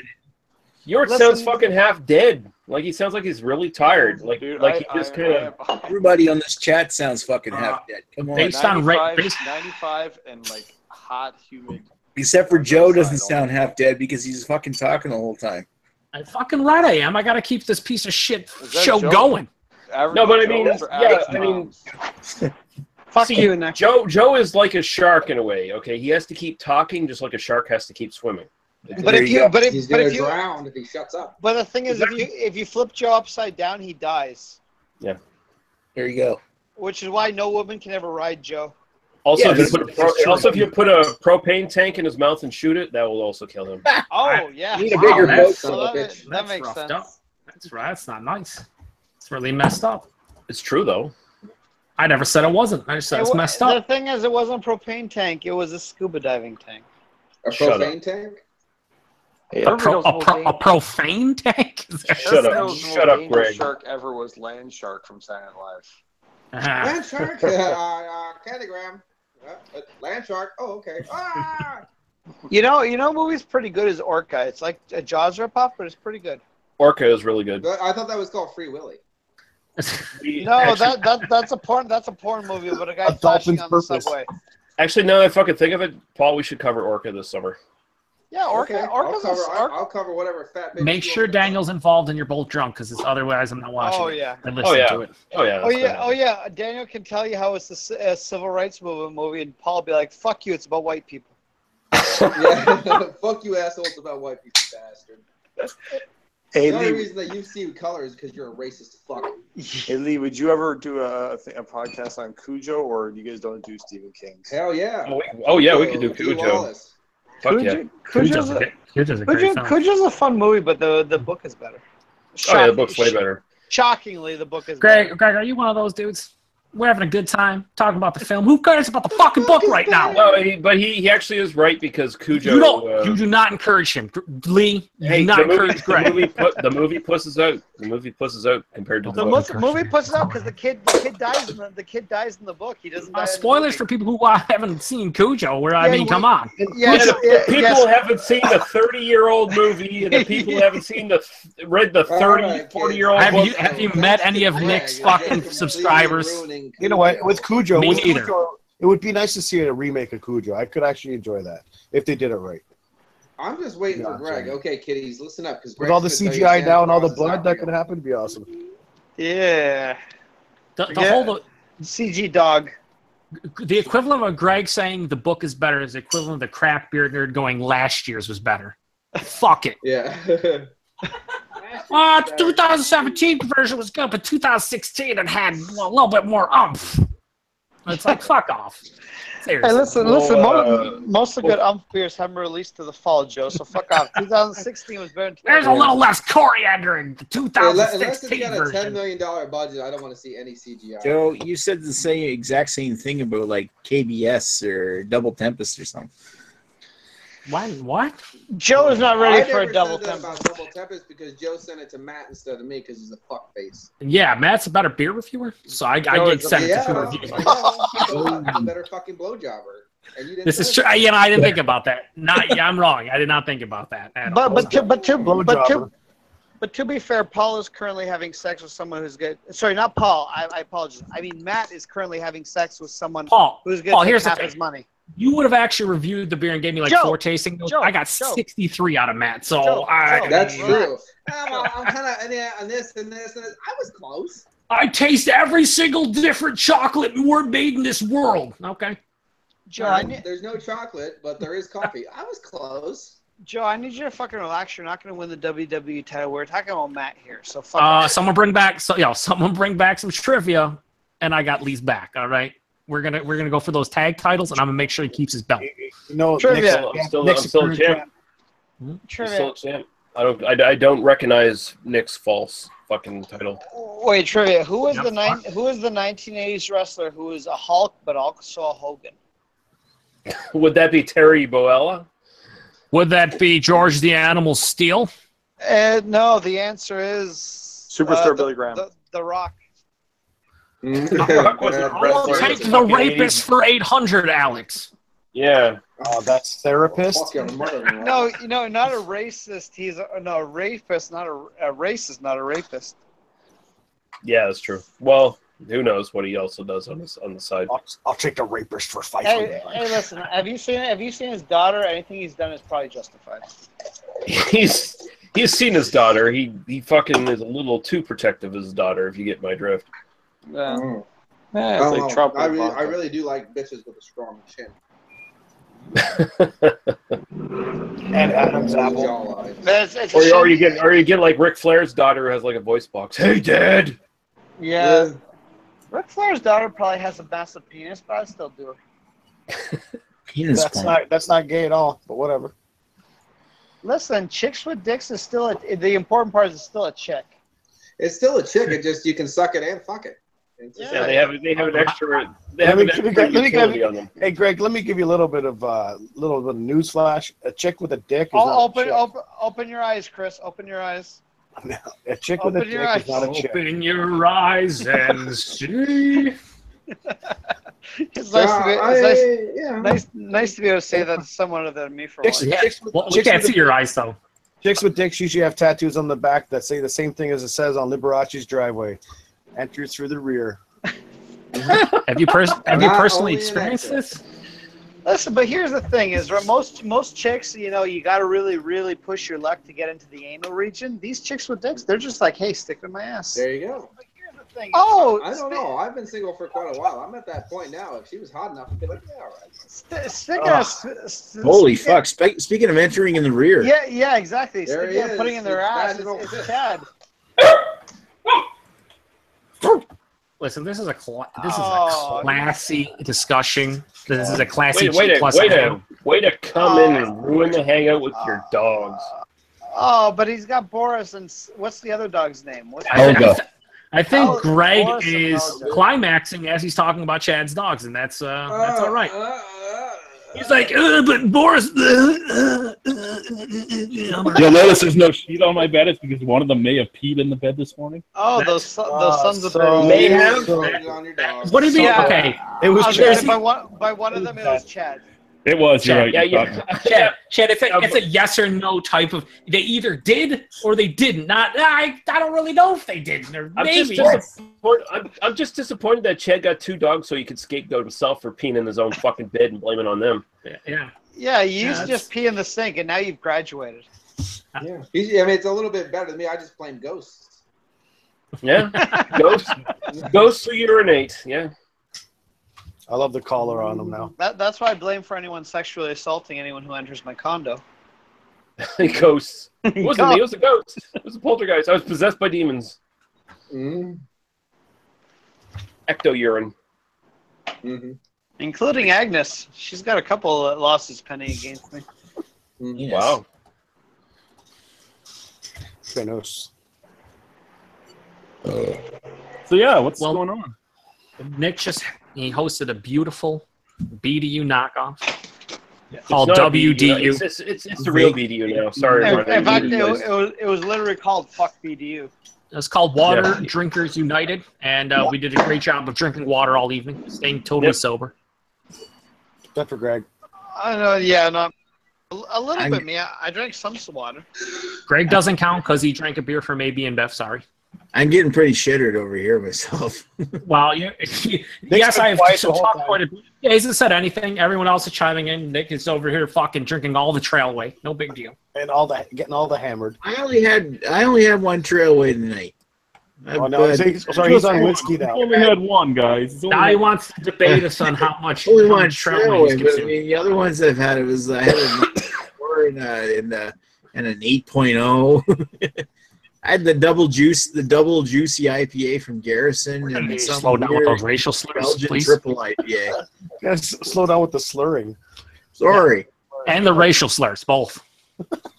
Ewart sounds fucking half dead. Like he sounds like he's really tired. Like, Dude, he just kind of. Everybody on this chat sounds fucking half dead. Come on. Based on 95 and like hot, humid. Except for Joe doesn't sound half dead because he's fucking talking the whole time. I'm fucking right I am. I got to keep this piece of shit that show Joe? going. No, but I mean, yeah, I mean. fuck you, Nick. Joe is like a shark in a way. Okay, he has to keep talking just like a shark has to keep swimming. But if you he's gonna drown if he shuts up. But the thing is, if you flip Joe upside down, he dies. Yeah. There you go. Which is why no woman can ever ride Joe. Also, if you put a propane tank in his mouth and shoot it, that will also kill him. Oh yeah. Need a bigger boat, So that That's makes roughed sense. up. That's right. That's not nice. It's really messed up. It's true though. I never said it wasn't. I just said it's messed The up. thing is, it wasn't a propane tank. It was a scuba diving tank. A propane tank? A profane tank? Shut up, Greg. Shark ever was Land Shark from Silent Life. Land Shark? Candygram. Land Shark. Oh, okay. You know, movie's pretty good is Orca. It's like a Jaws ripoff, but it's pretty good. Orca is really good. I thought that was called Free Willy. No, that's a porn movie, but a guy flashing on the subway. Actually, now that I fucking think of it, Paul, we should cover Orca this summer. Yeah, Orca. Okay, I'll cover whatever fat baby. Make sure Daniel's involved and you're both drunk, because otherwise I'm not watching. Oh yeah. I listen to it. Oh yeah. Daniel can tell you how it's a civil rights movement movie, and Paul will be like, "Fuck you, it's about white people." Yeah, fuck you, assholes, it's about white people, bastard. Hey, the only Lee, reason that you see color is because you're a racist fuck. hey, Lee, would you ever do a podcast on Cujo, or you guys don't do Stephen King's? Hell yeah. Oh yeah, we could do Cujo. Wallace. Fuck yeah. Cujo's a great film. Cujo's a fun movie, but the book is better. Oh yeah, the book's way better. Shockingly, the book is Greg, better. Greg, are you one of those dudes? We're having a good time talking about the film. Who cares about the fucking book right now? No, but he actually is right because Cujo. You do not encourage him, Lee. You do not encourage Greg. The movie pusses out. The movie pusses out compared to the book. Movie puts it out because the kid dies in the book. He doesn't die. Spoilers for people who haven't seen Cujo. Come on. People haven't seen the 30-year-old movie, and the people haven't seen read the 40-year-old book. Have you met any of Nick's fucking subscribers? You know what? With Cujo, Me neither. It would be nice to see a remake of Cujo. I could actually enjoy that if they did it right. I'm just waiting for Greg. Okay, kiddies, listen up. With all the CGI now and all the blood that could happen, it'd be awesome. Yeah. The whole CG dog. The equivalent of Greg saying the book is better is the equivalent of the craft beer nerd going last year's was better. Fuck it. Yeah. The 2017 version was good, but 2016 it had a little bit more umph. It's like, fuck off. Seriously. Hey, listen. Most of the good umph beers haven't been released to the fall, Joe. So fuck off. 2016 was better. There's a little less coriander in the 2016 unless it's got a version. $10 million budget, I don't want to see any CGI. Joe, you said the exact same thing about like KBS or Double Tempest or something. What? Joe is not ready for a double tempest. tempest. About Double Tempest because Joe sent it to Matt instead of me because he's a fuckface. Yeah, Matt's a better beer reviewer, so I get sent it to review. He's a better fucking blowjobber. This is true. I didn't think about that. I'm wrong. I did not think about that. But to be fair, Paul is currently having sex with someone who's good. Sorry, not Paul. I apologize. I mean, Matt is currently having sex with someone who's good to half his money. You would have actually reviewed the beer and gave me like 4 tasting notes. I got 63 out of Matt, so that's true. I'm kind of on this and this and this. I was close. I taste every single different chocolate made in this world. Okay. Joe, there's no chocolate, but there is coffee. I was close. Joe, I need you to fucking relax. You're not going to win the WWE title. We're talking about Matt here, so fuck. Someone bring back some trivia. and I got Lee's back. All right, we're gonna go for those tag titles, and I'm gonna make sure he keeps his belt. You know, Trivia. I'm still a champ. I'm Trivia. still a champ. I don't recognize Nick's false fucking title. Wait, trivia. Who was Yep. who was the 1980s wrestler who was a Hulk but also a Hogan? Would that be Terry Boella? Would that be George the Animal Steel? No, the answer is Superstar Billy Graham. The Rock. I'll take the rapist for 800, Alex. Yeah. Oh, that's therapist. No, not a racist. He's a rapist, not a racist, not a rapist. Yeah, that's true. Well, who knows what he also does on the side. I'll take the rapist for 500. Hey, listen. Have you seen his daughter? Anything he's done is probably justified. He's seen his daughter. He fucking is a little too protective of his daughter, if you get my drift. Yeah. Yeah, it's like Trump. I really do like bitches with a strong chin. And Adam's apple. Or you get like Ric Flair's daughter who has like a voice box. Hey, Dad. Yeah. Ric Flair's daughter probably has a massive penis, but I'd still do her. Penis That's not gay at all, but whatever. Listen, chicks with dicks is still the important part is it's still a chick. It's still a chick. It just you can suck it and fuck it. Yeah, they have an extra. Utility on them. Hey, Greg, let me give you a little bit of news flash. A chick with a dick is not a chick. Open your eyes, Chris. Open your eyes. No, a chick with a dick is not a chick. Open your eyes and see. It's nice to be able to say that to someone other than me for once. We can't see your eyes though. Chicks with dicks usually have tattoos on the back that say the same thing as it says on Liberace's driveway. Enter through the rear. Have you personally experienced this? Listen, but here's the thing: is most chicks, you got to really push your luck to get into the anal region. These chicks with dicks, they're just like, hey, stick in my ass. There you go. But here's the thing. Oh, I don't know. I've been single for quite a while. I'm at that point now. If she was hot enough, I'd be like, yeah, all right. Holy fuck! Speaking of entering in the rear. Yeah, exactly. There Speaking of putting in their ass, it's Chad. Listen, this is a classy discussion. This is a classy way to come in and ruin the hangout with your dogs. Oh, but he's got Boris and what's the other dog's name? I think Greg Boris is climaxing as he's talking about Chad's dogs, and that's all right. He's like, but Boris. You'll notice there's no sheet on my bed. It's because one of them may have peed in the bed this morning. Oh, those sons of bitches. May have. What do you mean? Yeah. Okay, It was Chad. By one of them, it was Chad. It was. You're right. Yeah. Chad, it's a yes or no type of. They either did or they didn't. I don't really know if they did. Or maybe. I'm just disappointed that Chad got two dogs so he could scapegoat himself for peeing in his own fucking bed and blame it on them. Yeah. Yeah, you used to just pee in the sink, and now you've graduated. Yeah. It's a little bit better than me. I just blame ghosts. Yeah. Ghosts who urinate. Yeah. I love the collar on them now. That's why I blame for anyone sexually assaulting anyone who enters my condo. Ghosts. It wasn't me. It was a ghost. It was a poltergeist. I was possessed by demons. Ecto-urine. Mm-hmm. Including Agnes. She's got a couple of lawsuits pending against me. Yes. Wow. Thanos. So yeah, what's going on? Nick he hosted a beautiful BDU knockoff called It's not WDU. BDU. It's the real BDU now. Sorry. In fact, it was literally called Fuck BDU. It's called Water Drinkers United, and we did a great job of drinking water all evening, staying totally sober. Except for Greg. I know, yeah, not a little bit. Me, I drank some water. Greg doesn't count because he drank a beer from AB and Beth. Sorry. I'm getting pretty shittered over here myself. Well, yes, I have talked quite a bit. He hasn't said anything. Everyone else is chiming in. Nick is over here fucking drinking all the Trailway. No big deal. And getting all the hammered. I only had one Trailway tonight. He's on whiskey now. He only had one, guys. Now he wants to debate us on how much Only one Trailway he's Trailway, but I consuming. mean, the other ones I've had, I had a 4 and an 8.0. I had the double juicy IPA from Garrison and some slow down with weird those racial slurs, Belgian please. triple IPA. Guys, slow down with the slurring. Sorry. And the racial slurs, both.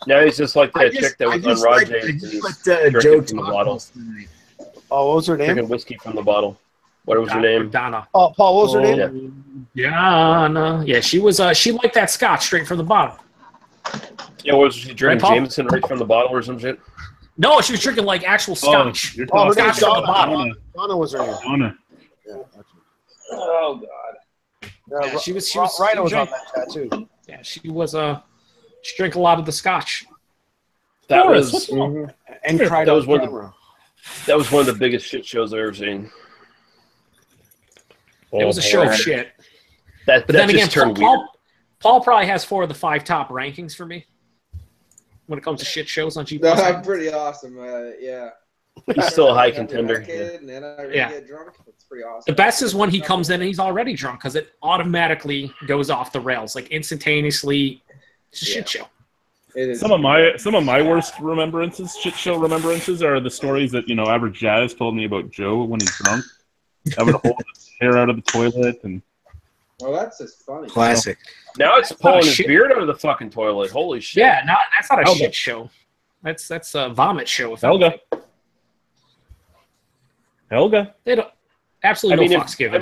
Now he's just like that chick that was on let Joe from the talk bottle. most of the night. Oh, what was her name? Drinking whiskey from the bottle. What was her name? Donna. Oh, Paul, what was her name? Donna. Yeah, she was. She liked that scotch straight from the bottle. Yeah, was she drinking Paul? Jameson right from the bottle or some shit? No, she was drinking like actual scotch. You're Oh, her talking name's Scotch from the Donna. bottle. Donna was her name. Donna. Yeah, Oh God. Yeah, she was. She was. Rhino was she on drank- that chat too. Yeah, she was. She drank a lot of the scotch. That Boris, was what's wrong? And cried That was on one of the- camera. that was one of the biggest shit shows I've ever seen. It was a show of shit. That, But that then again, just turned weird. Paul probably has 4 of the 5 top rankings for me when it comes to shit shows on G+. No, I'm pretty awesome. Yeah. He's still a high I got contender. medicated and then I really Yeah. get drunk. It's pretty awesome. The best is when he comes in and he's already drunk because it automatically goes off the rails, like instantaneously. It's a shit show. It is. Some of my worst shit show remembrances, are the stories that average Jazz told me about Joe when he's drunk. I would hold his hair out of the toilet and. Well, that's just funny. Classic. Now it's pulling not a his shit- beard out of the fucking toilet. Holy shit. Yeah, that's not a Helga. shit show. That's a vomit show. Helga. Helga. They don't absolutely no fucks given.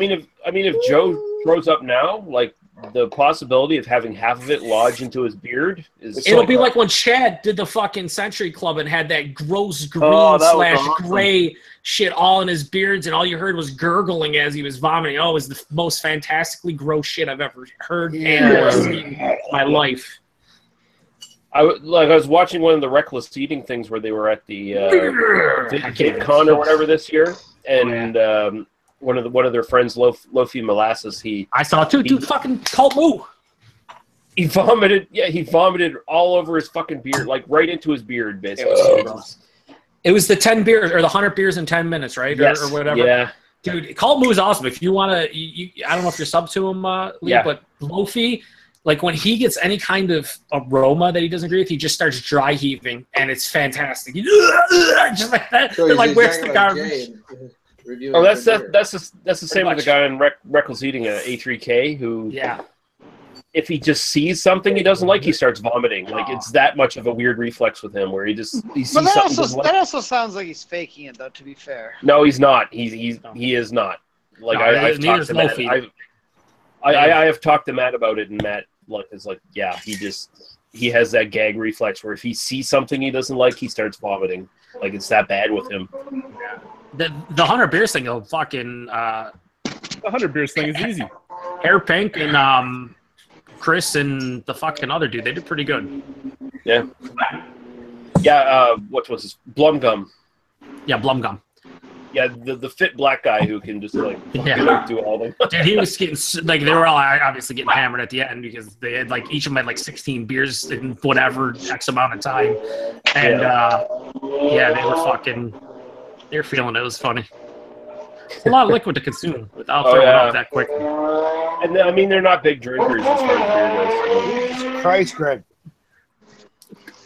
I mean, if Joe throws up now, like the possibility of having half of it lodge into his beard is. It'll be like when Chad did the fucking Century Club and had that gross green Oh, that was / awesome. gray shit all in his beards, and all you heard was gurgling as he was vomiting. Oh, it was the most fantastically gross shit I've ever heard and seen in my life. I was watching one of the reckless eating things where they were at the VidCon or whatever this year, and one of their friends, Lofi Molasses, I saw it too. Dude, fucking cult moo. he vomited. Yeah, he vomited all over his fucking beard, like right into his beard, basically. It was the 10 beers or the 100 beers in 10 minutes, right? Yes. Or whatever. Yeah. Dude, Cult Moo is awesome. If you want to, I don't know if you're sub to him, Lee, Yeah. but Lofi, like when he gets any kind of aroma that he doesn't agree with, he just starts dry heaving, and it's fantastic. Just like that. So It he's like just whips the acting like garbage. Jay and reviewing Oh, that's the beer. the same with the guy in Reckless Eating, A3K, who Yeah. if he just sees something he doesn't like, he starts vomiting. Like it's that much of a weird reflex with him, where he sees But something he doesn't like. that also sounds like he's faking it, though. To be fair. No, he's not. He is not. Like No, I've neither talked is to Matt. Lofi. I have talked to Matt about it, and Matt is like, yeah, he has that gag reflex where if he sees something he doesn't like, he starts vomiting. Like it's that bad with him. The 100 beers thing, though, fucking The 100 beers thing is easy. Hair Pink and Chris and the fucking other dude, they did pretty good. Yeah. Yeah. What's his Blumgum? Yeah, Blumgum. Yeah, the fit black guy who can just like do all of them. Dude, he was getting like they were all obviously getting hammered at the end because they had like each of them had like 16 beers in whatever X amount of time, and they were feeling it. It was funny. It's a lot of liquid to consume without throwing up that quick. And I mean, they're not big drinkers as far as beer goes. Christ, Greg.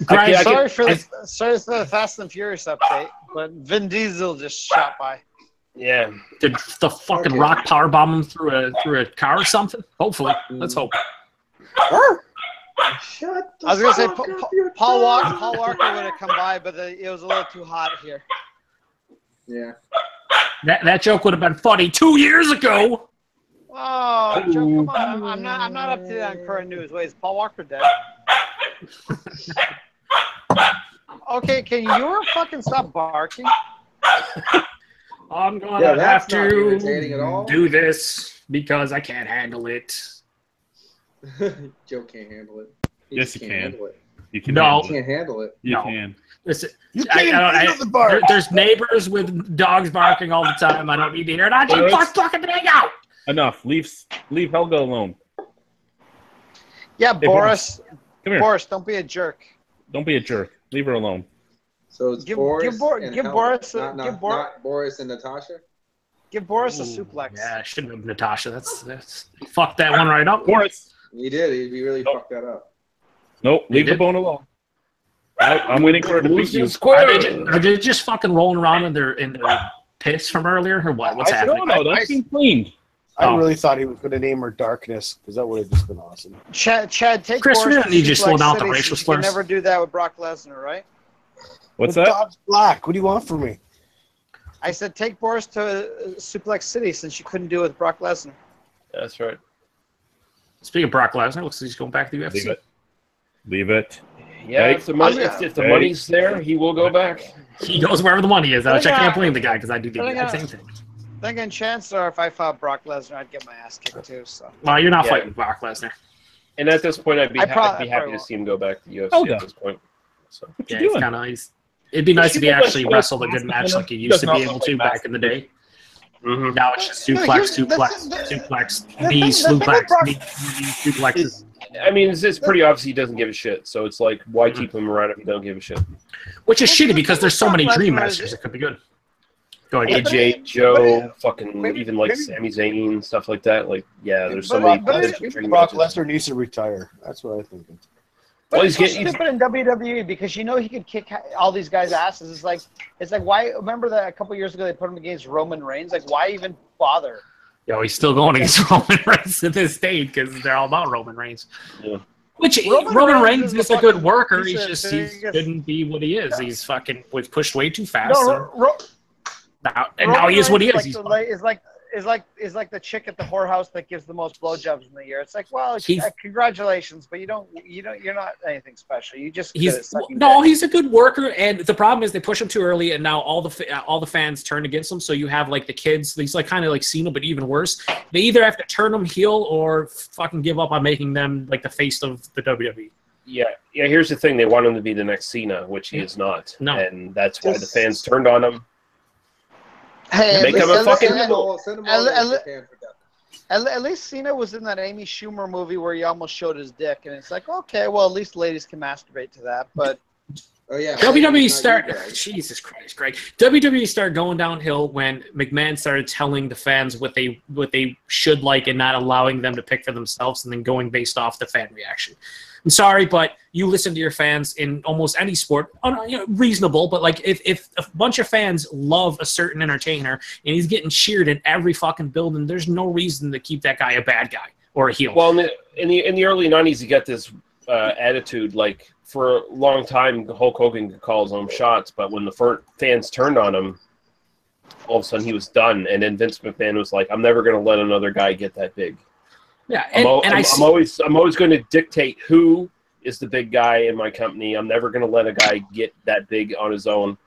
Greg, Sorry for the Fast and Furious update, but Vin Diesel just shot by. Yeah. Did the fucking rock power bomb him through a car or something? Hopefully, let's hope. Shut the I was gonna say fuck up, Paul Walker would have come by, but it was a little too hot here. Yeah. That joke would have been funny 2 years ago. Oh, Joe, come on! I'm not up to date on current news. Wait, is Paul Walker dead? Okay, can you fucking stop barking? I'm gonna Yeah, have that's not to irritating at all. do this because I can't handle it. Joe can't handle it. He Yes, just you can't can. handle it. You can No. handle He it. can't handle it. You No. can. Listen, You can't handle the bark. there's neighbors with dogs barking all the time. I don't need to hear it. I Oh, just fucking thing out. Enough. Leave Helga alone. Yeah, Hey, Boris. Come here. Boris, don't be a jerk. Don't be a jerk. Leave her alone. So it's Give Boris Boris and Boris Helga, not Boris and Natasha. Give Boris a suplex. Yeah, I shouldn't have Natasha. That's fuck that one right up. Boris. He did. He really Nope. fucked that up. Nope. Leave the did? bone alone. I'm waiting for it to beat you. Are they just fucking rolling around in their piss from earlier, or what? What's happening? No, that's been cleaned. I really thought he was going to name her Darkness because that would have just been awesome. Chad, take Chris, we Boris don't need you to slow down with the City, racial since you can slurs. never do that with Brock Lesnar, right? What's The that? dog's black. What do you want from me? I said take Boris to Suplex City since you couldn't do it with Brock Lesnar. That's right. Speaking of Brock Lesnar, looks like he's going back to the UFC. Leave it. Yeah, Hey. if the money's there, he will go back. He goes wherever the money is, which I can't blame the guy because I do the exact same thing. Thinking chances are if I fought Brock Lesnar, I'd get my ass kicked too. So. Well, you're not fighting Brock Lesnar. And at this point, I'd be happy probably to see him go back to the UFC at this point. So. Yeah, he's kind of nice. It'd be nice if he actually wrestled a good match like he used to be able to back in the day. Mm-hmm. Now it's just suplex, knee, suplexes. I mean, it's pretty obvious he doesn't give a shit. So it's like, why keep him around if you don't give a shit? Which is shitty because there's so many dream matches that could be good. Go ahead. AJ, Joe, fucking even like Sami Zayn, stuff like that. Like, yeah, there's so many. Brock Lesnar needs to retire. That's what I'm thinking. But it's stupid in WWE because you know he could kick all these guys' asses. It's like why? Remember that a couple years ago they put him against Roman Reigns. Like why even bother? Yo, he's still going against Roman Reigns to this day because they're all about Roman Reigns. Yeah. Which Roman Reigns is a good worker. He shouldn't be what he is. He's fucking was pushed way too fast. Now he is what he is. Is like the chick at the whorehouse that gives the most blowjobs in the year. It's like, well, congratulations, but you're not anything special. You just he's a good worker, and the problem is they push him too early, and now all the fans turn against him. So you have like the kids. He's like kind of like Cena, but even worse. They either have to turn him heel or fucking give up on making them like the face of the WWE. Yeah. Here's the thing: they want him to be the next Cena, which he is not. No, and that's why the fans turned on him. Hey, make him a fucking. At least Cena was in that Amy Schumer movie where he almost showed his dick, and it's like, okay, well, at least ladies can masturbate to that. But WWE started. Jesus Christ, Greg. WWE started going downhill when McMahon started telling the fans what they should like and not allowing them to pick for themselves, and then going based off the fan reaction. I'm sorry, but you listen to your fans in almost any sport, reasonable, but like if a bunch of fans love a certain entertainer and he's getting cheered in every fucking building, there's no reason to keep that guy a bad guy or a heel. Well, in the early 90s, he got this attitude. Like for a long time, Hulk Hogan could call his own shots, but when the fans turned on him, all of a sudden he was done. And then Vince McMahon was like, "I'm never going to let another guy get that big." Yeah, I'm always going to dictate who is the big guy in my company. I'm never going to let a guy get that big on his own.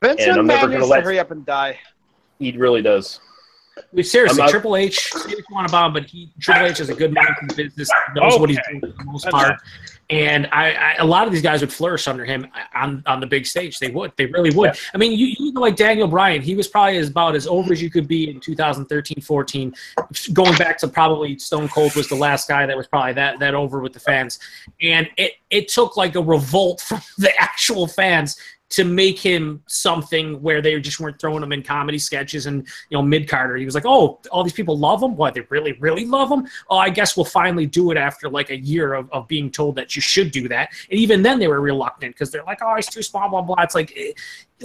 Vince McMahon needs to hurry up and die. He really does. Seriously, Triple H, say what you want about him, but Triple H is a good man in the business, knows what he's doing for the most part. And a lot of these guys would flourish under him on the big stage. They would. They really would. Yeah. I mean, you look like Daniel Bryan. He was probably about as over as you could be in 2013-14. Going back to probably Stone Cold was the last guy that was probably that over with the fans. And it took like a revolt from the actual fans to make him something where they just weren't throwing him in comedy sketches and, mid-carder. He was like, oh, all these people love him? What, they really, really love him? Oh, I guess we'll finally do it after like a year of being told that you should do that. And even then they were reluctant because they're like, oh, he's too small, blah, blah. It's like,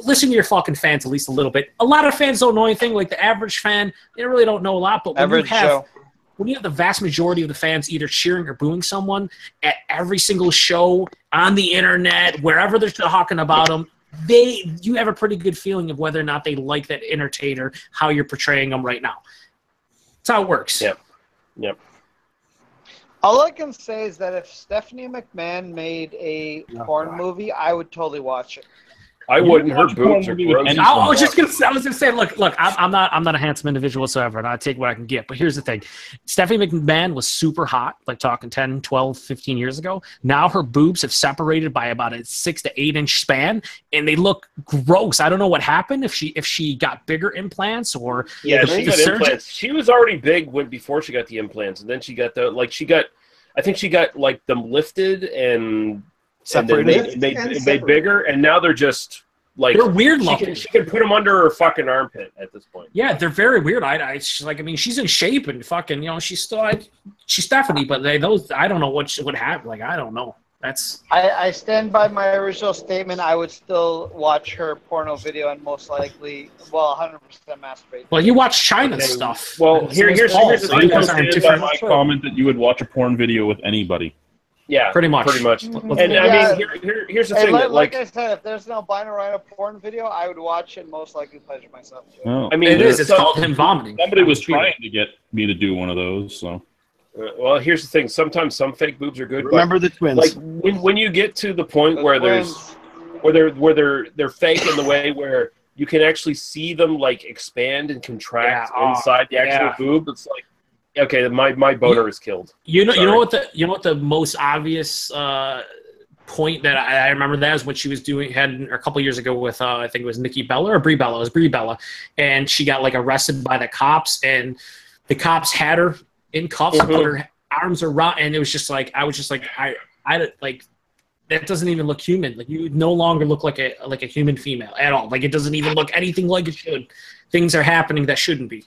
listen to your fucking fans at least a little bit. A lot of fans don't know anything. Like the average fan, they really don't know a lot. But when you have the vast majority of the fans either cheering or booing someone at every single show, on the internet, wherever they're talking about them, you have a pretty good feeling of whether or not they like that entertainer, how you're portraying them right now. That's how it works. Yep. All I can say is that if Stephanie McMahon made a porn movie, I would totally watch it. I wouldn't. Her boobs are gross. I was gonna say, look. I'm not a handsome individual whatsoever, and I take what I can get. But here's the thing: Stephanie McMahon was super hot, like talking 10, 12, 15 years ago. Now her boobs have separated by about a 6 to 8 inch span, and they look gross. I don't know what happened if she got bigger implants or she got implants. She was already big before she got the implants, and then she got I think she got like them lifted and. Separated, made bigger, and now they're just like they're weird looking. She can put them under her fucking armpit at this point. Yeah, they're very weird. She's in shape and fucking, she's Stephanie, but those I don't know what would happen. Like I don't know. That's I stand by my original statement. I would still watch her porno video and most likely, well, 100% masturbate. well, you watch China Okay, stuff. well, And here's Paul, the so thing. you I guys still aren't stand by different. my comment that you would watch a porn video with anybody. Yeah, Pretty much. Pretty much. Mhm. And I Yeah. mean, here's the Hey, thing. That, like I said, if there's an albino rhino porn video, I would watch it and most likely pleasure myself. Oh. I mean, It is. It's some- called him vomiting. Somebody was trying to get me to do one of those, so. well, here's the thing. Sometimes some fake boobs are good, Remember the twins. but like when you get to the point where they're fake in the way where you can actually see them like expand and contract inside the actual boob, it's like, okay, my boner is killed. You know Sorry. what the most obvious point that I remember that is when she was had a couple years ago with I think it was Nikki Bella or Brie Bella. It was Brie Bella, and she got like arrested by the cops, and the cops had her in cuffs and put her arms around, and it was just like I was just like I like that doesn't even look human. Like you no longer look like a human female at all. Like it doesn't even look anything like it should. Things are happening that shouldn't be.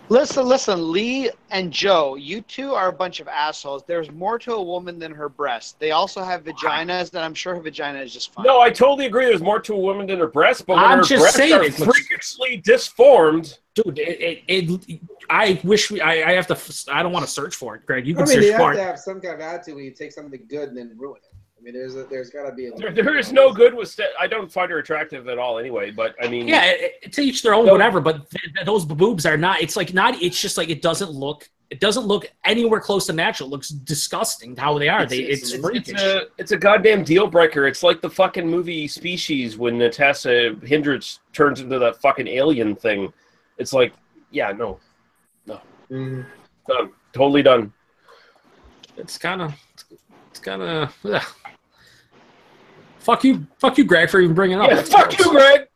Listen, Lee and Joe, you two are a bunch of assholes. There's more to a woman than her breast. They also have vaginas, and I'm sure her vagina is just fine. No, I totally agree. There's more to a woman than her breasts, but when I'm her just breasts saying are it. freakishly disformed, Dude, I wish I have to. I don't want to search for it, Greg. You can I mean, search you for have to it. have some kind of attitude when you take something good and then ruin it. I mean, there's got to be. there is no good with. I don't find her attractive at all, anyway. But I mean, Yeah, to each their own, whatever. But those boobs are not. It's like not. It's just like it doesn't look. It doesn't look anywhere close to natural. It looks disgusting how they are. It's freakish. It's a goddamn deal breaker. It's like the fucking movie Species when Natasha Hendricks turns into that fucking alien thing. It's like, yeah, no. Done. Totally done. It's kind of. Fuck you, Greg, for even bringing it up. Yeah, fuck you, Greg.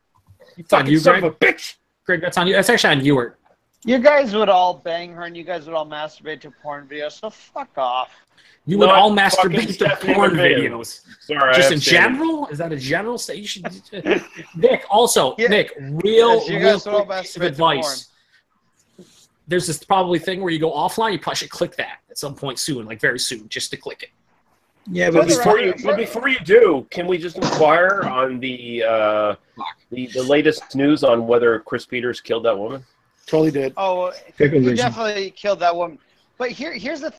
You fucking you, son Greg. of a bitch. Greg, that's on you. That's actually on you. You guys would all bang her, and you guys would all masturbate to porn videos. So fuck off. You would Not all fucking masturbate to Stephanie porn McMahon. videos. Sorry, Just I in have standards. general? Is that a general state? You should. Nick, also, Yeah. Nick, real Yes, you guys would all quick piece of masturbate to advice. There's this probably thing where you go offline. You probably should click that at some point soon, like very soon, just to click it. Yeah, But but before you do, can we just inquire on the latest news on whether Chris Peters killed that woman? totally did. Oh, Pickle he vision. definitely killed that woman. But here's the